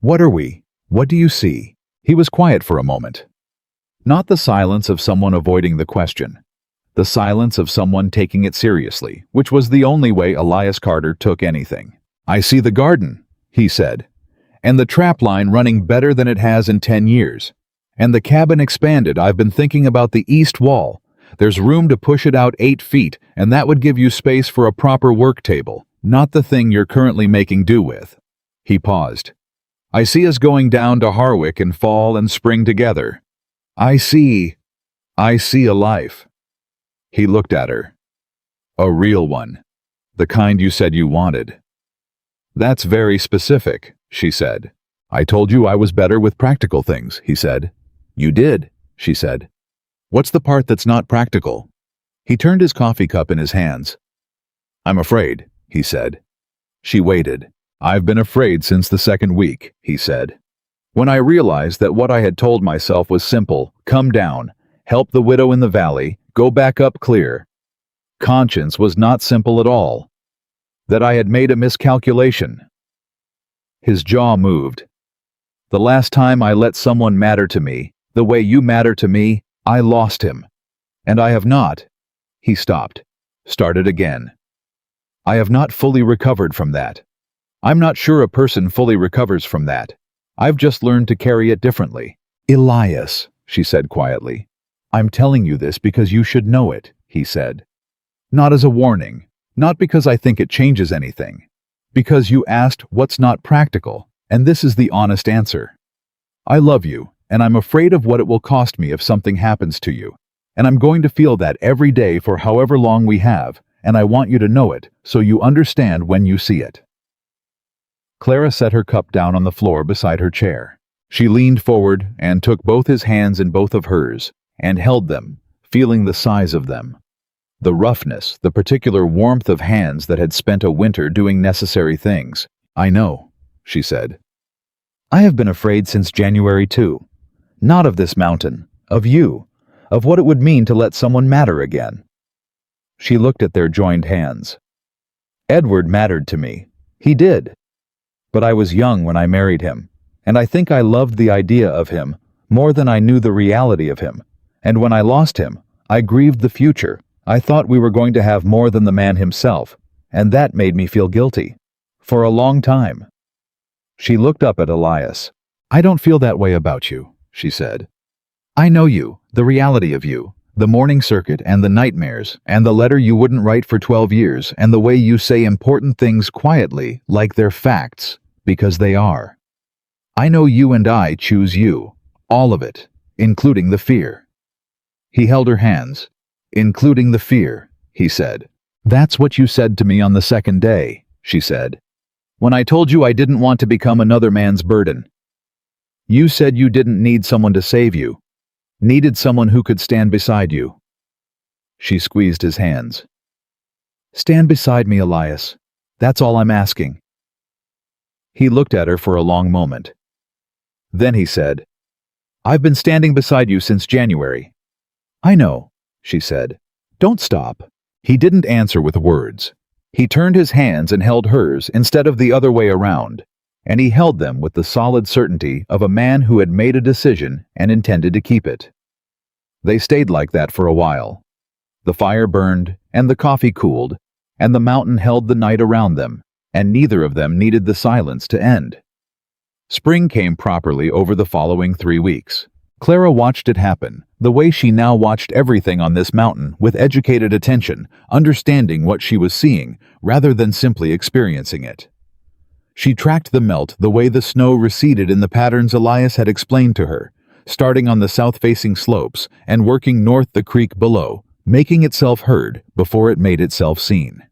What are we? What do you see? He was quiet for a moment. Not the silence of someone avoiding the question. The silence of someone taking it seriously, which was the only way Elias Carter took anything. I see the garden, he said. And the trap line running better than it has in 10 years. And the cabin expanded. I've been thinking about the east wall. There's room to push it out 8 feet, and that would give you space for a proper work table, not the thing you're currently making do with. He paused. I see us going down to Harwick in fall and spring together. I see a life. He looked at her. A real one. The kind you said you wanted. That's very specific, she said. I told you I was better with practical things, he said. You did, she said. What's the part that's not practical? He turned his coffee cup in his hands. I'm afraid, he said. She waited. I've been afraid since the second week, he said. When I realized that what I had told myself was simple, come down, help the widow in the valley, go back up clear. Conscience was not simple at all. That I had made a miscalculation. His jaw moved. The last time I let someone matter to me, the way you matter to me, I lost him. And I have not. He stopped. Started again. I have not fully recovered from that. I'm not sure a person fully recovers from that. I've just learned to carry it differently. Elias, she said quietly. I'm telling you this because you should know it, he said. Not as a warning, not because I think it changes anything. Because you asked what's not practical, and this is the honest answer. I love you, and I'm afraid of what it will cost me if something happens to you. And I'm going to feel that every day for however long we have, and I want you to know it, so you understand when you see it. Clara set her cup down on the floor beside her chair. She leaned forward and took both his hands in both of hers, and held them, feeling the size of them. The roughness, the particular warmth of hands that had spent a winter doing necessary things. I know, she said. I have been afraid since January too. Not of this mountain, of you, of what it would mean to let someone matter again. She looked at their joined hands. Edward mattered to me. He did. But I was young when I married him, and I think I loved the idea of him more than I knew the reality of him. And when I lost him, I grieved the future. I thought we were going to have more than the man himself, and that made me feel guilty. For a long time. She looked up at Elias. I don't feel that way about you, she said. I know you, the reality of you, the morning circuit and the nightmares, and the letter you wouldn't write for 12 years, and the way you say important things quietly, like they're facts, because they are. I know you and I choose you, all of it, including the fear. He held her hands. Including the fear, he said. That's what you said to me on the second day, she said. When I told you I didn't want to become another man's burden. You said you didn't need someone to save you. Needed someone who could stand beside you. She squeezed his hands. Stand beside me, Elias. That's all I'm asking. He looked at her for a long moment. Then he said, I've been standing beside you since January. I know, she said. Don't stop. He didn't answer with words. He turned his hands and held hers instead of the other way around, and he held them with the solid certainty of a man who had made a decision and intended to keep it. They stayed like that for a while. The fire burned, and the coffee cooled, and the mountain held the night around them, and neither of them needed the silence to end. Spring came properly over the following 3 weeks. Clara watched it happen, the way she now watched everything on this mountain with educated attention, understanding what she was seeing, rather than simply experiencing it. She tracked the melt the way the snow receded in the patterns Elias had explained to her, starting on the south-facing slopes and working north the creek below, making itself heard before it made itself seen.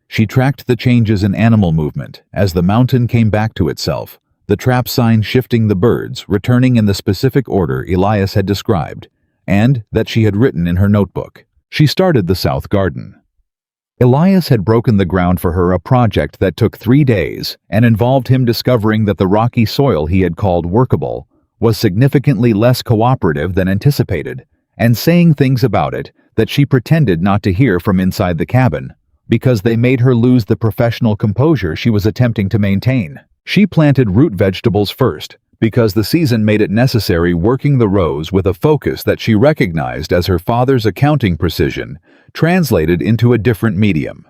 She tracked the changes in animal movement as the mountain came back to itself, the trap sign shifting the birds, returning in the specific order Elias had described, and that she had written in her notebook. She started the south garden. Elias had broken the ground for her a project that took 3 days and involved him discovering that the rocky soil he had called workable was significantly less cooperative than anticipated, and saying things about it that she pretended not to hear from inside the cabin, because they made her lose the professional composure she was attempting to maintain. She planted root vegetables first, because the season made it necessary working the rows with a focus that she recognized as her father's accounting precision translated into a different medium.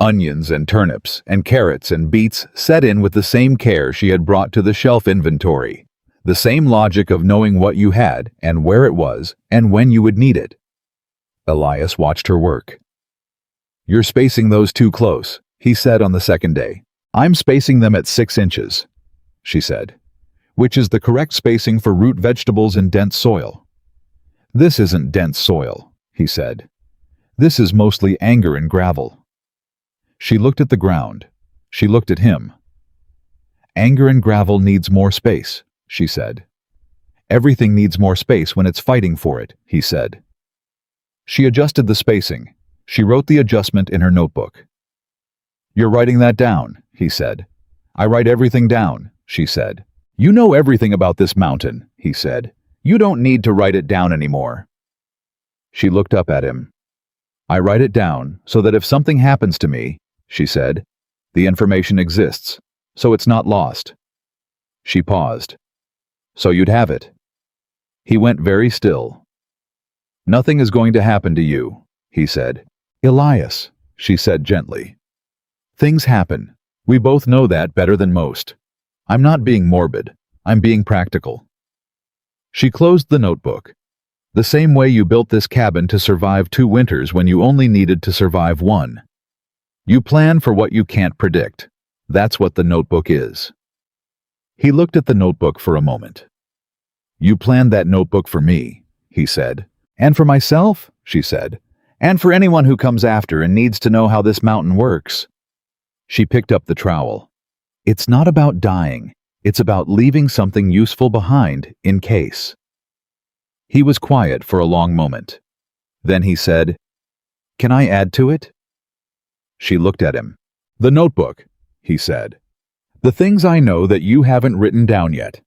Onions and turnips and carrots and beets set in with the same care she had brought to the shelf inventory, the same logic of knowing what you had and where it was and when you would need it. Elias watched her work. "You're spacing those too close," he said on the second day. "I'm spacing them at 6 inches, she said, "which is the correct spacing for root vegetables in dense soil." "This isn't dense soil," he said. "This is mostly anger and gravel." She looked at the ground. She looked at him. "Anger and gravel needs more space," she said. "Everything needs more space when it's fighting for it," he said. She adjusted the spacing. She wrote the adjustment in her notebook. "You're writing that down," he said. "I write everything down," she said. "You know everything about this mountain," he said. "You don't need to write it down anymore." She looked up at him. "I write it down so that if something happens to me," she said, "the information exists, so it's not lost." She paused. "So you'd have it." He went very still. "Nothing is going to happen to you," he said. "Elias," she said gently. "Things happen. We both know that better than most. I'm not being morbid. I'm being practical." She closed the notebook. "The same way you built this cabin to survive 2 winters when you only needed to survive 1. You plan for what you can't predict. That's what the notebook is." He looked at the notebook for a moment. "You planned that notebook for me," he said. "And for myself," she said. "And for anyone who comes after and needs to know how this mountain works." She picked up the trowel. "It's not about dying. It's about leaving something useful behind in case." He was quiet for a long moment. Then he said, "Can I add to it?" She looked at him. "The notebook," he said. "The things I know that you haven't written down yet.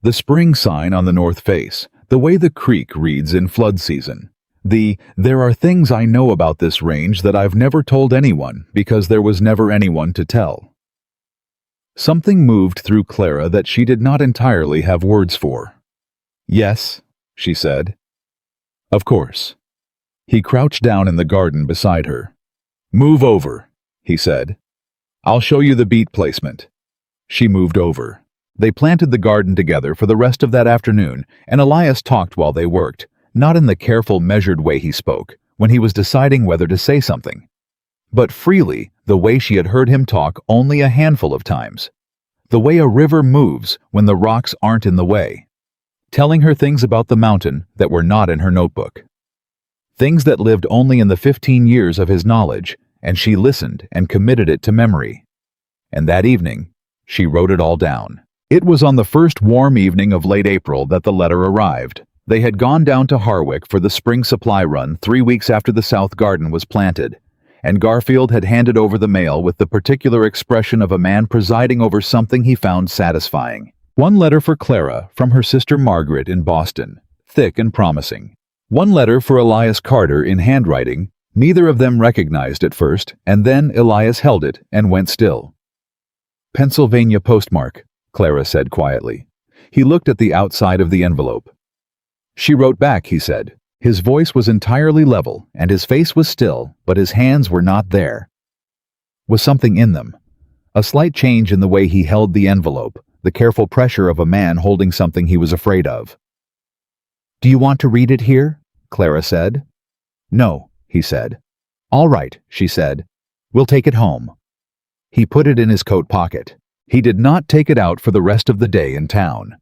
The spring sign on the north face, the way the creek reads in flood season. There are things I know about this range that I've never told anyone because there was never anyone to tell." Something moved through Clara that she did not entirely have words for. "Yes," she said. "Of course." He crouched down in the garden beside her. "Move over," he said. "I'll show you the beet placement." She moved over. They planted the garden together for the rest of that afternoon, and Elias talked while they worked, not in the careful, measured way he spoke, when he was deciding whether to say something, but freely, the way she had heard him talk only a handful of times. The way a river moves when the rocks aren't in the way. Telling her things about the mountain that were not in her notebook. Things that lived only in the 15 years of his knowledge, and she listened and committed it to memory. And that evening, she wrote it all down. It was on the first warm evening of late April that the letter arrived. They had gone down to Harwick for the spring supply run 3 weeks after the south garden was planted, and Garfield had handed over the mail with the particular expression of a man presiding over something he found satisfying. One letter for Clara from her sister Margaret in Boston, thick and promising. One letter for Elias Carter in handwriting, neither of them recognized at first, and then Elias held it and went still. "Pennsylvania postmark," Clara said quietly. He looked at the outside of the envelope. "She wrote back," he said. His voice was entirely level, and his face was still, but his hands were not there. Was something in them. A slight change in the way he held the envelope, the careful pressure of a man holding something he was afraid of. "Do you want to read it here?" Clara said. "No," he said. "All right," she said. "We'll take it home." He put it in his coat pocket. He did not take it out for the rest of the day in town.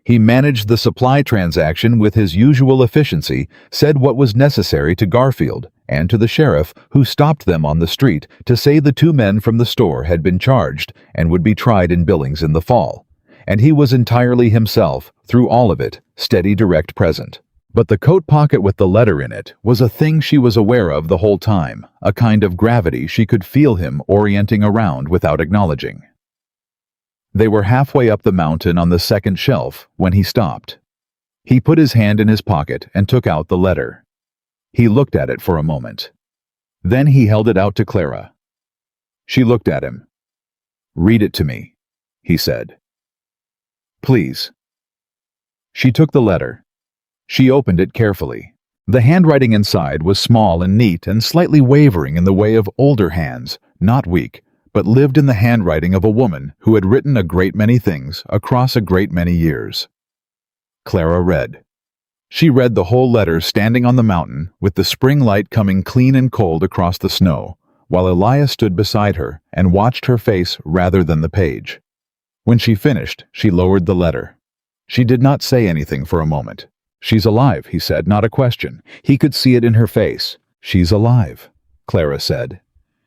He managed the supply transaction with his usual efficiency, said what was necessary to Garfield and to the sheriff, who stopped them on the street to say the 2 men from the store had been charged and would be tried in Billings in the fall. And he was entirely himself, through all of it, steady, direct, present. But the coat pocket with the letter in it was a thing she was aware of the whole time, a kind of gravity she could feel him orienting around without acknowledging. They were halfway up the mountain on the second shelf when he stopped. He put his hand in his pocket and took out the letter. He looked at it for a moment. Then he held it out to Clara. She looked at him. "Read it to me," he said. "Please." She took the letter. She opened it carefully. The handwriting inside was small and neat and slightly wavering in the way of older hands, not weak, but lived in the handwriting of a woman who had written a great many things across a great many years. Clara read. She read the whole letter standing on the mountain with the spring light coming clean and cold across the snow, while Elias stood beside her and watched her face rather than the page. When she finished, she lowered the letter. She did not say anything for a moment. "She's alive," he said, not a question. He could see it in her face. "She's alive," Clara said.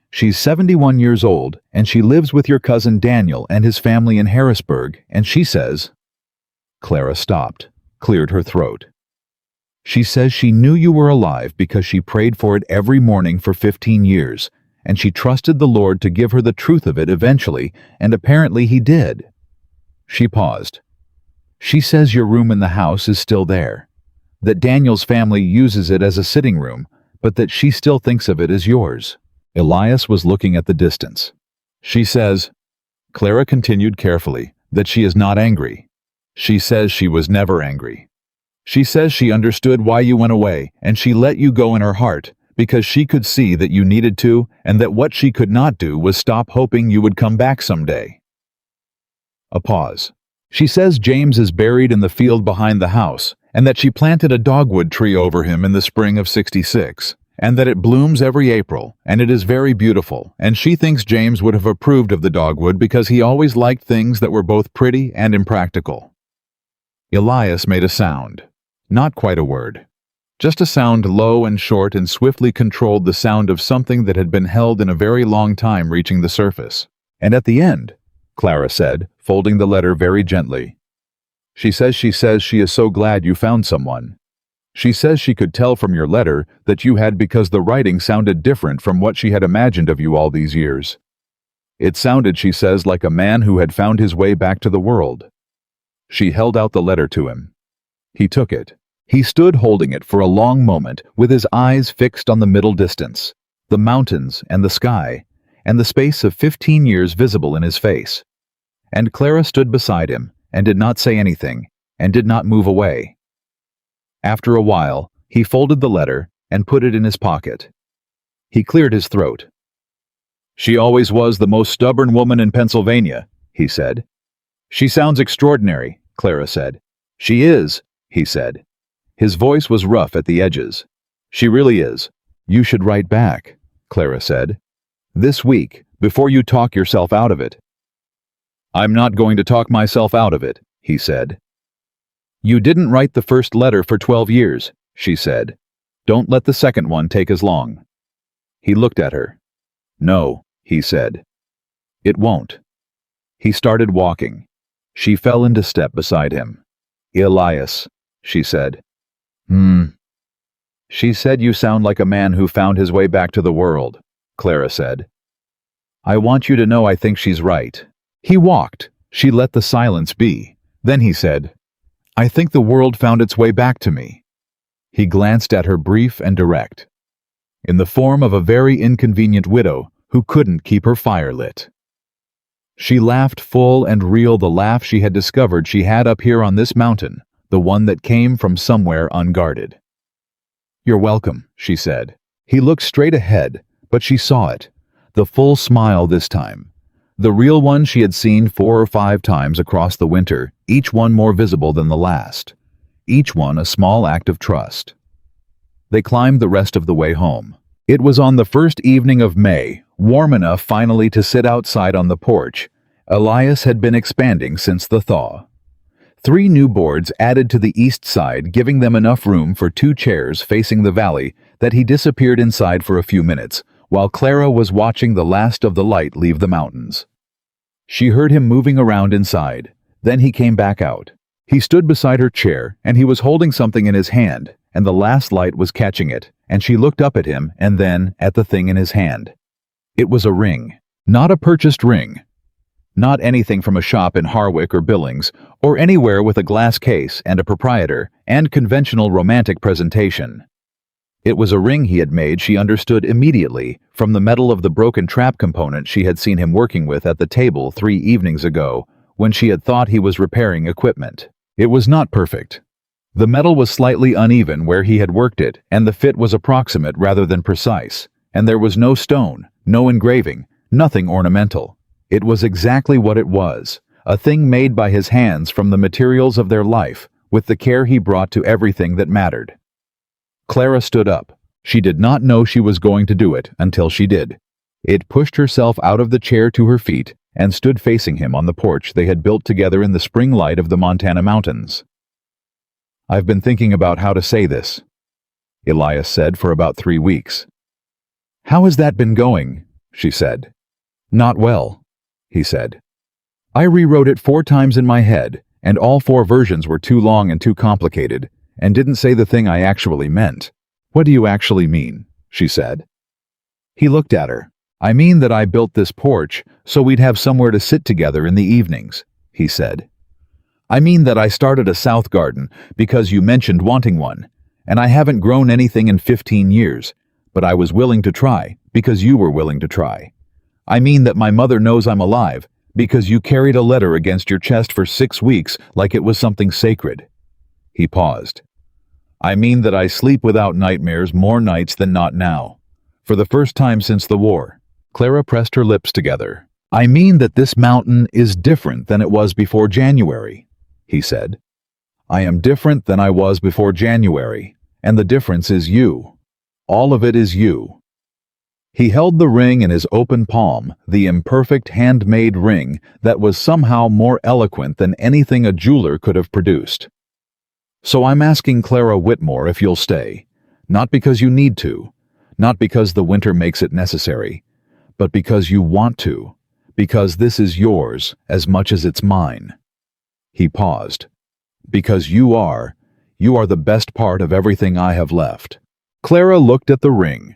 "She's 71 years old, and she lives with your cousin Daniel and his family in Harrisburg, and she says—" Clara stopped, cleared her throat. "She says she knew you were alive because she prayed for it every morning for 15 years, and she trusted the Lord to give her the truth of it eventually, and apparently he did." She paused. "She says your room in the house is still there, that Daniel's family uses it as a sitting room, but that she still thinks of it as yours." Elias was looking at the distance. "She says," Clara continued carefully, "that she is not angry. She says she was never angry. She says she understood why you went away, and she let you go in her heart, because she could see that you needed to, and that what she could not do was stop hoping you would come back someday." A pause. "She says James is buried in the field behind the house, and that she planted a dogwood tree over him in the spring of '66, and that it blooms every April, and it is very beautiful, and she thinks James would have approved of the dogwood because he always liked things that were both pretty and impractical." Elias made a sound. Not quite a word. Just a sound low and short and swiftly controlled the sound of something that had been held in a very long time reaching the surface. "And at the end," Clara said, folding the letter very gently, she says she is so glad you found someone. She says she could tell from your letter that you had because the writing sounded different from what she had imagined of you all these years. It sounded, she says, like a man who had found his way back to the world." She held out the letter to him. He took it. He stood holding it for a long moment with his eyes fixed on the middle distance, the mountains and the sky, and the space of 15 years visible in his face. And Clara stood beside him and did not say anything and did not move away. After a while, he folded the letter and put it in his pocket. He cleared his throat. "She always was the most stubborn woman in Pennsylvania," he said. "She sounds extraordinary," Clara said. "She is," he said. His voice was rough at the edges. "She really is. You should write back," Clara said. "This week, before you talk yourself out of it." "I'm not going to talk myself out of it," he said. "You didn't write the first letter for 12 years, she said. "Don't let the second one take as long." He looked at her. "No," he said. "It won't." He started walking. She fell into step beside him. "Elias," she said. She said you sound like a man who found his way back to the world," Clara said. "I want you to know I think she's right." He walked. She let the silence be. Then he said, "I think the world found its way back to me." He glanced at her brief and direct, in the form of a very inconvenient widow who couldn't keep her fire lit. She laughed full and real, the laugh she had discovered she had up here on this mountain, the one that came from somewhere unguarded. "You're welcome," she said. He looked straight ahead, but she saw it, the full smile this time. The real one she had seen 4 or 5 times across the winter, each one more visible than the last. Each one a small act of trust. They climbed the rest of the way home. It was on the first evening of May, warm enough finally to sit outside on the porch. Elias had been expanding since the thaw. 3 new boards added to the east side, giving them enough room for 2 chairs facing the valley, that he disappeared inside for a few minutes, while Clara was watching the last of the light leave the mountains. She heard him moving around inside. Then he came back out. He stood beside her chair, and he was holding something in his hand, and the last light was catching it, and she looked up at him and then at the thing in his hand. It was a ring. Not a purchased ring. Not anything from a shop in Harwick or Billings, or anywhere with a glass case and a proprietor and conventional romantic presentation. It was a ring he had made, she understood immediately, from the metal of the broken trap component she had seen him working with at the table 3 evenings ago, when she had thought he was repairing equipment. It was not perfect. The metal was slightly uneven where he had worked it, and the fit was approximate rather than precise, and there was no stone, no engraving, nothing ornamental. It was exactly what it was, a thing made by his hands from the materials of their life, with the care he brought to everything that mattered. Clara stood up. She did not know she was going to do it until she did. It pushed herself out of the chair to her feet and stood facing him on the porch they had built together in the spring light of the Montana mountains. "I've been thinking about how to say this," Elias said for about 3 weeks. "How has that been going?" she said. "Not well," he said. "I rewrote it 4 times in my head, and all 4 versions were too long and too complicated, and didn't say the thing I actually meant." "What do you actually mean?" she said. He looked at her. "I mean that I built this porch so we'd have somewhere to sit together in the evenings," he said. "I mean that I started a south garden because you mentioned wanting one, and I haven't grown anything in 15 years, but I was willing to try because you were willing to try. I mean that my mother knows I'm alive because you carried a letter against your chest for 6 weeks like it was something sacred." He paused. "I mean that I sleep without nightmares more nights than not now. For the first time since the war." Clara pressed her lips together. "I mean that this mountain is different than it was before January," he said. "I am different than I was before January, and the difference is you. All of it is you." He held the ring in his open palm, the imperfect handmade ring that was somehow more eloquent than anything a jeweler could have produced. "So I'm asking Clara Whitmore if you'll stay, not because you need to, not because the winter makes it necessary, but because you want to, because this is yours as much as it's mine." He paused. "Because you are the best part of everything I have left." Clara looked at the ring.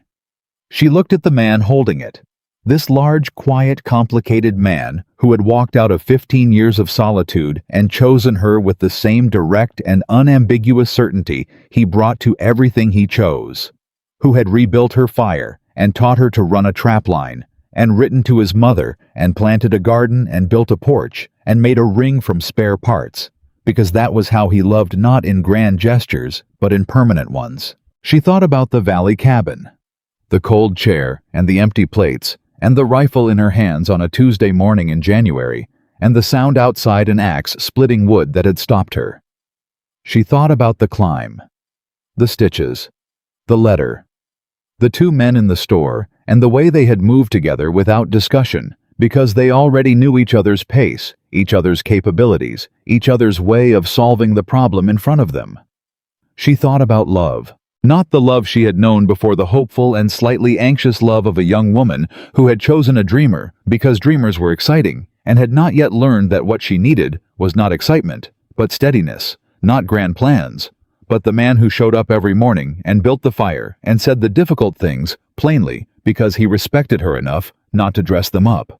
She looked at the man holding it. This large, quiet, complicated man who had walked out of 15 years of solitude and chosen her with the same direct and unambiguous certainty he brought to everything he chose, who had rebuilt her fire and taught her to run a trap line, and written to his mother and planted a garden and built a porch and made a ring from spare parts, because that was how he loved, not in grand gestures, but in permanent ones. She thought about the valley cabin, the cold chair and the empty plates, and the rifle in her hands on a Tuesday morning in January, and the sound outside an axe splitting wood that had stopped her. She thought about the climb, the stitches, the letter, the 2 men in the store, and the way they had moved together without discussion, because they already knew each other's pace, each other's capabilities, each other's way of solving the problem in front of them. She thought about love. Not the love she had known before, the hopeful and slightly anxious love of a young woman who had chosen a dreamer because dreamers were exciting, and had not yet learned that what she needed was not excitement, but steadiness, not grand plans, but the man who showed up every morning and built the fire and said the difficult things plainly because he respected her enough not to dress them up.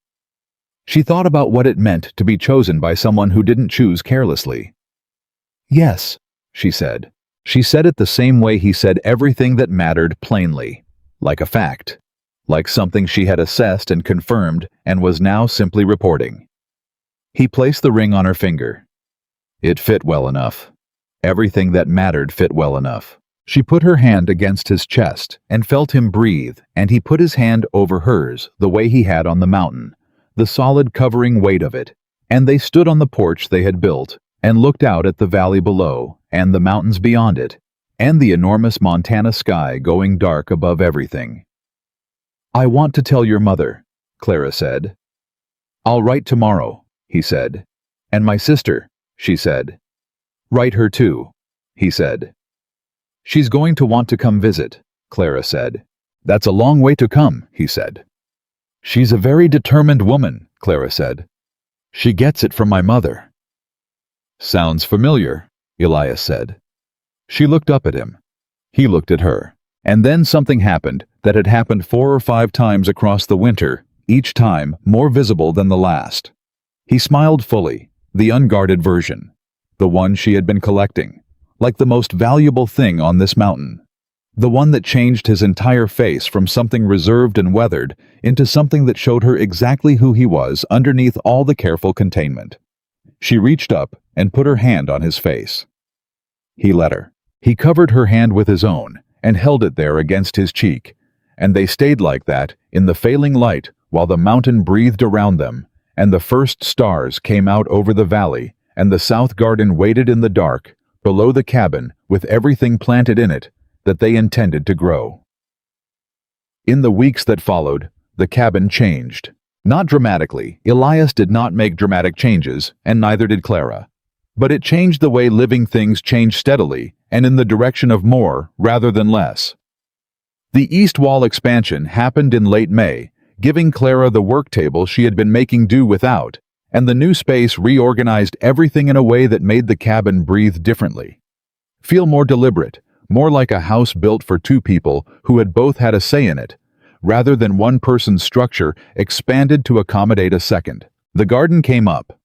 She thought about what it meant to be chosen by someone who didn't choose carelessly. "Yes," she said. She said it the same way he said everything that mattered, plainly, like a fact, like something she had assessed and confirmed and was now simply reporting. He placed the ring on her finger. It fit well enough. Everything that mattered fit well enough. She put her hand against his chest and felt him breathe, and he put his hand over hers the way he had on the mountain, the solid covering weight of it, and they stood on the porch they had built and looked out at the valley below and the mountains beyond it, and the enormous Montana sky going dark above everything. "I want to tell your mother," Clara said. "I'll write tomorrow," he said. "And my sister," she said. "Write her too," he said. "She's going to want to come visit," Clara said. "That's a long way to come," he said. "She's a very determined woman," Clara said. "She gets it from my mother." Sounds familiar, Elias said. She looked up at him. He looked at her. And then something happened that had happened 4 or 5 times across the winter, each time more visible than the last. He smiled fully, the unguarded version, the one she had been collecting, like the most valuable thing on this mountain. The one that changed his entire face from something reserved and weathered into something that showed her exactly who he was underneath all the careful containment. She reached up and put her hand on his face. He let her. He covered her hand with his own and held it there against his cheek, and they stayed like that in the failing light while the mountain breathed around them, and the first stars came out over the valley, and the south garden waited in the dark, below the cabin, with everything planted in it that they intended to grow. In the weeks that followed, the cabin changed. Not dramatically. Elias did not make dramatic changes, and neither did Clara. But it changed the way living things change steadily, and in the direction of more rather than less. The east wall expansion happened in late May, giving Clara the work table she had been making do without, and the new space reorganized everything in a way that made the cabin breathe differently. Feel more deliberate, more like a house built for 2 people who had both had a say in it, rather than one person's structure expanded to accommodate a second. The garden came up.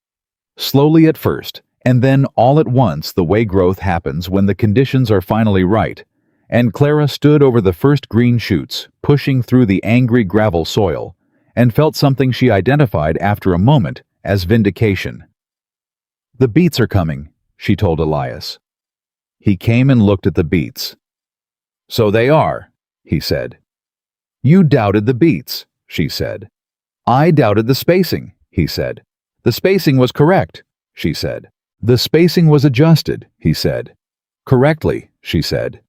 Slowly at first, and then all at once the way growth happens when the conditions are finally right, and Clara stood over the first green shoots, pushing through the angry gravel soil, and felt something she identified after a moment as vindication. "The beets are coming," she told Elias. He came and looked at the beets. "So they are," he said. "You doubted the beets," she said. "I doubted the spacing," he said. "The spacing was correct," she said. "The spacing was adjusted," he said. "Correctly," she said.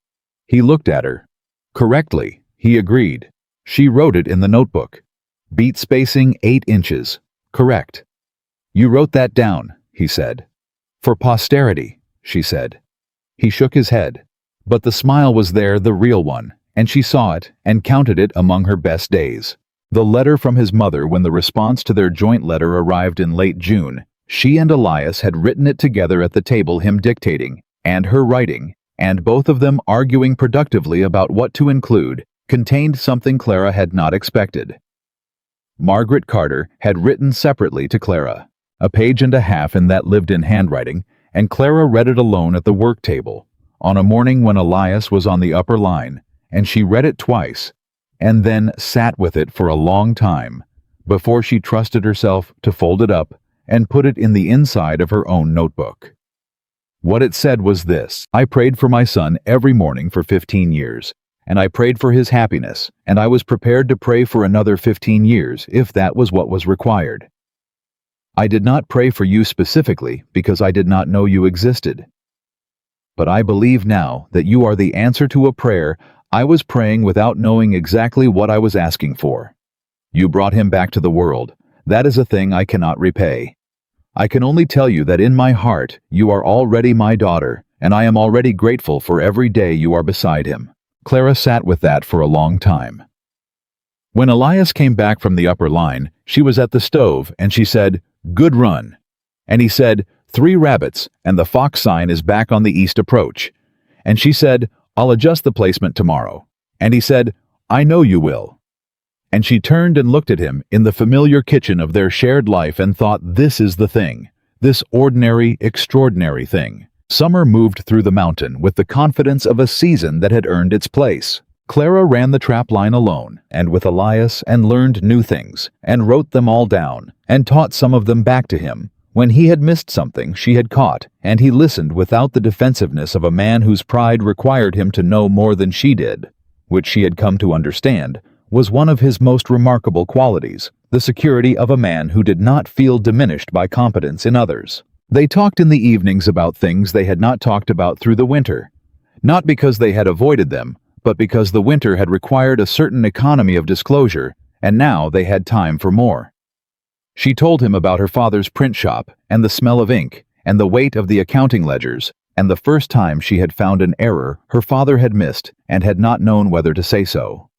He looked at her. "Correctly," he agreed. She wrote it in the notebook. "Beet spacing 8 inches. Correct." "You wrote that down," he said. "For posterity," she said. He shook his head. But the smile was there, the real one, and she saw it and counted it among her best days. The letter from his mother when the response to their joint letter arrived in late June. She and Elias had written it together at the table, him dictating, and her writing, and both of them arguing productively about what to include, contained something Clara had not expected. Margaret Carter had written separately to Clara, a page and a half in that lived-in handwriting, and Clara read it alone at the work table, on a morning when Elias was on the upper line, and she read it twice, and then sat with it for a long time, before she trusted herself to fold it up and put it in the inside of her own notebook. What it said was this: "I prayed for my son every morning for 15 years, and I prayed for his happiness, and I was prepared to pray for another 15 years if that was what was required. I did not pray for you specifically because I did not know you existed. But I believe now that you are the answer to a prayer I was praying without knowing exactly what I was asking for. You brought him back to the world. That is a thing I cannot repay. I can only tell you that in my heart you are already my daughter, and I am already grateful for every day you are beside him." Clara sat with that for a long time. When Elias came back from the upper line, she was at the stove, and she said, "Good run." And he said, "3 rabbits, and the fox sign is back on the east approach." And she said, "I'll adjust the placement tomorrow." And he said, "I know you will." And she turned and looked at him in the familiar kitchen of their shared life and thought, this is the thing, this ordinary, extraordinary thing. Summer moved through the mountain with the confidence of a season that had earned its place. Clara ran the trap line alone and with Elias and learned new things and wrote them all down and taught some of them back to him. When he had missed something she had caught, and he listened without the defensiveness of a man whose pride required him to know more than she did, which she had come to understand was one of his most remarkable qualities, the security of a man who did not feel diminished by competence in others. They talked in the evenings about things they had not talked about through the winter, not because they had avoided them, but because the winter had required a certain economy of disclosure, and now they had time for more. She told him about her father's print shop, and the smell of ink, and the weight of the accounting ledgers, and the first time she had found an error her father had missed and had not known whether to say so.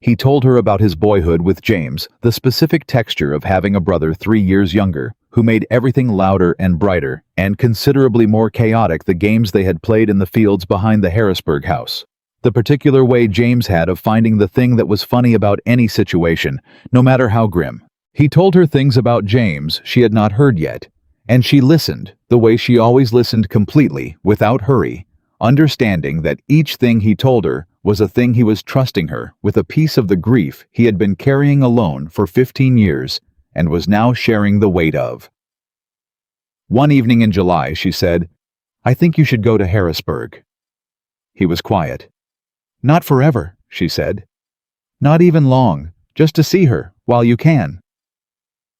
He told her about his boyhood with James, the specific texture of having a brother 3 years younger, who made everything louder and brighter and considerably more chaotic the games they had played in the fields behind the Harrisburg house. The particular way James had of finding the thing that was funny about any situation, no matter how grim. He told her things about James she had not heard yet, and she listened the way she always listened, completely, without hurry, understanding that each thing he told her was a thing he was trusting her with a piece of the grief he had been carrying alone for 15 years and was now sharing the weight of. One evening in July, she said, "I think you should go to Harrisburg." He was quiet. "Not forever," she said. "Not even long, just to see her, while you can."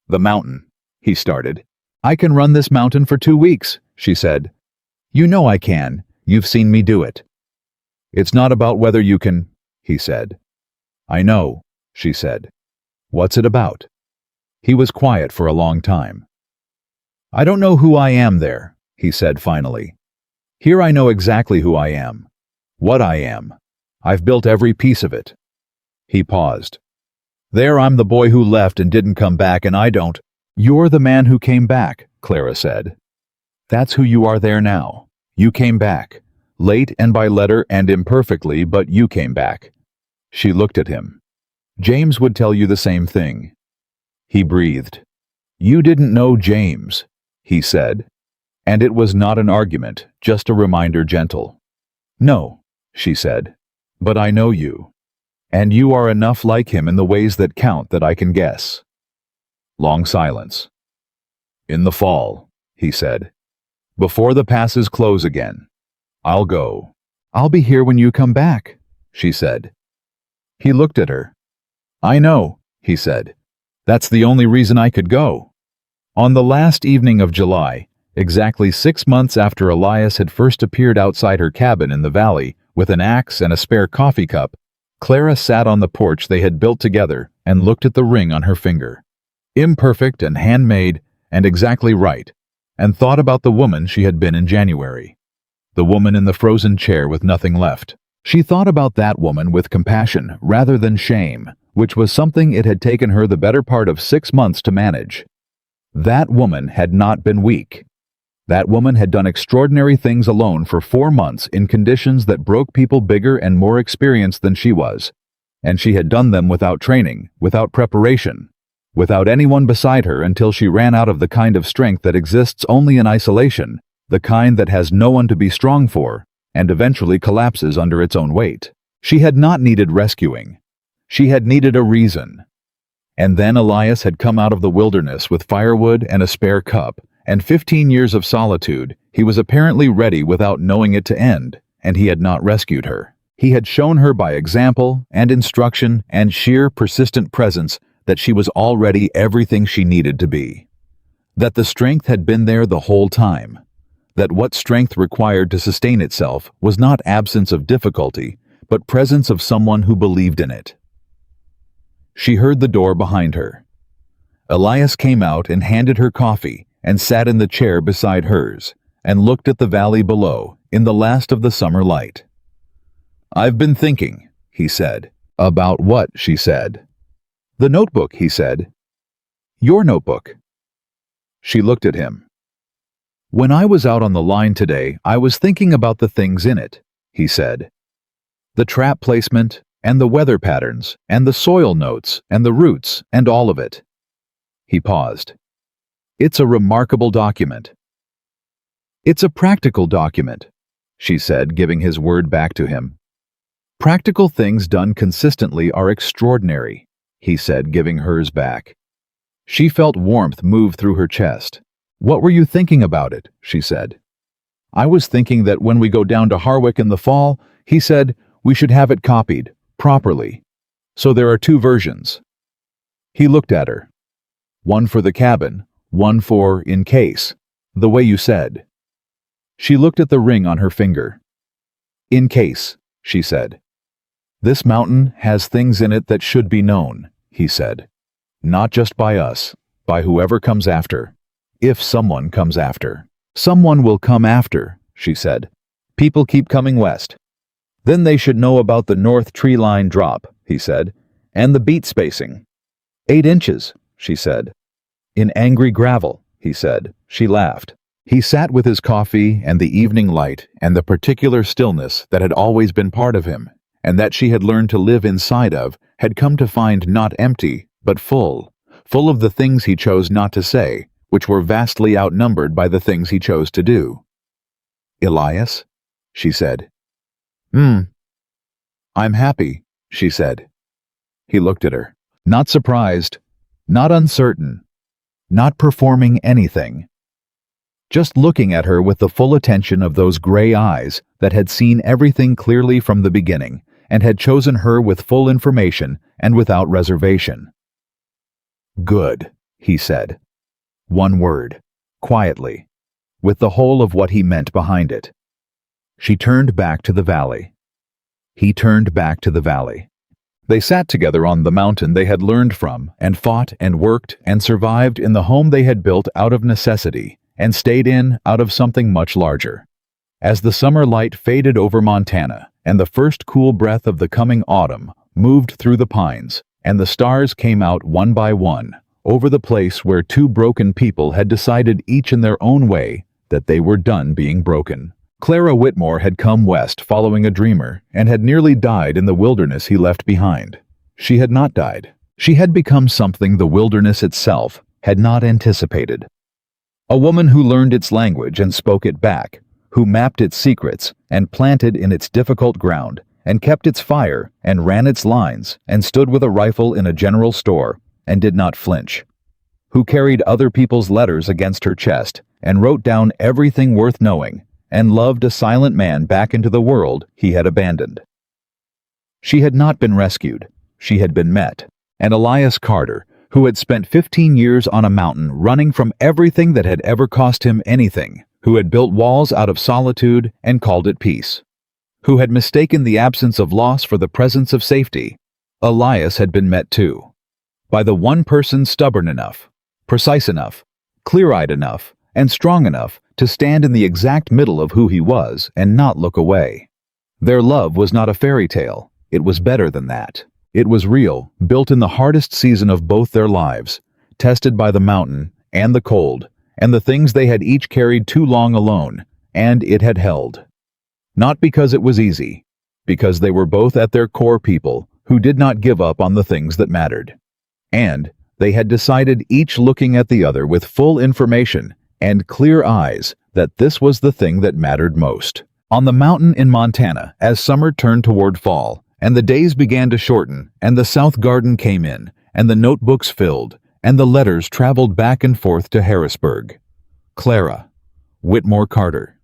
"The mountain," he started. "I can run this mountain for 2 weeks," she said. "You know I can. You've seen me do it." "It's not about whether you can," he said. "I know," she said. "What's it about?" He was quiet for a long time. "I don't know who I am there," he said finally. "Here I know exactly who I am. What I am. I've built every piece of it." He paused. "There I'm the boy who left and didn't come back, and I don't—" "You're the man who came back," Clara said. "That's who you are there now. You came back. Late and by letter and imperfectly, but you came back." She looked at him. "James would tell you the same thing." He breathed. "You didn't know James," he said. And it was not an argument, just a reminder, gentle. "No," she said. "But I know you. And you are enough like him in the ways that count that I can guess." Long silence. "In the fall," he said. "Before the passes close again. I'll go." "I'll be here when you come back," she said. He looked at her. "I know," he said. "That's the only reason I could go." On the last evening of July, exactly 6 months after Elias had first appeared outside her cabin in the valley with an axe and a spare coffee cup, Clara sat on the porch they had built together and looked at the ring on her finger. Imperfect and handmade and exactly right, and thought about the woman she had been in January. The woman in the frozen chair with nothing left. She thought about that woman with compassion rather than shame, which was something it had taken her the better part of 6 months to manage. That woman had not been weak. That woman had done extraordinary things alone for 4 months in conditions that broke people bigger and more experienced than she was. And she had done them without training, without preparation, without anyone beside her until she ran out of the kind of strength that exists only in isolation, the kind that has no one to be strong for, and eventually collapses under its own weight. She had not needed rescuing. She had needed a reason. And then Elias had come out of the wilderness with firewood and a spare cup, and 15 years of solitude. He was apparently ready without knowing it to end, and he had not rescued her. He had shown her by example and instruction and sheer persistent presence that she was already everything she needed to be. That the strength had been there the whole time. That what strength required to sustain itself was not absence of difficulty, but presence of someone who believed in it. She heard the door behind her. Elias came out and handed her coffee and sat in the chair beside hers and looked at the valley below in the last of the summer light. "I've been thinking," he said. "About what?" she said. "The notebook," he said. "Your notebook." She looked at him. "When I was out on the line today, I was thinking about the things in it," he said. "The trap placement, and the weather patterns, and the soil notes, and the roots, and all of it." He paused. "It's a remarkable document." "It's a practical document," she said, giving his word back to him. "Practical things done consistently are extraordinary," he said, giving hers back. She felt warmth move through her chest. "What were you thinking about it?" she said. "I was thinking that when we go down to Harwick in the fall," he said, "we should have it copied, properly. So there are 2 versions." He looked at her. "One for the cabin, one for in case, the way you said." She looked at the ring on her finger. "In case," she said. "This mountain has things in it that should be known," he said. "Not just by us, by whoever comes after. If someone comes after." "Someone will come after," she said. "People keep coming west." "Then they should know about the north tree line drop," he said, "and the beat spacing." 8 inches, she said. "In angry gravel," he said. She laughed. He sat with his coffee and the evening light and the particular stillness that had always been part of him, and that she had learned to live inside of, had come to find not empty, but full of the things he chose not to say, which were vastly outnumbered by the things he chose to do. "Elias?" she said. "I'm happy," she said. He looked at her, not surprised, not uncertain, not performing anything. Just looking at her with the full attention of those gray eyes that had seen everything clearly from the beginning and had chosen her with full information and without reservation. "Good," he said. One word, quietly, with the whole of what he meant behind it. She turned back to the valley. He turned back to the valley. They sat together on the mountain they had learned from and fought and worked and survived in the home they had built out of necessity and stayed in out of something much larger. As the summer light faded over Montana and the first cool breath of the coming autumn moved through the pines and the stars came out one by one over the place where two broken people had decided each in their own way that they were done being broken. Clara Whitmore had come west following a dreamer and had nearly died in the wilderness he left behind. She had not died. She had become something the wilderness itself had not anticipated. A woman who learned its language and spoke it back, who mapped its secrets and planted in its difficult ground and kept its fire and ran its lines and stood with a rifle in a general store and did not flinch, who carried other people's letters against her chest and wrote down everything worth knowing and loved a silent man back into the world he had abandoned. She had not been rescued. She had been met. And Elias Carter, who had spent 15 years on a mountain running from everything that had ever cost him anything, who had built walls out of solitude and called it peace, who had mistaken the absence of loss for the presence of safety, Elias had been met too, by the one person stubborn enough, precise enough, clear-eyed enough, and strong enough to stand in the exact middle of who he was and not look away. Their love was not a fairy tale. It was better than that. It was real, built in the hardest season of both their lives, tested by the mountain and the cold, and the things they had each carried too long alone, and it had held. Not because it was easy, because they were both at their core people who did not give up on the things that mattered. And they had decided, each looking at the other with full information and clear eyes, that this was the thing that mattered most. On the mountain in Montana, as summer turned toward fall, and the days began to shorten, and the South Garden came in, and the notebooks filled, and the letters traveled back and forth to Harrisburg. Clara Whitmore Carter.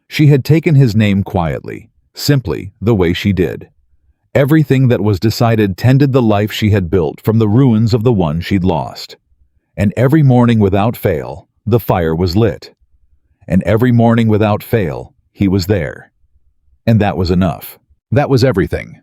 She had taken his name quietly, simply, the way she did. Everything that was decided tended the life she had built from the ruins of the one she'd lost. And every morning without fail, the fire was lit. And every morning without fail, he was there. And that was enough. That was everything.